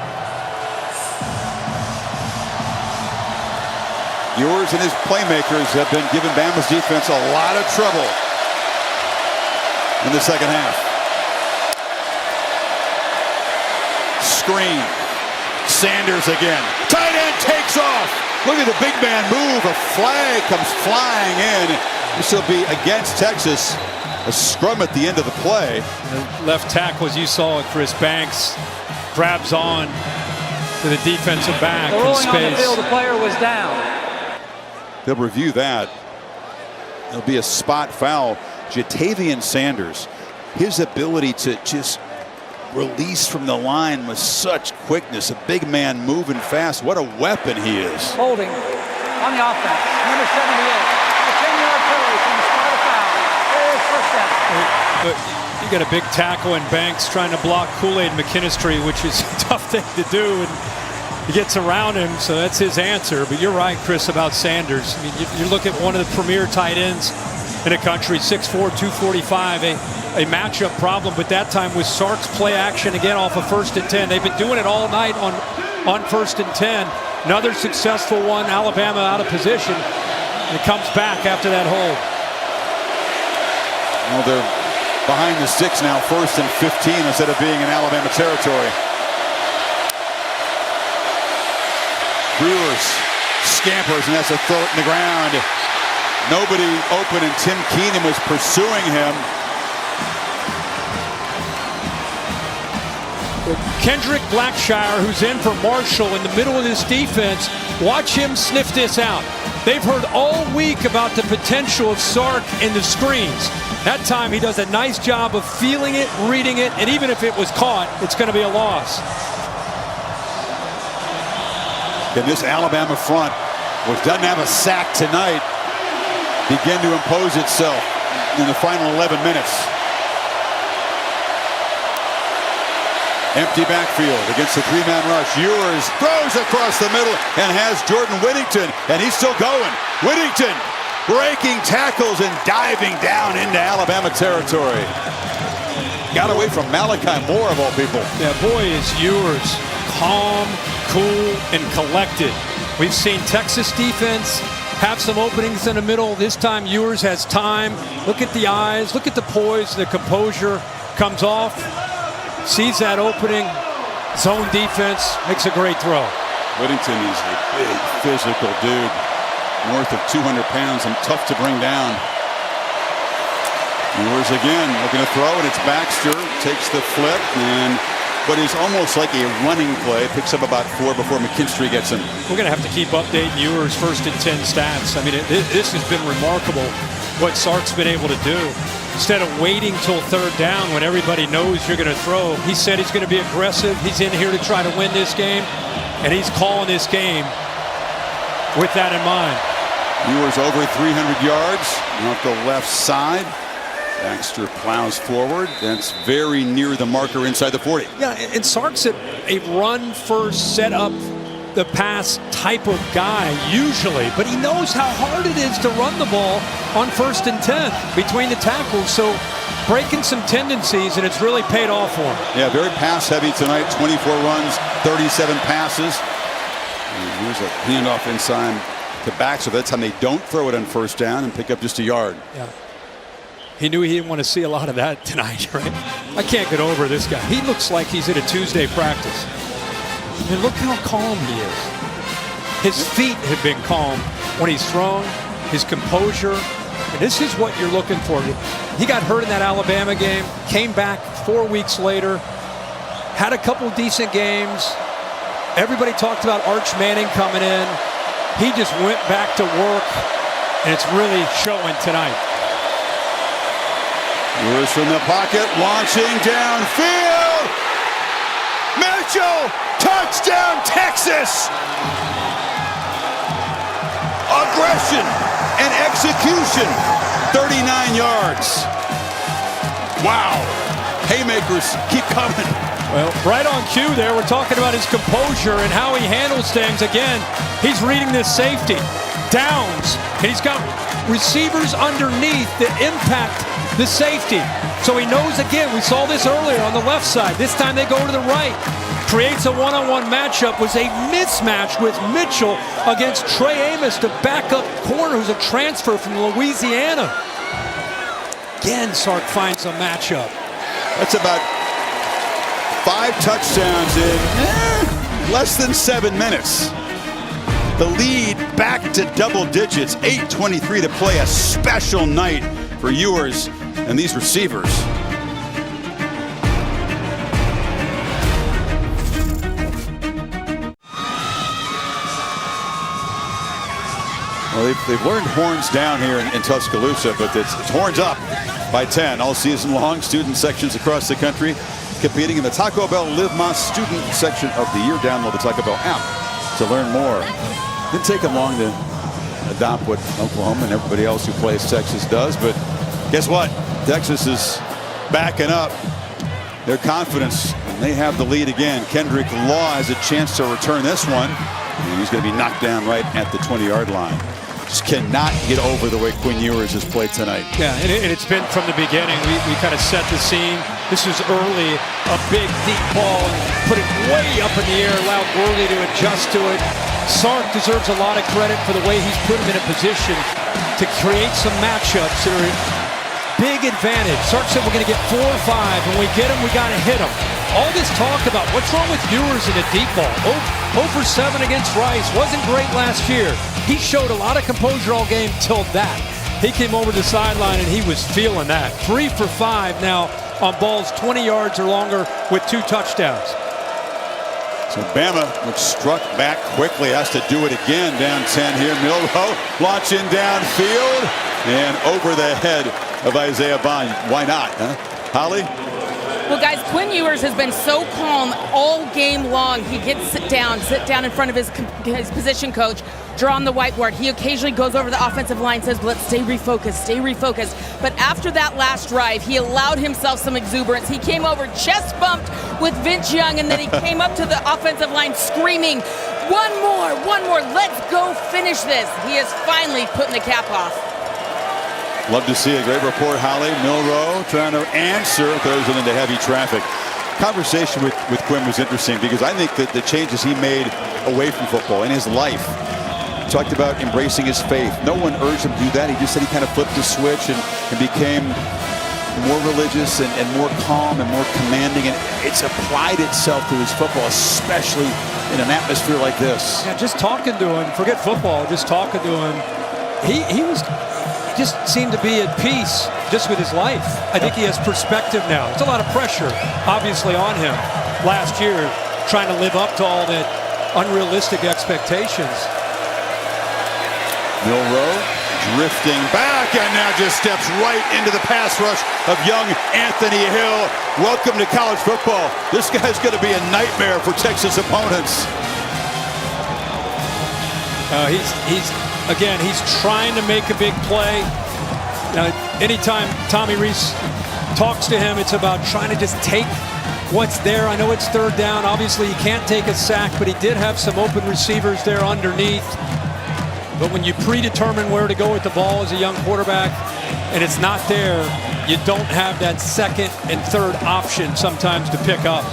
Ewers and his playmakers have been giving Bama's defense a lot of trouble in the second half. Screen. Sanders again. Tight end takes off. Look at the big man move. A flag comes flying in. This will be against Texas. A scrum at the end of the play. The left tackle, as you saw it, Chris Banks grabs on to the defensive back the in rolling space. On the field, the player was down. They'll review that. It'll be a spot foul. Jatavian Sanders, his ability to just release from the line with such quickness. A big man moving fast. What a weapon he is. Holding on the offense. Number 78. A 10-yard penalty from the spot of foul. There's first down. But you got a big tackle in Banks trying to block Kool-Aid McKinstry, which is a tough thing to do. And he gets around him, so that's his answer. But you're right, Chris, about Sanders. I mean, you look at one of the premier tight ends in the country, 6'4", 245, a matchup problem, but that time with Sark's play action again off of 1st and 10. They've been doing it all night on 1st and 10. Another successful one, Alabama out of position. And it comes back after that hold. Well, they're behind the sticks now, 1st and 15 instead of being in Alabama territory. Brewers scampers, and that's a throw in the ground. Nobody open, and Tim Keenan was pursuing him. Kendrick Blackshire, who's in for Marshall in the middle of this defense, watch him sniff this out. They've heard all week about the potential of Sark in the screens. That time he does a nice job of feeling it, reading it, and even if it was caught, it's going to be a loss. And this Alabama front, which doesn't have a sack tonight, begin to impose itself in the final 11 minutes. Empty backfield against the 3-man rush. Ewers throws across the middle and has Jordan Whittington, and he's still going. Whittington breaking tackles and diving down into Alabama territory. Got away from Malachi Moore, of all people. Yeah, boy, is Ewers calm, cool, and collected. We've seen Texas defense have some openings in the middle. This time Ewers has time. Look at the eyes, look at the poise, the composure. Comes off, sees that opening, zone defense, makes a great throw. Whittington is a big physical dude, north of 200 pounds and tough to bring down. Ewers again looking to throw, and it's Baxter, takes the flip, and but is almost like a running play. Picks up about 4 before McKinstry gets him. We're going to have to keep updating Ewers' 1st and 10 stats. I mean, this has been remarkable what Sark's been able to do. Instead of waiting till 3rd down when everybody knows you're going to throw, he said he's going to be aggressive. He's in here to try to win this game, and he's calling this game with that in mind. Ewers over 300 yards off the left side. Baxter plows forward. That's very near the marker inside the 40. Yeah, and Sark's a run-first, set-up the pass type of guy usually, but he knows how hard it is to run the ball on 1st and 10 between the tackles, so breaking some tendencies, and it's really paid off for him. Yeah, very pass-heavy tonight, 24 runs, 37 passes. And here's a handoff inside to Baxter. That's how they don't throw it on 1st down and pick up just a yard. Yeah. He knew he didn't want to see a lot of that tonight, right? I can't get over this guy. He looks like he's at a Tuesday practice. I mean, look how calm he is. His feet have been calm when he's thrown, his composure. And this is what you're looking for. He got hurt in that Alabama game, came back 4 weeks later, had a couple decent games, Everybody talked about Arch Manning coming in. He just went back to work, and it's really showing tonight. Ewers from the pocket, launching downfield. Mitchell, touchdown, Texas! Aggression and execution, 39 yards. Wow, haymakers keep coming. Well, right on cue there, we're talking about his composure and how he handles things. Again, he's reading this safety. Downs, and he's got receivers underneath that impact the safety. So he knows, again, we saw this earlier on the left side. This time they go to the right. Creates a one-on-one matchup. Was a mismatch with Mitchell against Trey Amos, the backup corner who's a transfer from Louisiana. Again, Sark finds a matchup. That's about 5 touchdowns in less than 7 minutes. The lead back to double digits. 8:23 to play. A special night for Ewers and these receivers. Well, they've learned horns down here in Tuscaloosa, but it's horns up by 10 all season long. Student sections across the country competing in the Taco Bell Live Más Student Section of the Year. Download the Taco Bell app to learn more. Didn't take them long to adopt what Oklahoma and everybody else who plays Texas does, but guess what? Texas is backing up their confidence, and they have the lead again. Kendrick Law has a chance to return this one, and he's going to be knocked down right at the 20-yard line. Just cannot get over the way Quinn Ewers has played tonight. Yeah, and it's been from the beginning. We kind of set the scene. This was early, a big, deep ball, and put it way up in the air, allowed Worley to adjust to it. Sark deserves a lot of credit for the way he's put him in a position to create some matchups that are big advantage. Sark said we're going to get 4 or 5. When we get them, we got to hit them. All this talk about what's wrong with Ewers in a deep ball. 0 for 7 against Rice. Wasn't great last year. He showed a lot of composure all game till that. He came over the sideline and he was feeling that. 3 for 5 now on balls 20 yards or longer with 2 touchdowns. So Bama looks struck back quickly, has to do it again. Down 10 here. Milroe launching downfield and over the head of Isaiah Bond. Why not, huh? Holly? Well, guys, Quinn Ewers has been so calm all game long. He gets sit down in front of his position coach, draw on the whiteboard. He occasionally goes over the offensive line, says, let's stay refocused. But after that last drive, he allowed himself some exuberance. He came over, chest bumped with Vince Young, and then he came up to the offensive line screaming, one more, let's go finish this. He is finally putting the cap off. Love to see a great report, Holly. Milroe trying to answer, throws it into heavy traffic. Conversation with Quinn was interesting because I think that the changes he made away from football in his life, talked about embracing his faith. No one urged him to do that. He just said he kind of flipped the switch and became more religious and more calm and more commanding, and it's applied itself to his football, especially in an atmosphere like this. Yeah, just talking to him, forget football, just talking to him, he just seemed to be at peace just with his life. I think he has perspective now. It's a lot of pressure, obviously, on him last year, trying to live up to all that unrealistic expectations. Milroe drifting back and now just steps right into the pass rush of young Anthony Hill. Welcome to college football. This guy's going to be a nightmare for Texas opponents. He's trying to make a big play. Now, anytime Tommy Rees talks to him, it's about trying to just take what's there. I know it's 3rd down. Obviously, he can't take a sack, but he did have some open receivers there underneath. But when you predetermine where to go with the ball as a young quarterback and it's not there, you don't have that 2nd and 3rd option sometimes to pick up.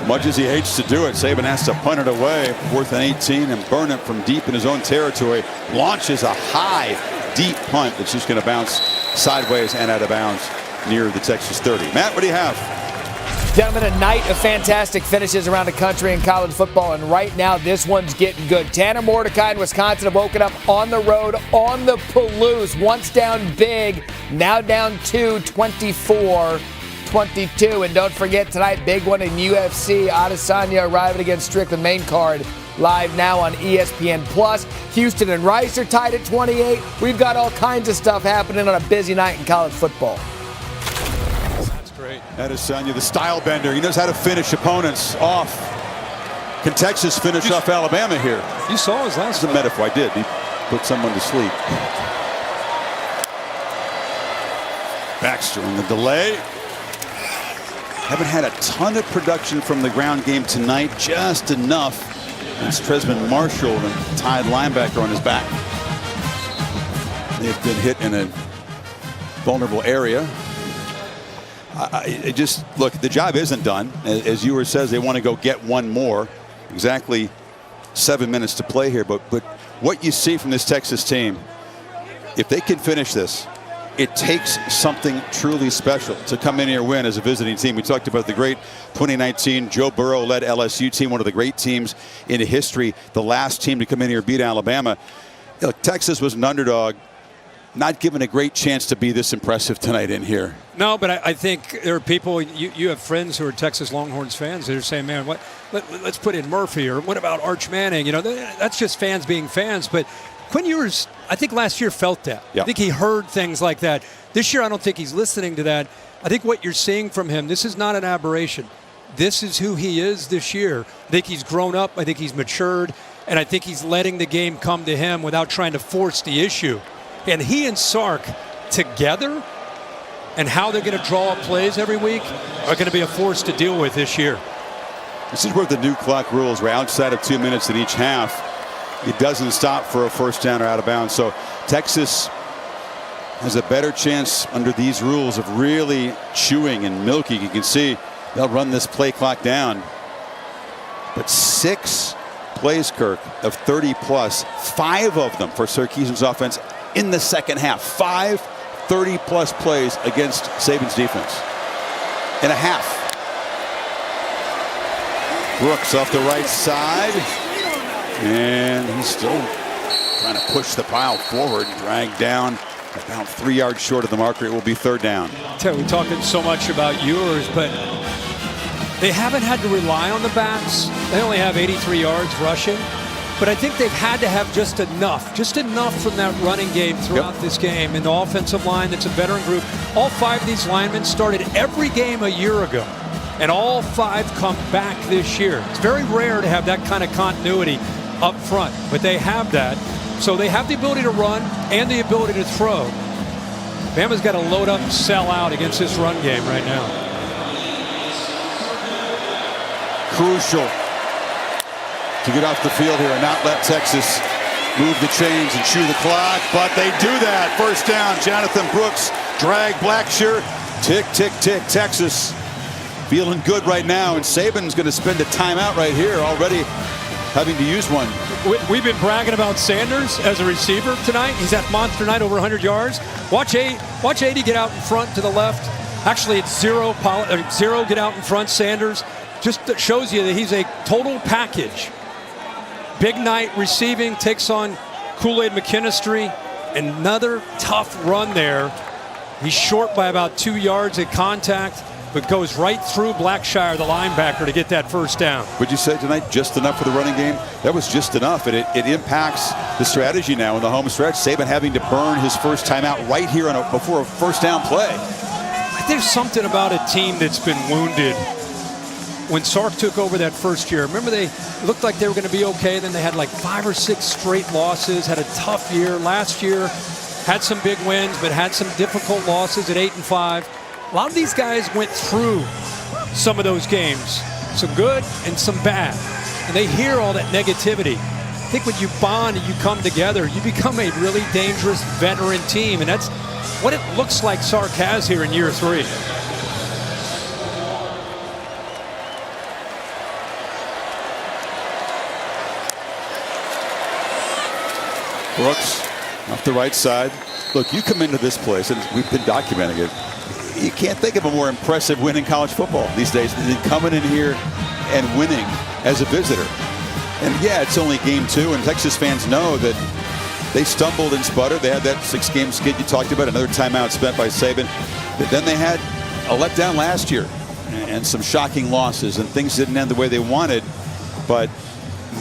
Much as he hates to do it, Saban has to punt it away. 4th and 18 and burn it from deep in his own territory. Launches a high, deep punt that's just going to bounce sideways and out of bounds near the Texas 30. Matt, what do you have? Gentlemen, a night of fantastic finishes around the country in college football, and right now this one's getting good. Tanner Mordecai in Wisconsin have woken up on the road on the Palouse. Once down big, now down 2, 24-20. 22. And don't forget tonight, big one in UFC. Adesanya arriving against Strickland, main card live now on ESPN+. Houston and Rice are tied at 28. We've got all kinds of stuff happening on a busy night in college football. That's great. Adesanya, the style bender. He knows how to finish opponents off. Can Texas finish off Alabama here? You saw his last It's a metaphor. I did. He put someone to sleep. Baxter on the delay. Haven't had a ton of production from the ground game tonight. Just enough. It's Tresman Marshall, the tied linebacker, on his back. They've been hit in a vulnerable area. Look, the job isn't done. As Ewer says, they want to go get one more. Exactly 7 minutes to play here. But what you see from this Texas team, if they can finish this, it takes something truly special to come in here and win as a visiting team. We talked about the great 2019 Joe Burrow-led LSU team, one of the great teams in history, the last team to come in here and beat Alabama. Look, Texas was an underdog, not given a great chance to be this impressive tonight in here. No, but I think there are people, you have friends who are Texas Longhorns fans that are saying, man, let's put in Murphy, or what about Arch Manning? You know, that's just fans being fans. But Quinn Ewers, I think last year felt that. Yep. I think he heard things like that. This year, I don't think he's listening to that. I think what you're seeing from him, this is not an aberration. This is who he is this year. I think he's grown up. I think he's matured. And I think he's letting the game come to him without trying to force the issue. And he and Sark together, and how they're going to draw up plays every week, are going to be a force to deal with this year. This is where the new clock rules, where outside of 2 minutes in each half, it doesn't stop for a first down or out of bounds. So Texas has a better chance under these rules of really chewing and milking. You can see they'll run this play clock down. But 6 plays, Kirk, of 30-plus, 5 of them for Sarkisian's offense in the second half. 5 30-plus plays against Saban's defense in a half. Brooks off the right side. And he's still trying to push the pile forward, drag down about 3 yards short of the marker. It will be third down. We're talking so much about Ewers, but they haven't had to rely on the backs. They only have 83 yards rushing. But I think they've had to have just enough from that running game throughout this game. And the offensive line, that's a veteran group. All 5 of these linemen started every game a year ago. And all 5 come back this year. It's very rare to have that kind of continuity up front, but they have that. So they have the ability to run and the ability to throw. Bama's got to load up and sell out against this run game right now. Crucial to get off the field here and not let Texas move the chains and chew the clock, but they do that. First down, Jonathan Brooks, drag Blackshear, tick, tick, tick. Texas feeling good right now, and Saban's going to spend a timeout right here already, having to use one. We've been bragging about Sanders as a receiver tonight. He's at monster night, over 100 yards. Watch 80 get out in front to the left. Actually, it's zero get out in front, Sanders. Just shows you that he's a total package. Big night receiving, takes on Kool-Aid McKinstry. Another tough run there. He's short by about 2 yards at contact, but goes right through Blackshear, the linebacker, to get that first down. Would you say tonight just enough for the running game? That was just enough, and it impacts the strategy now in the home stretch. Saban having to burn his first timeout right here before a first down play. There's something about a team that's been wounded. When Sark took over that first year, remember they looked like they were going to be okay. Then they had like 5 or 6 straight losses, had a tough year. Last year, had some big wins, but had some difficult losses at 8-5. A lot of these guys went through some of those games, some good and some bad. And they hear all that negativity. I think when you bond and you come together, you become a really dangerous veteran team. And that's what it looks like Sark has here in year 3. Brooks off the right side. Look, you come into this place, and we've been documenting it. You can't think of a more impressive win in college football these days than coming in here and winning as a visitor. And yeah, it's only game 2, and Texas fans know that they stumbled and sputtered. They had that 6-game skid you talked about, another timeout spent by Saban. But then they had a letdown last year and some shocking losses, and things didn't end the way they wanted. But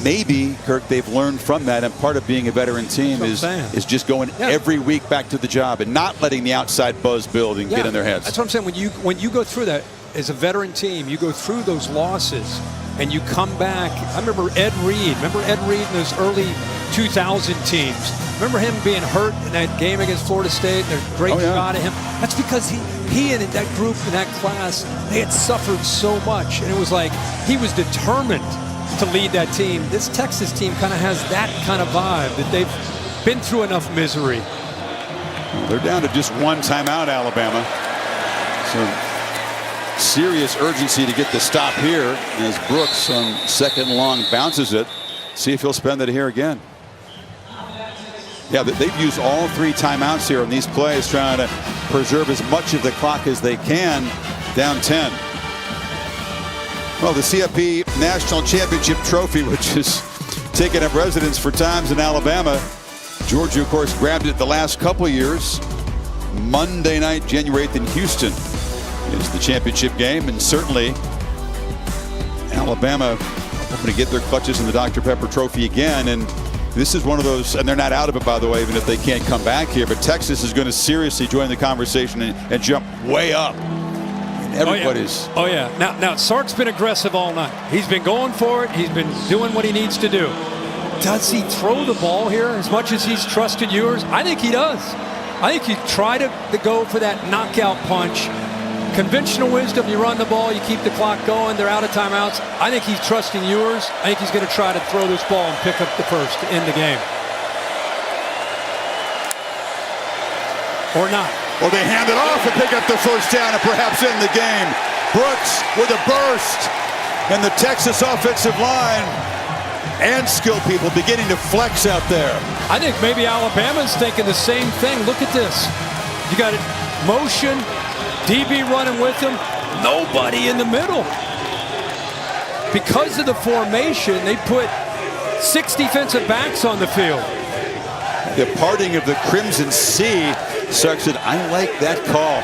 maybe, Kirk, they've learned from that, and part of being a veteran team is just going every week back to the job and not letting the outside buzz build and get in their heads. That's what I'm saying. When you go through that as a veteran team, you go through those losses and you come back. I remember Ed Reed. Remember Ed Reed in those early 2000 teams? Remember him being hurt in that game against Florida State? There's a great shot at him. That's because he and that group in that class, they had suffered so much, and it was like he was determined to lead that team. This Texas team kind of has that kind of vibe, that they've been through enough misery. They're down to just one timeout, Alabama. So serious urgency to get the stop here as Brooks on second long bounces it. See if he'll spend it here again. Yeah, they've used all 3 timeouts here on these plays, trying to preserve as much of the clock as they can, down 10. Well, the CFP National Championship Trophy, which has taken up residence for times in Alabama. Georgia, of course, grabbed it the last couple of years. Monday night, January 8th in Houston is the championship game, and certainly Alabama hoping to get their clutches in the Dr. Pepper Trophy again. And this is one of those, and they're not out of it, by the way, even if they can't come back here. But Texas is going to seriously join the conversation and jump way up. And everybody's. Oh yeah. Now Sark's been aggressive all night. He's been going for it. He's been doing what he needs to do. Does he throw the ball here as much as he's trusted Ewers? I think he does. I think you try to go for that knockout punch. Conventional wisdom, you run the ball, you keep the clock going, they're out of timeouts. I think he's trusting Ewers. I think he's going to try to throw this ball and pick up the first to end the game. Or not. Well, they hand it off and pick up the first down and perhaps end the game. Brooks with a burst, and the Texas offensive line and skill people beginning to flex out there. I think maybe Alabama's thinking the same thing. Look at this. You got it, motion, DB running with him, nobody in the middle. Because of the formation, they put 6 defensive backs on the field. The parting of the Crimson Sea. Sark said, I like that call.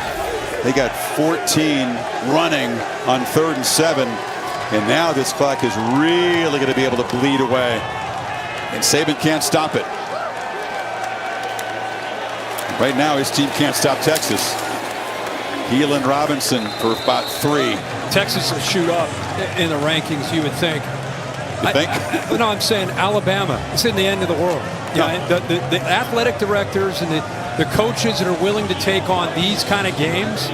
They got 14 running on 3rd and 7. And now this clock is really going to be able to bleed away. And Saban can't stop it. Right now, his team can't stop Texas. Heel and Robinson for about 3. Texas will shoot up in the rankings, you would think. You think? No, I'm saying Alabama. It's in the end of the world. Yeah, the athletic directors and the coaches that are willing to take on these kind of games,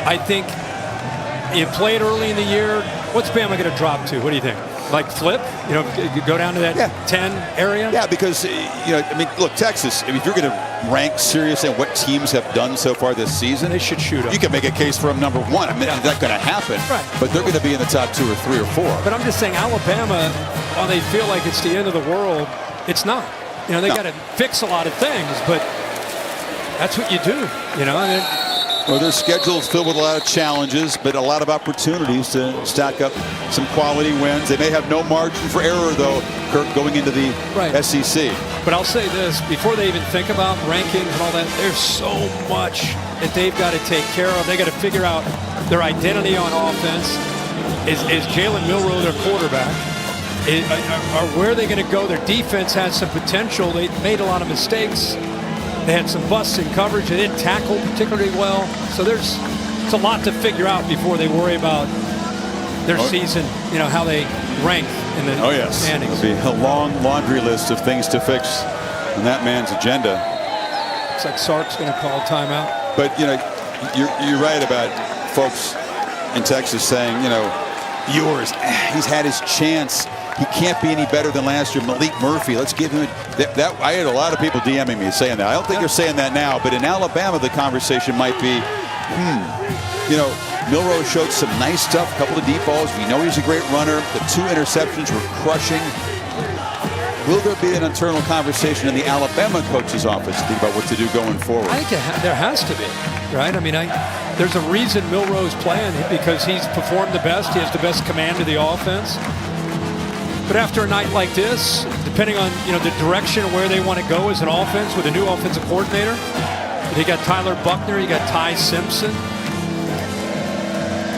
I think you play it early in the year. What's Bama going to drop to? What do you think? Like flip? You know, go down to that 10 area? Yeah, because, I mean, look, Texas, if you're going to rank seriously what teams have done so far this season, they should shoot up. You can make a case for them number 1. I mean, that's not going to happen. Right. But they're going to be in the top 2 or 3 or 4. But I'm just saying, Alabama, while they feel like it's the end of the world, it's not. You know, they got to fix a lot of things, but that's what you do, you know. Well, their schedule's filled with a lot of challenges, but a lot of opportunities to stack up some quality wins. They may have no margin for error, though, Kirk, going into the SEC. But I'll say this, before they even think about rankings and all that, there's so much that they've got to take care of. They got to figure out their identity on offense. Is Jalen Milroe their quarterback? Or where are they going to go? Their defense has some potential. They made a lot of mistakes. They had some busts in coverage. They didn't tackle particularly well. So it's a lot to figure out before they worry about their season, you know, how they rank in the standings. It'll be a long laundry list of things to fix on that man's agenda. Looks like Sark's going to call timeout. But, you know, you're right about folks in Texas saying, you know, Ewers, he's had his chance. He can't be any better than last year. Malik Murphy, let's give him that. I had a lot of people DMing me saying that. I don't think they're saying that now, but in Alabama, the conversation might be, you know, Milroe showed some nice stuff, a couple of deep balls. We know he's a great runner. The 2 interceptions were crushing. Will there be an internal conversation in the Alabama coach's office to think about what to do going forward? I think there has to be, right? I mean, there's a reason Milroe's playing, because he's performed the best. He has the best command of the offense. But after a night like this, depending on, you know, the direction of where they want to go as an offense with a new offensive coordinator, you got Tyler Buckner, you got Ty Simpson.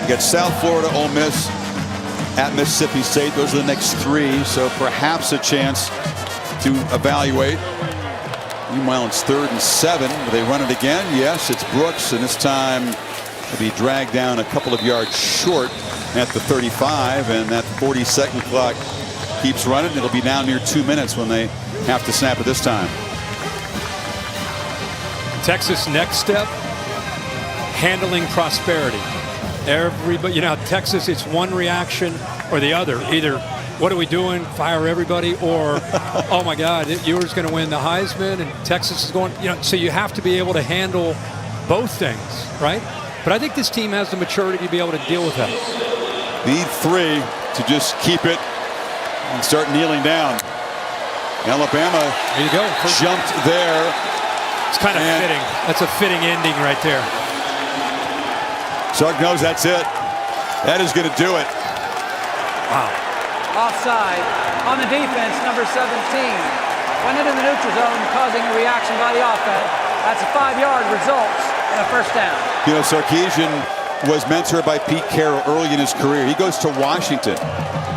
You got South Florida, Ole Miss, at Mississippi State. Those are the next 3, so perhaps a chance to evaluate. Meanwhile, it's 3rd and 7. Will they run it again? Yes, it's Brooks, and this time will be dragged down a couple of yards short at the 35, and that 40-second clock keeps running. It'll be now near 2 minutes when they have to snap it this time. Texas' next step, handling prosperity. Everybody, you know, Texas, it's one reaction or the other. Either, what are we doing? Fire everybody, or oh my God, Ewers going to win the Heisman, and Texas is going. You know, so you have to be able to handle both things, right? But I think this team has the maturity to be able to deal with that. Need 3 to just keep it and start kneeling down. Alabama there you go. Jumped there. It's kind of fitting. That's a fitting ending right there. Sark knows that's it. That is going to do it. Wow. Offside on the defense, number 17. Went into the neutral zone, causing a reaction by the offense. That's a 5-yard results and a first down. You know, Sarkisian was mentored by Pete Carroll early in his career. He goes to Washington.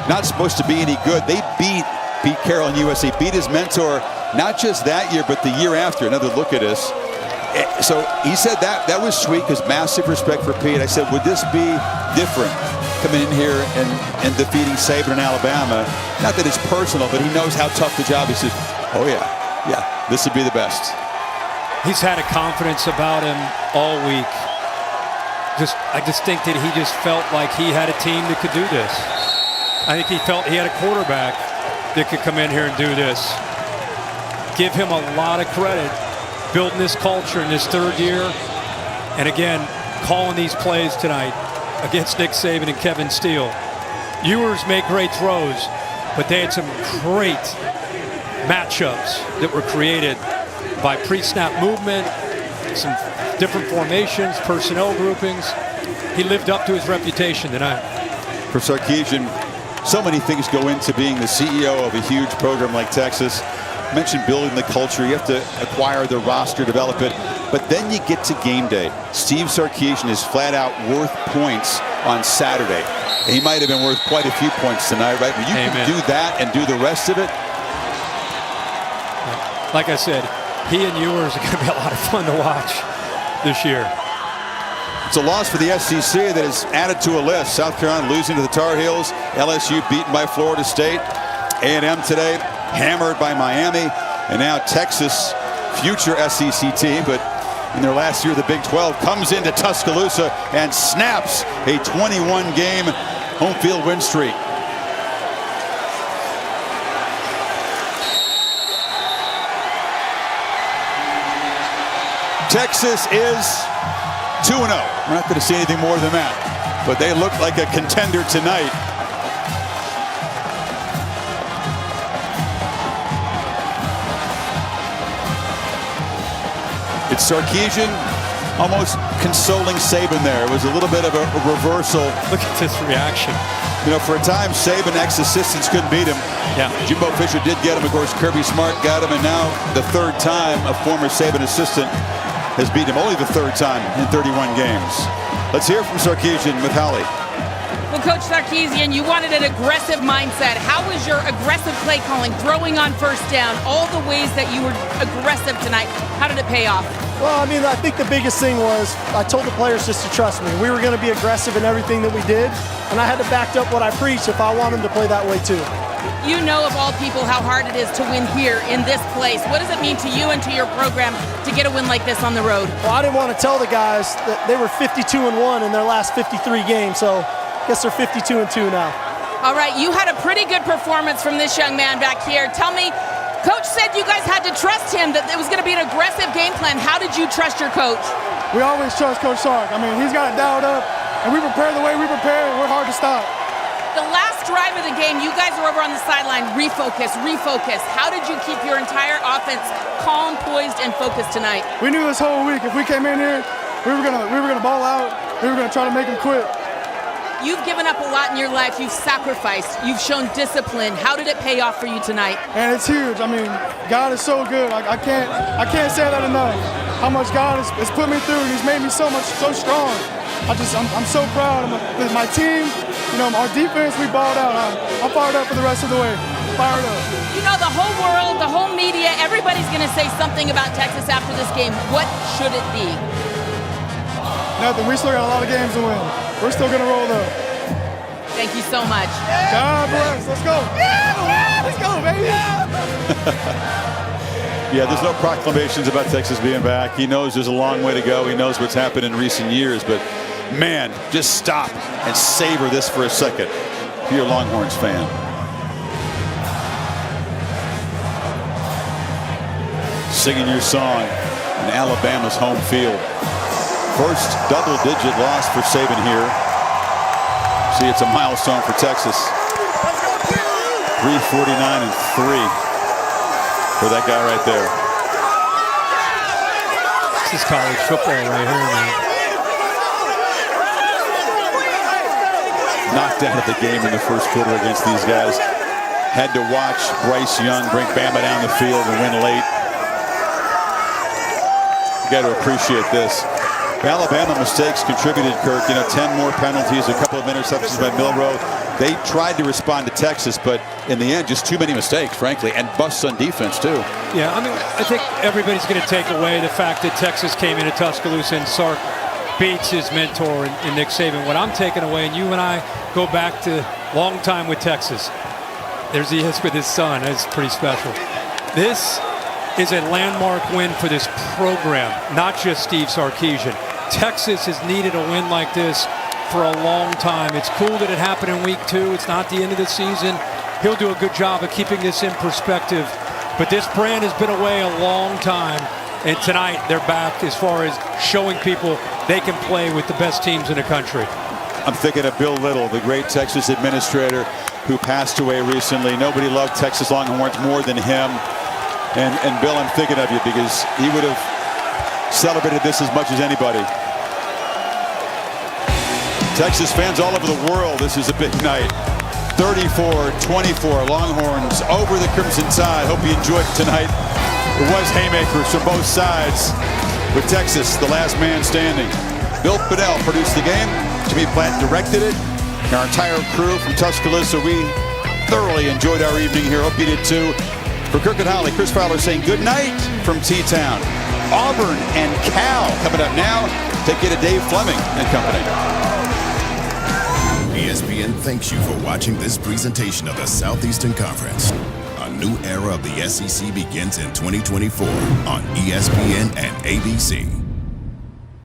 Not supposed to be any good. They beat Pete Carroll in USC. Beat his mentor not just that year, but the year after. Another look at this. So he said that was sweet because massive respect for Pete. I said, would this be different coming in here and defeating Saban in Alabama? Not that it's personal, but he knows how tough the job is. He says, oh yeah, this would be the best. He's had a confidence about him all week. I just think that he just felt like he had a team that could do this. I think he felt he had a quarterback that could come in here and do this. Give him a lot of credit building this culture in this 3rd year, and again calling these plays tonight against Nick Saban and Kevin Steele. Ewers make great throws, but they had some great matchups that were created by pre-snap movement, some different formations, personnel groupings. He lived up to his reputation tonight. For Sarkisian, so many things go into being the CEO of a huge program like Texas. I mentioned building the culture. You have to acquire the roster, develop it. But then you get to game day. Steve Sarkisian is flat out worth points on Saturday. And he might have been worth quite a few points tonight, right? But you can do that and do the rest of it. Like I said, he and Ewers are going to be a lot of fun to watch this year. It's a loss for the SEC that is added to a list. South Carolina losing to the Tar Heels. LSU beaten by Florida State. A&M today hammered by Miami. And now Texas, future SEC team, but in their last year of the Big 12, comes into Tuscaloosa and snaps a 21-game home field win streak. Texas is 2-0. We're not going to see anything more than that, but they look like a contender tonight. It's Sarkisian almost consoling Saban there. It was a little bit of a reversal. Look at this reaction. You know, for a time, Saban ex-assistants couldn't beat him. Yeah. Jimbo Fisher did get him. Of course, Kirby Smart got him. And now the 3rd time a former Saban assistant has beaten him. Only the 3rd time in 31 games. Let's hear from Sarkisian with Holly. Well, Coach Sarkisian, you wanted an aggressive mindset. How was your aggressive play calling, throwing on first down, all the ways that you were aggressive tonight? How did it pay off? Well, I mean, I think the biggest thing was I told the players just to trust me. We were going to be aggressive in everything that we did, and I had to back up what I preached if I want them to play that way too. You know, of all people, how hard it is to win here in this place. What does it mean to you and to your program to get a win like this on the road? Well, I didn't want to tell the guys that they were 52-1 in their last 53 games, so I guess they're 52-2 now. All right, you had a pretty good performance from this young man back here. Tell me, Coach said you guys had to trust him, that it was going to be an aggressive game plan. How did you trust your coach? We always trust Coach Sark. I mean, he's got it dialed up, and we prepare the way we prepare, and we're hard to stop. The last drive of the game, you guys were over on the sideline. Refocus. How did you keep your entire offense calm, poised, and focused tonight? We knew this whole week if we came in here, we were gonna ball out. We were gonna try to make them quit. You've given up a lot in your life. You've sacrificed. You've shown discipline. How did it pay off for you tonight? And it's huge. I mean, God is so good. I can't say that enough. how much God has put me through, and He's made me so strong. I'm so proud of my team. You know, our defense, we balled out. I'm fired up for the rest of the way. Fired up. You know, the whole world, the whole media, everybody's going to say something about Texas after this game. What should it be? Nothing. We still got a lot of games to win. We're still going to roll though. Thank you so much. God bless. Let's go. Yeah, let's go, baby. Yeah, there's no proclamations about Texas being back. He knows there's a long way to go. He knows what's happened in recent years. But, man, just stop and savor this for a second if you're a Longhorns fan. Singing your song in Alabama's home field. First double-digit loss for Saban here. See, it's a milestone for Texas. 349-3. For that guy right there. This is college football right here, man. Knocked out of the game in the first quarter against these guys. Had to watch Bryce Young bring Bama down the field and win late. You got to appreciate this. Alabama mistakes contributed, Kirk. You know, 10 more penalties, a couple of interceptions by Milroe. They tried to respond to Texas, but in the end, just too many mistakes, frankly, and busts on defense, too. Yeah, I mean, I think everybody's going to take away the fact that Texas came into Tuscaloosa and Sark beats his mentor in Nick Saban. What I'm taking away, and you and I go back to long time with Texas, there's the hits with his son. That's pretty special. This is a landmark win for this program, not just Steve Sarkisian. Texas has needed a win like this for a long time. It's cool that it happened in week 2. It's not the end of the season. He'll do a good job of keeping this in perspective. But this brand has been away a long time. And tonight they're back as far as showing people they can play with the best teams in the country. I'm thinking of Bill Little, the great Texas administrator who passed away recently. Nobody loved Texas Longhorns more than him. And Bill, I'm thinking of you because he would have celebrated this as much as anybody. Texas fans all over the world, this is a big night. 34-24, Longhorns over the Crimson Tide. Hope you enjoyed it tonight. It was haymakers from both sides, with Texas the last man standing. Bill Bedell produced the game. Jimmy Platt directed it. And our entire crew from Tuscaloosa, we thoroughly enjoyed our evening here. Hope you did too. For Kirk and Holly, Chris Fowler saying good night from T-Town. Auburn and Cal coming up now. Take you to Dave Fleming and company. ESPN thanks you for watching this presentation of the Southeastern Conference. A new era of the SEC begins in 2024 on ESPN and ABC.